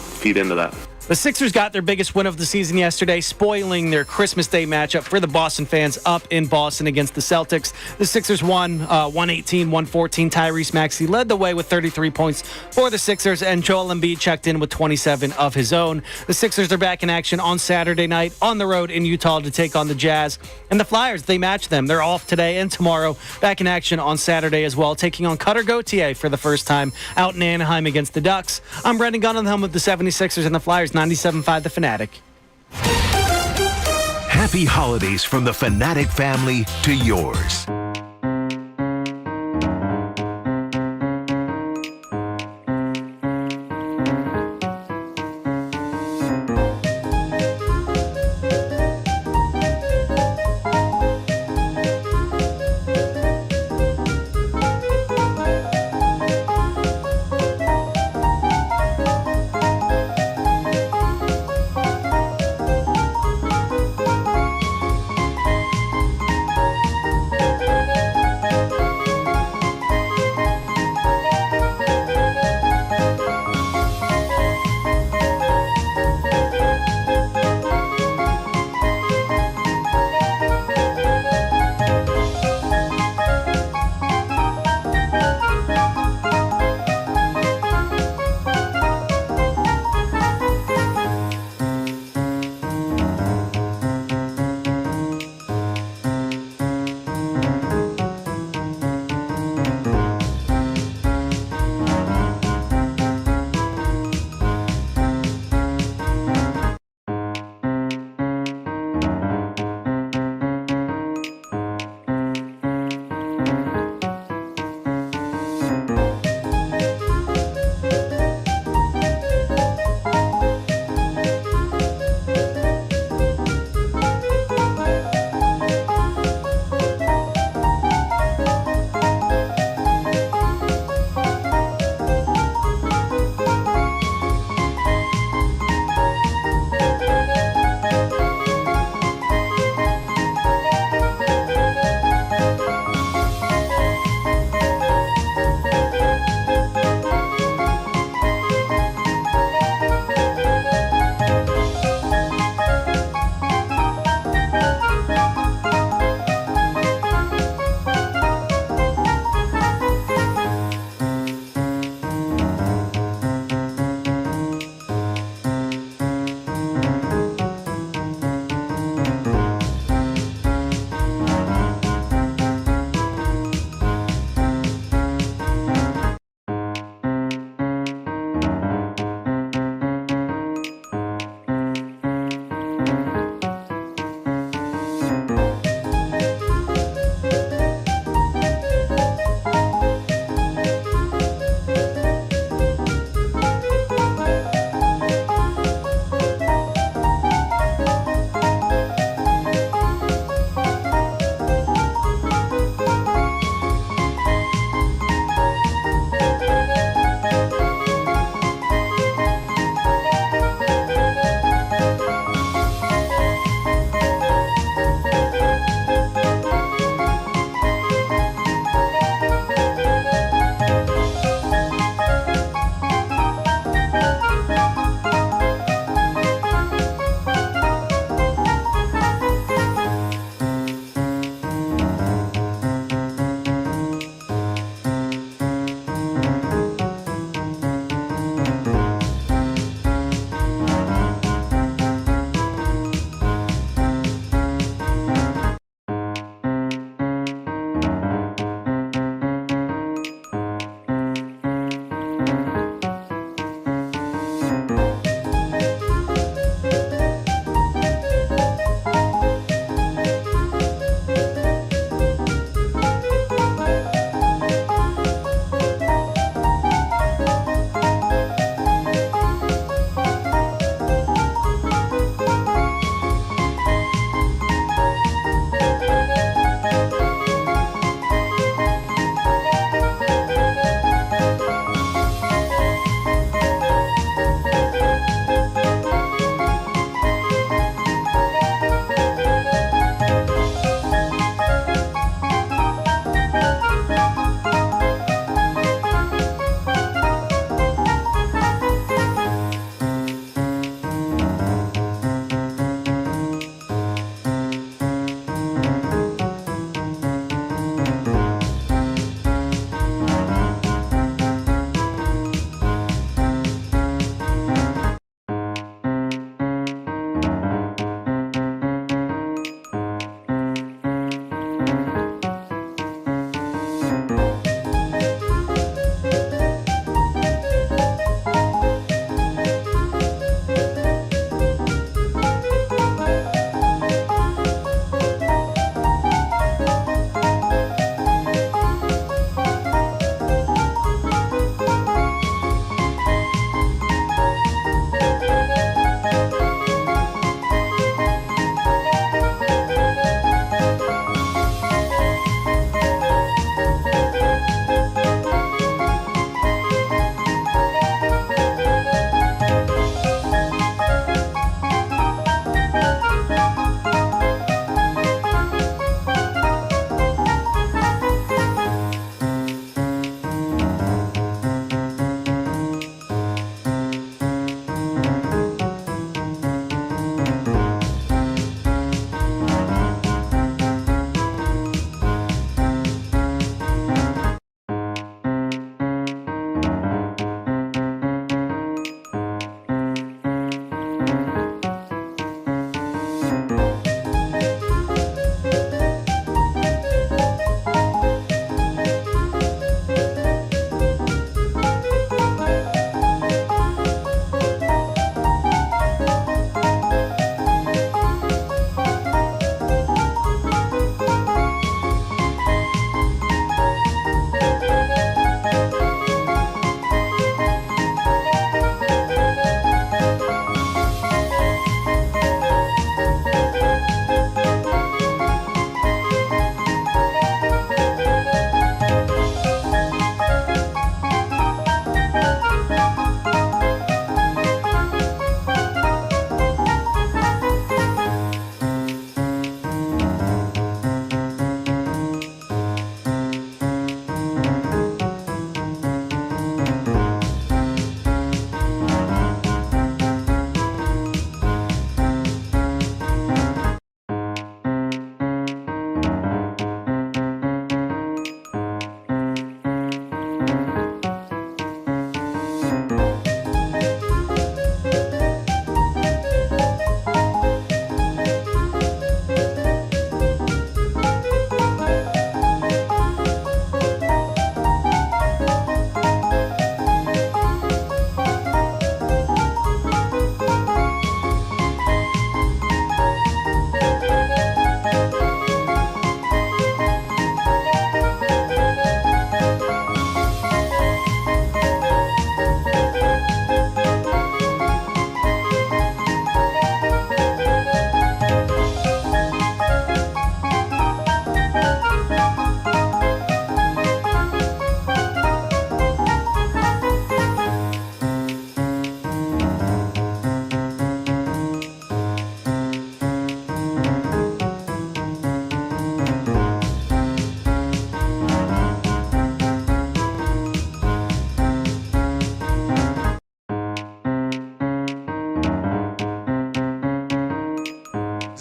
feed into that. The Sixers got their biggest win of the season yesterday, spoiling their Christmas Day matchup for the Boston fans up in Boston against the Celtics. The Sixers won 118-114. Tyrese Maxey led the way with 33 points for the Sixers, and Joel Embiid checked in with 27 of his own. The Sixers are back in action on Saturday night on the road in Utah to take on the Jazz. And the Flyers, they match them. They're off today and tomorrow. Back in action on Saturday as well, taking on Cutter Gauthier for the first time out in Anaheim against the Ducks. I'm Brendan Gunn on the helm with the 76ers and the Flyers. 97.5 The Fanatic. Happy holidays from the Fanatic family to yours.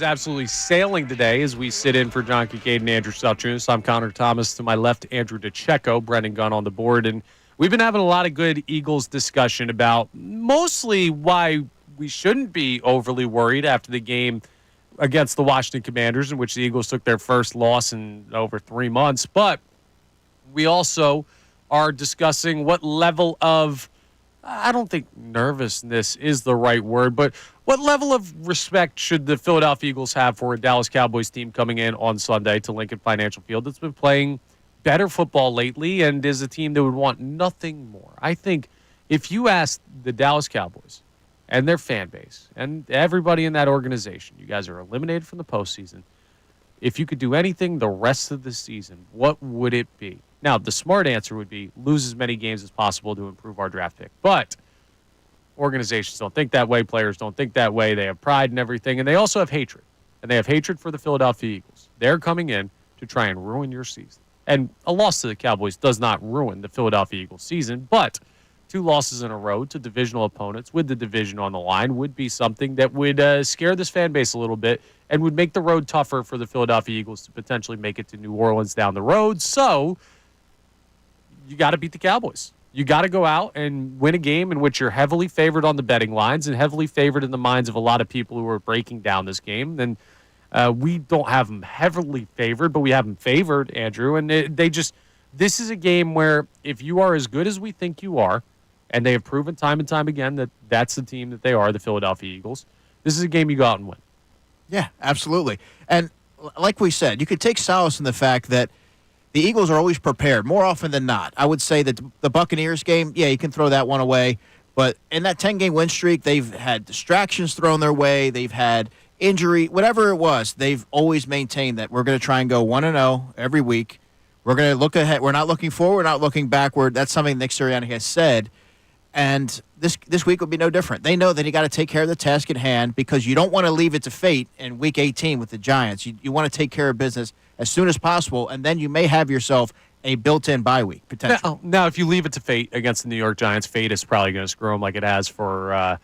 absolutely sailing today as we sit in for John Kincade and Andrew Salciunas. I'm Connor Thomas. To my left, Andrew DeCecco, Brendan Gunn on the board. And we've been having a lot of good Eagles discussion about mostly why we shouldn't be overly worried after the game against the Washington Commanders, in which the Eagles took their first loss in over 3 months. But we also are discussing what level of, I don't think nervousness is the right word, but what level of respect should the Philadelphia Eagles have for a Dallas Cowboys team coming in on Sunday to Lincoln Financial Field that's been playing better football lately and is a team that would want nothing more? I think if you ask the Dallas Cowboys and their fan base and everybody in that organization, you guys are eliminated from the postseason. If you could do anything the rest of the season, what would it be? Now, the smart answer would be lose as many games as possible to improve our draft pick. But organizations don't think that way. Players don't think that way. They have pride and everything. And they also have hatred. And they have hatred for the Philadelphia Eagles. They're coming in to try and ruin your season. And a loss to the Cowboys does not ruin the Philadelphia Eagles season. But 2 losses in a row to divisional opponents with the division on the line would be something that would scare this fan base a little bit and would make the road tougher for the Philadelphia Eagles to potentially make it to New Orleans down the road. So you got to beat the Cowboys. You got to go out and win a game in which you're heavily favored on the betting lines and heavily favored in the minds of a lot of people who are breaking down this game. And we don't have them heavily favored, but we have them favored, Andrew. And this is a game where if you are as good as we think you are, and they have proven time and time again that that's the team that they are, the Philadelphia Eagles, this is a game you go out and win. Yeah, absolutely. And like we said, you could take solace in the fact that the Eagles are always prepared, more often than not. I would say that the Buccaneers game, yeah, you can throw that one away. But in that 10-game win streak, they've had distractions thrown their way. They've had injury, whatever it was. They've always maintained that we're going to try and go 1-0 every week. We're going to look ahead. We're not looking forward. We're not looking backward. That's something Nick Sirianni has said. And this week will be no different. They know that you got to take care of the task at hand because you don't want to leave it to fate in Week 18 with the Giants. You want to take care of business as soon as possible, and then you may have yourself a built-in bye week, potentially. Now, if you leave it to fate against the New York Giants, fate is probably going to screw them like it has for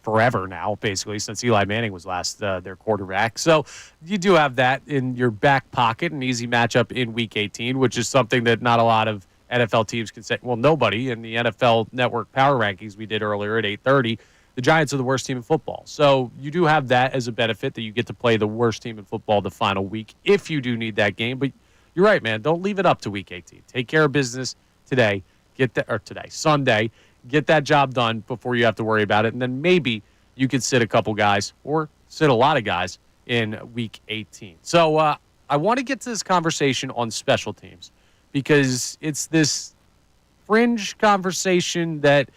forever now, basically, since Eli Manning was last their quarterback. So you do have that in your back pocket, an easy matchup in Week 18, which is something that not a lot of NFL teams can say. Well, nobody in the NFL Network Power Rankings we did earlier at 8:30. The Giants are the worst team in football. So you do have that as a benefit that you get to play the worst team in football the final week if you do need that game. But you're right, man. Don't leave it up to Week 18. Take care of business today. Sunday. Get that job done before you have to worry about it. And then maybe you could sit a couple guys or sit a lot of guys in Week 18. So I want to get to this conversation on special teams because it's this fringe conversation that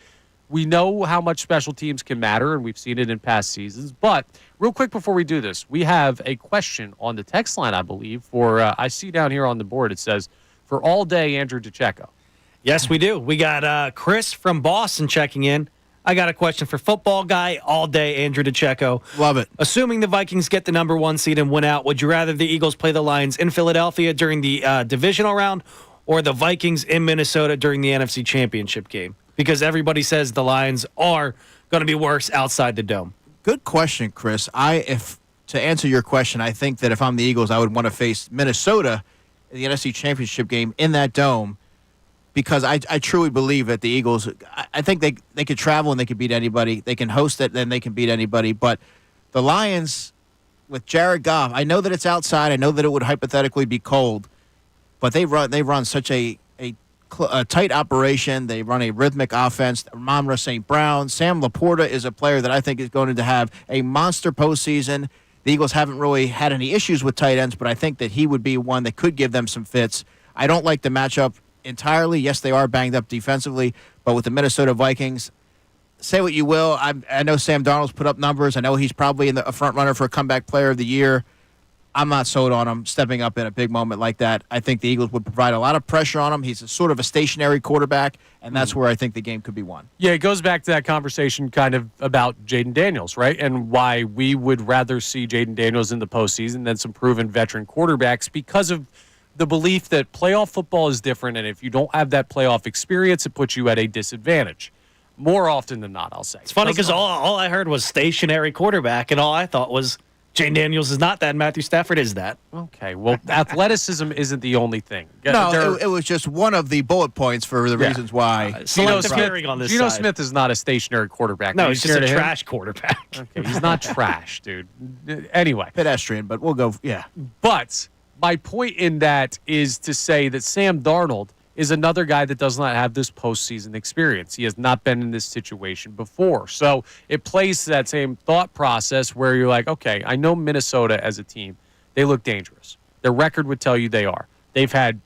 we know how much special teams can matter, and we've seen it in past seasons. But real quick before we do this, we have a question on the text line, I believe, for I see down here on the board, it says, for all day, Andrew DeCecco. Yes, we do. We got Chris from Boston checking in. I got a question for football guy all day, Andrew DeCecco. Love it. Assuming the Vikings get the number 1 seed and win out, would you rather the Eagles play the Lions in Philadelphia during the divisional round or the Vikings in Minnesota during the NFC Championship game? Because everybody says the Lions are going to be worse outside the dome. Good question, Chris. To answer your question, I think that if I'm the Eagles, I would want to face Minnesota in the NFC Championship game in that dome because I truly believe that the Eagles, I think they could travel and they could beat anybody. They can host it, then they can beat anybody. But the Lions, with Jared Goff, I know that it's outside. I know that it would hypothetically be cold, but they run such a tight operation. They run a rhythmic offense. Amon-Ra St. Brown. Sam Laporta is a player that I think is going to have a monster postseason. The Eagles haven't really had any issues with tight ends, but I think that he would be one that could give them some fits. I don't like the matchup entirely. Yes, they are banged up defensively, but with the Minnesota Vikings, say what you will. I know Sam Darnold's put up numbers. I know he's probably a front runner for a comeback player of the year. I'm not sold on him stepping up in a big moment like that. I think the Eagles would provide a lot of pressure on him. He's a sort of a stationary quarterback, and that's where I think the game could be won. Yeah, it goes back to that conversation kind of about Jaden Daniels, right? And why we would rather see Jaden Daniels in the postseason than some proven veteran quarterbacks because of the belief that playoff football is different, and if you don't have that playoff experience, it puts you at a disadvantage. More often than not, I'll say. It's funny because all I heard was stationary quarterback, and all I thought was Jane Daniels is not that. Matthew Stafford is that. Okay, well, athleticism isn't the only thing. No, it was just one of the bullet points for the reasons why. Geno Smith is not a stationary quarterback. No, he's just a trash quarterback. Okay, he's not trash, dude. Anyway. Pedestrian, but we'll go, yeah. But my point in that is to say that Sam Darnold is another guy that does not have this postseason experience. He has not been in this situation before. So it plays to that same thought process where you're like, okay, I know Minnesota as a team, they look dangerous. Their record would tell you they are. They've had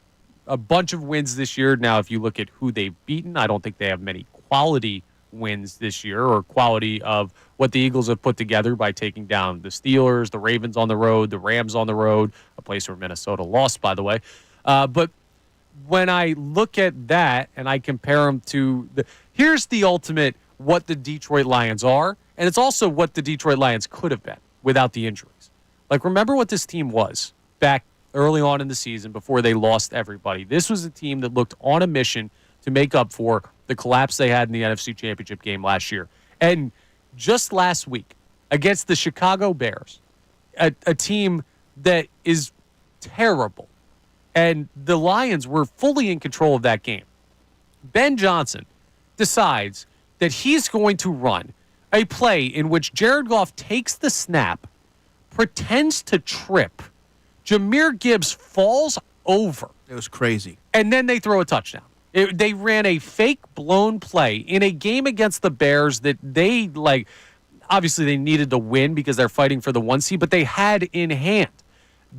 a bunch of wins this year. Now, if you look at who they've beaten, I don't think they have many quality wins this year or quality of what the Eagles have put together by taking down the Steelers, the Ravens on the road, the Rams on the road, a place where Minnesota lost, by the way. But when I look at that and I compare them to here's the ultimate what the Detroit Lions are, and it's also what the Detroit Lions could have been without the injuries. Like, remember what this team was back early on in the season before they lost everybody. This was a team that looked on a mission to make up for the collapse they had in the NFC Championship game last year. And just last week against the Chicago Bears, a team that is terrible, and the Lions were fully in control of that game. Ben Johnson decides that he's going to run a play in which Jared Goff takes the snap, pretends to trip. Jahmyr Gibbs falls over. It was crazy. And then they throw a touchdown. They ran a fake blown play in a game against the Bears that they, obviously they needed to win because they're fighting for the 1 seed, but they had in hand.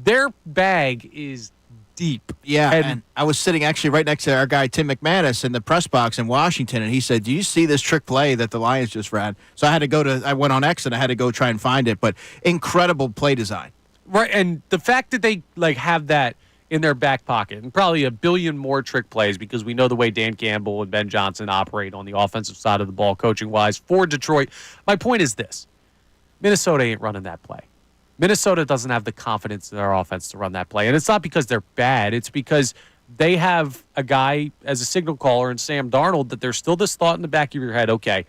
Their bag is deep. Yeah, and I was sitting actually right next to our guy Tim McManus in the press box in Washington, and he said, "Do you see this trick play that the Lions just ran?" So I went on X and I had to go try and find it, but incredible play design. Right, and the fact that they have that in their back pocket, and probably a billion more trick plays because we know the way Dan Campbell and Ben Johnson operate on the offensive side of the ball, coaching-wise, for Detroit. My point is this. Minnesota ain't running that play. Minnesota doesn't have the confidence in their offense to run that play. And it's not because they're bad. It's because they have a guy as a signal caller in Sam Darnold that there's still this thought in the back of your head, okay,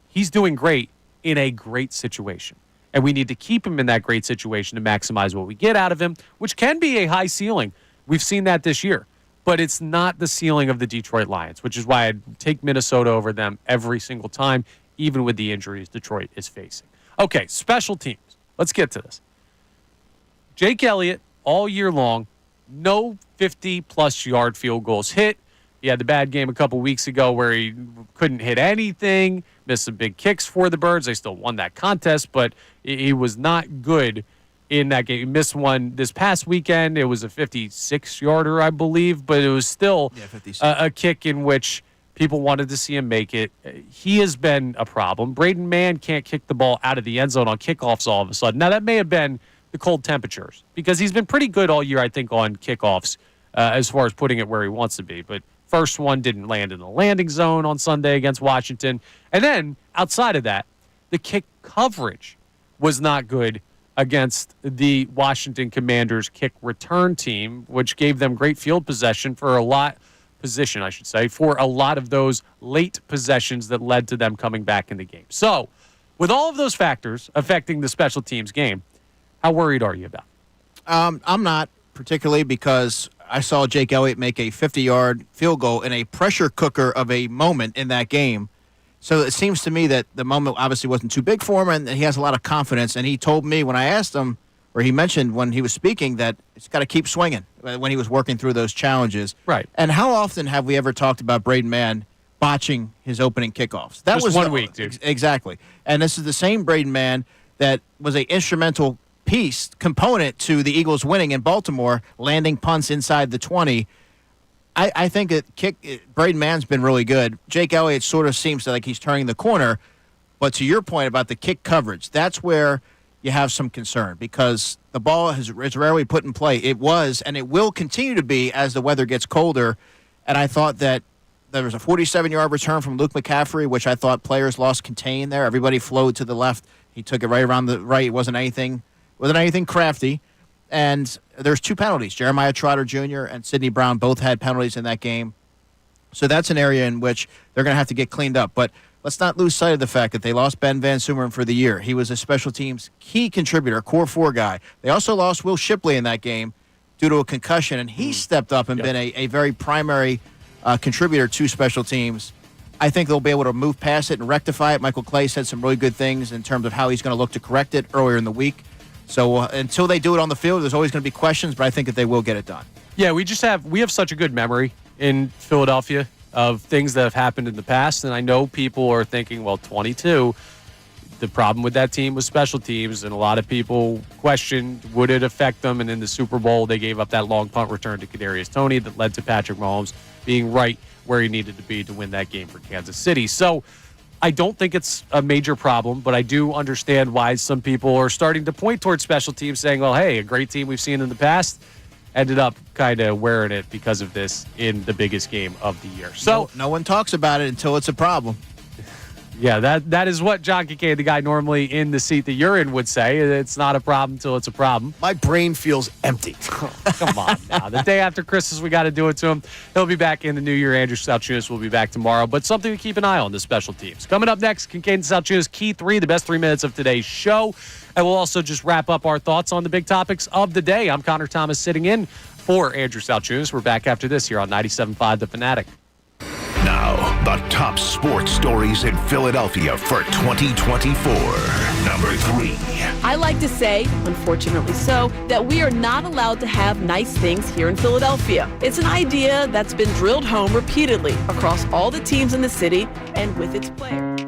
he's doing great in a great situation. And we need to keep him in that great situation to maximize what we get out of him, which can be a high ceiling. We've seen that this year. But it's not the ceiling of the Detroit Lions, which is why I'd take Minnesota over them every single time, even with the injuries Detroit is facing. Okay, special teams. Let's get to this. Jake Elliott, all year long, no 50-plus yard field goals hit. He had the bad game a couple weeks ago where he couldn't hit anything, missed some big kicks for the Birds. They still won that contest, but he was not good in that game. He missed one this past weekend. It was a 56-yarder, I believe, but it was still a kick in which people wanted to see him make it. He has been a problem. Braden Mann can't kick the ball out of the end zone on kickoffs all of a sudden. Now, that may have been the cold temperatures because he's been pretty good all year, I think, on kickoffs as far as putting it where he wants to be. But first one didn't land in the landing zone on Sunday against Washington. And then, outside of that, the kick coverage was not good against the Washington Commanders kick return team, which gave them great field position for a lot of those late possessions that led to them coming back in the game. So, with all of those factors affecting the special teams game, how worried are you about it? I'm not particularly because I saw Jake Elliott make a 50-yard field goal in a pressure cooker of a moment in that game. So it seems to me that the moment obviously wasn't too big for him, and he has a lot of confidence. And he told me when I asked him, or he mentioned when he was speaking, that it's got to keep swinging when he was working through those challenges. Right. And how often have we ever talked about Braden Mann botching his opening kickoffs? That Just was 1 week, dude. Exactly. And this is the same Braden Mann that was an instrumental component to the Eagles winning in Baltimore, landing punts inside the 20. I think Braden Mann's been really good. Jake Elliott sort of seems like he's turning the corner. But to your point about the kick coverage, that's where you have some concern because the ball is rarely put in play. It was, and it will continue to be as the weather gets colder. And I thought that there was a 47-yard return from Luke McCaffrey, which I thought players lost contain there. Everybody flowed to the left. He took it right around the right. It wasn't anything crafty. And there's 2 penalties. Jeremiah Trotter Jr. and Sidney Brown both had penalties in that game. So that's an area in which they're going to have to get cleaned up. But let's not lose sight of the fact that they lost Ben Van Sumeren for the year. He was a special teams key contributor, core 4 guy. They also lost Will Shipley in that game due to a concussion, and he stepped up and been a very primary contributor to special teams. I think they'll be able to move past it and rectify it. Michael Clay said some really good things in terms of how he's going to look to correct it earlier in the week. So until they do it on the field, there's always going to be questions, but I think that they will get it done. Yeah, we have such a good memory in Philadelphia of things that have happened in the past, and I know people are thinking, well, 22, the problem with that team was special teams, and a lot of people questioned, would it affect them? And in the Super Bowl, they gave up that long punt return to Kadarius Toney that led to Patrick Mahomes being right where he needed to be to win that game for Kansas City. So I don't think it's a major problem, but I do understand why some people are starting to point towards special teams, saying, well, hey, a great team we've seen in the past ended up kind of wearing it because of this in the biggest game of the year. So no one talks about it until it's a problem. Yeah, that is what John Kincade, the guy normally in the seat that you're in, would say. It's not a problem until it's a problem. My brain feels empty. Come on now. The day after Christmas, we got to do it to him. He'll be back in the new year. Andrew Salciunas will be back tomorrow. But something to keep an eye on, the special teams. Coming up next, Kincade and Salciunas, Key 3, the best 3 minutes of today's show. And we'll also just wrap up our thoughts on the big topics of the day. I'm Connor Thomas sitting in for Andrew Salciunas. We're back after this here on 97.5 The Fanatic. Now, the top sports stories in Philadelphia for 2024. Number 3. I like to say, unfortunately so, that we are not allowed to have nice things here in Philadelphia. It's an idea that's been drilled home repeatedly across all the teams in the city and with its players.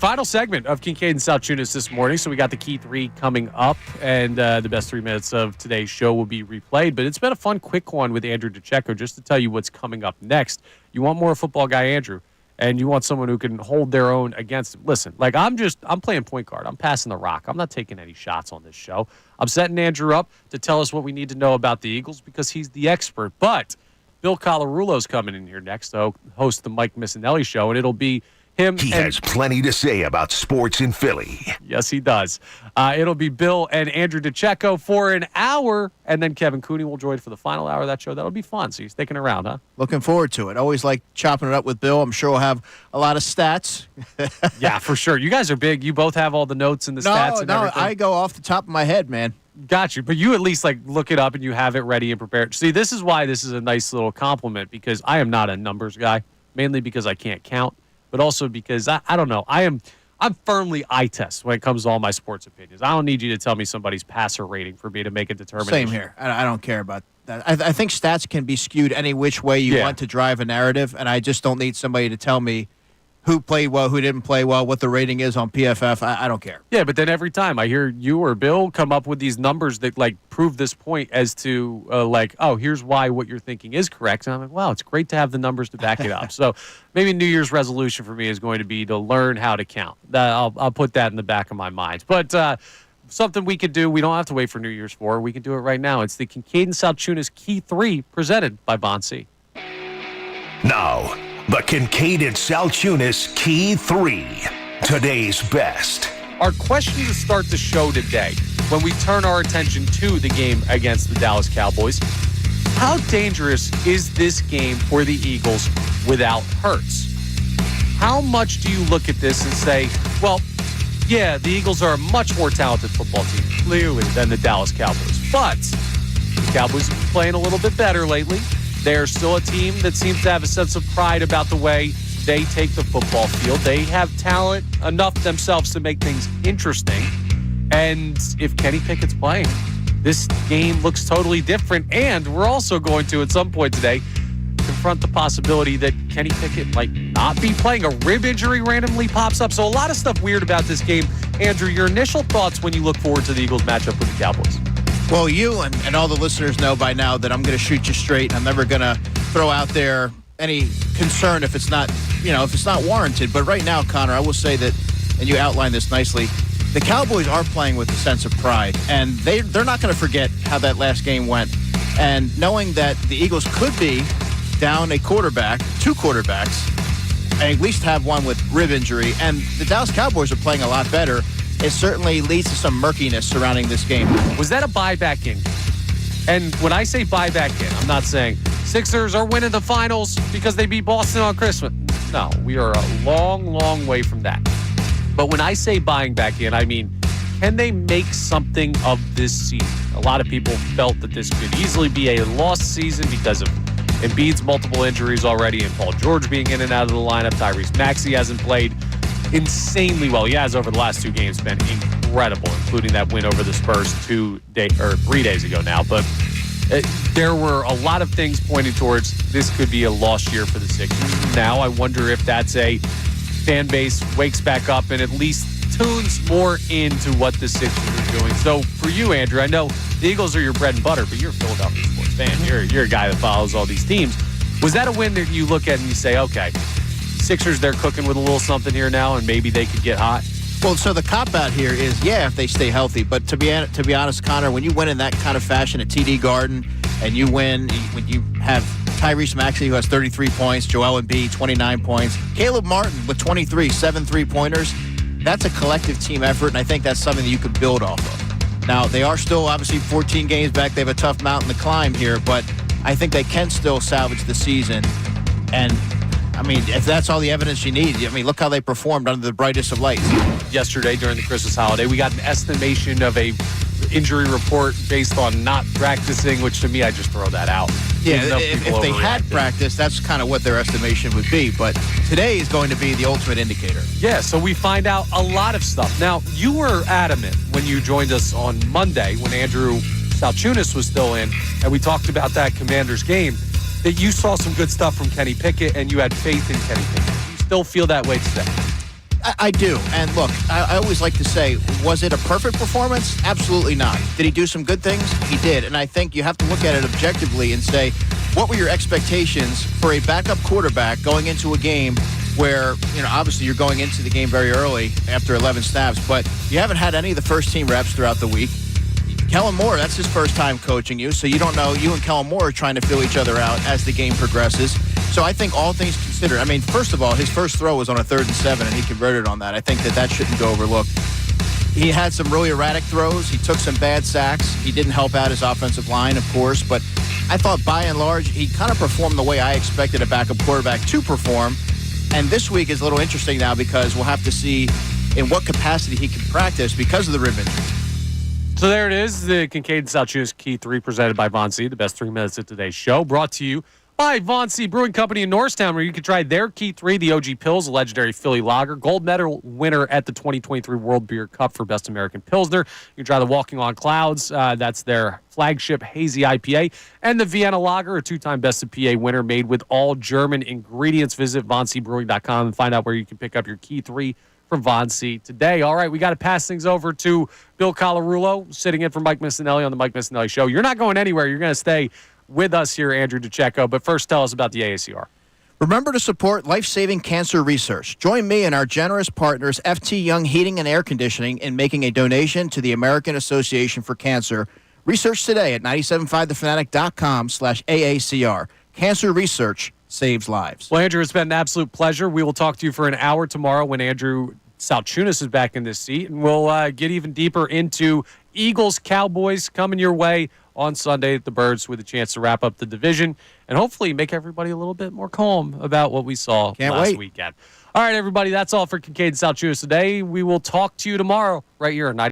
final segment of Kincade Salciunas this morning. So we got the key three coming up, and the best 3 minutes of today's show will be replayed. But it's been a fun, quick one with Andrew DeCecco just to tell you what's coming up next. You want more football guy Andrew, and you want someone who can hold their own against him. Listen, like I'm playing point guard. I'm passing the rock. I'm not taking any shots on this show. I'm setting Andrew up to tell us what we need to know about the Eagles because he's the expert. But Bill Colarulo's coming in here next to host the Mike Missanelli show, and it'll be him. He has plenty to say about sports in Philly. Yes, he does. It'll be Bill and Andrew DeCecco for an hour, and then Kevin Cooney will join for the final hour of that show. That'll be fun. So you're sticking around, huh? Looking forward to it. Always like chopping it up with Bill. I'm sure we'll have a lot of stats. Yeah, for sure. You guys are big. You both have all the notes and the stats and everything. No, I go off the top of my head, man. Got you. But you at least look it up and you have it ready and prepared. See, this is why this is a nice little compliment because I am not a numbers guy, mainly because I can't count. But also because, I don't know, I'm firmly eye test when it comes to all my sports opinions. I don't need you to tell me somebody's passer rating for me to make a determination. Same here. I don't care about that. I think stats can be skewed any which way you want to drive a narrative, and I just don't need somebody to tell me who played well, who didn't play well, what the rating is on PFF. I don't care. Yeah, but then every time I hear you or Bill come up with these numbers that prove this point as to oh, here's why what you're thinking is correct. And I'm like, wow, it's great to have the numbers to back it up. So maybe New Year's resolution for me is going to be to learn how to count. I'll put that in the back of my mind. But something we could do, we don't have to wait for New Year's for. We can do it right now. It's the Kincade Salciunas Key 3 presented by Bonsi. Now, the Kincade Salciunas Key 3, today's best. Our question to start the show today, when we turn our attention to the game against the Dallas Cowboys, how dangerous is this game for the Eagles without Hurts? How much do you look at this and say, well, yeah, the Eagles are a much more talented football team, clearly, than the Dallas Cowboys. But the Cowboys have been playing a little bit better lately. They're still a team that seems to have a sense of pride about the way they take the football field. They have talent enough themselves to make things interesting. And if Kenny Pickett's playing, this game looks totally different. And we're also going to, at some point today, confront the possibility that Kenny Pickett might not be playing. A rib injury randomly pops up. So a lot of stuff weird about this game. Andrew, your initial thoughts when you look forward to the Eagles matchup with the Cowboys? Well, you and all the listeners know by now that I'm going to shoot you straight. I'm never going to throw out there any concern if it's not warranted. But right now, Connor, I will say that, and you outlined this nicely, the Cowboys are playing with a sense of pride, and they're not going to forget how that last game went. And knowing that the Eagles could be down a quarterback, 2 quarterbacks, and at least have one with rib injury, and the Dallas Cowboys are playing a lot better, it certainly leads to some murkiness surrounding this game. Was that a buyback in? And when I say buyback in, I'm not saying Sixers are winning the finals because they beat Boston on Christmas. No, we are a long, long way from that. But when I say buying back in, I mean, can they make something of this season? A lot of people felt that this could easily be a lost season because of Embiid's multiple injuries already and Paul George being in and out of the lineup. Tyrese Maxey hasn't played insanely well. He has over the last 2 games been incredible, including that win over the Spurs 3 days ago now. But there were a lot of things pointing towards this could be a lost year for the Sixers. Now I wonder if that's a fan base wakes back up and at least tunes more into what the Sixers are doing. So for you, Andrew, I know the Eagles are your bread and butter, but you're a Philadelphia sports fan. You're a guy that follows all these teams. Was that a win that you look at and you say, okay, Sixers, they're cooking with a little something here now, and maybe they could get hot? Well, so the cop-out here is, if they stay healthy. But to be honest, Connor, when you win in that kind of fashion at TD Garden, and you win when you have Tyrese Maxey, who has 33 points, Joel Embiid, 29 points, Caleb Martin with 23, 7 3-pointers, that's a collective team effort, and I think that's something that you could build off of. Now, they are still obviously 14 games back. They have a tough mountain to climb here, but I think they can still salvage the season. And I mean, if that's all the evidence you need, look how they performed under the brightest of lights. Yesterday during the Christmas holiday, we got an estimation of a injury report based on not practicing, which to me, I just throw that out. Yeah, if they had practiced, that's kind of what their estimation would be. But today is going to be the ultimate indicator. Yeah, so we find out a lot of stuff. Now, you were adamant when you joined us on Monday when Andrew Salciunas was still in, and we talked about that Commanders game, that you saw some good stuff from Kenny Pickett and you had faith in Kenny Pickett. Do you still feel that way today? I do. And look, I always like to say, was it a perfect performance? Absolutely not. Did he do some good things? He did. And I think you have to look at it objectively and say, what were your expectations for a backup quarterback going into a game where, obviously you're going into the game very early after 11 snaps, but you haven't had any of the first-team reps throughout the week. Kellen Moore, that's his first time coaching you, so you don't know. You and Kellen Moore are trying to feel each other out as the game progresses. So I think all things considered, first of all, his first throw was on a 3rd and 7, and he converted on that. I think that shouldn't go overlooked. He had some really erratic throws. He took some bad sacks. He didn't help out his offensive line, of course, but I thought by and large he kind of performed the way I expected a backup quarterback to perform. And this week is a little interesting now because we'll have to see in what capacity he can practice because of the rib injury. So there it is, the Kincade Salciunas Key 3 presented by Von C, the best 3 minutes of today's show, brought to you by Von C Brewing Company in Norristown, where you can try their Key 3, the OG Pils, a legendary Philly lager, gold medal winner at the 2023 World Beer Cup for Best American Pilsner. You can try the Walking on Clouds, that's their flagship hazy IPA, and the Vienna Lager, a 2-time Best of PA winner made with all German ingredients. Visit VonCBrewing.com and find out where you can pick up your Key 3 from Von C today. All right, we got to pass things over to Bill Colarulo, sitting in for Mike Missanelli on the Mike Missanelli Show. You're not going anywhere. You're going to stay with us here, Andrew DeCecco. But first, tell us about the AACR. Remember to support life-saving cancer research. Join me and our generous partners, FT Young Heating and Air Conditioning, in making a donation to the American Association for Cancer. Research today at 975thefanatic.com/AACR. Cancer research saves lives. Well, Andrew, it's been an absolute pleasure. We will talk to you for an hour tomorrow when Andrew Salciunas is back in this seat, and we'll get even deeper into Eagles, Cowboys coming your way on Sunday at the Birds with a chance to wrap up the division and hopefully make everybody a little bit more calm about what we saw last weekend. All right, everybody, that's all for Kincade Salciunas today. We will talk to you tomorrow right here on 90.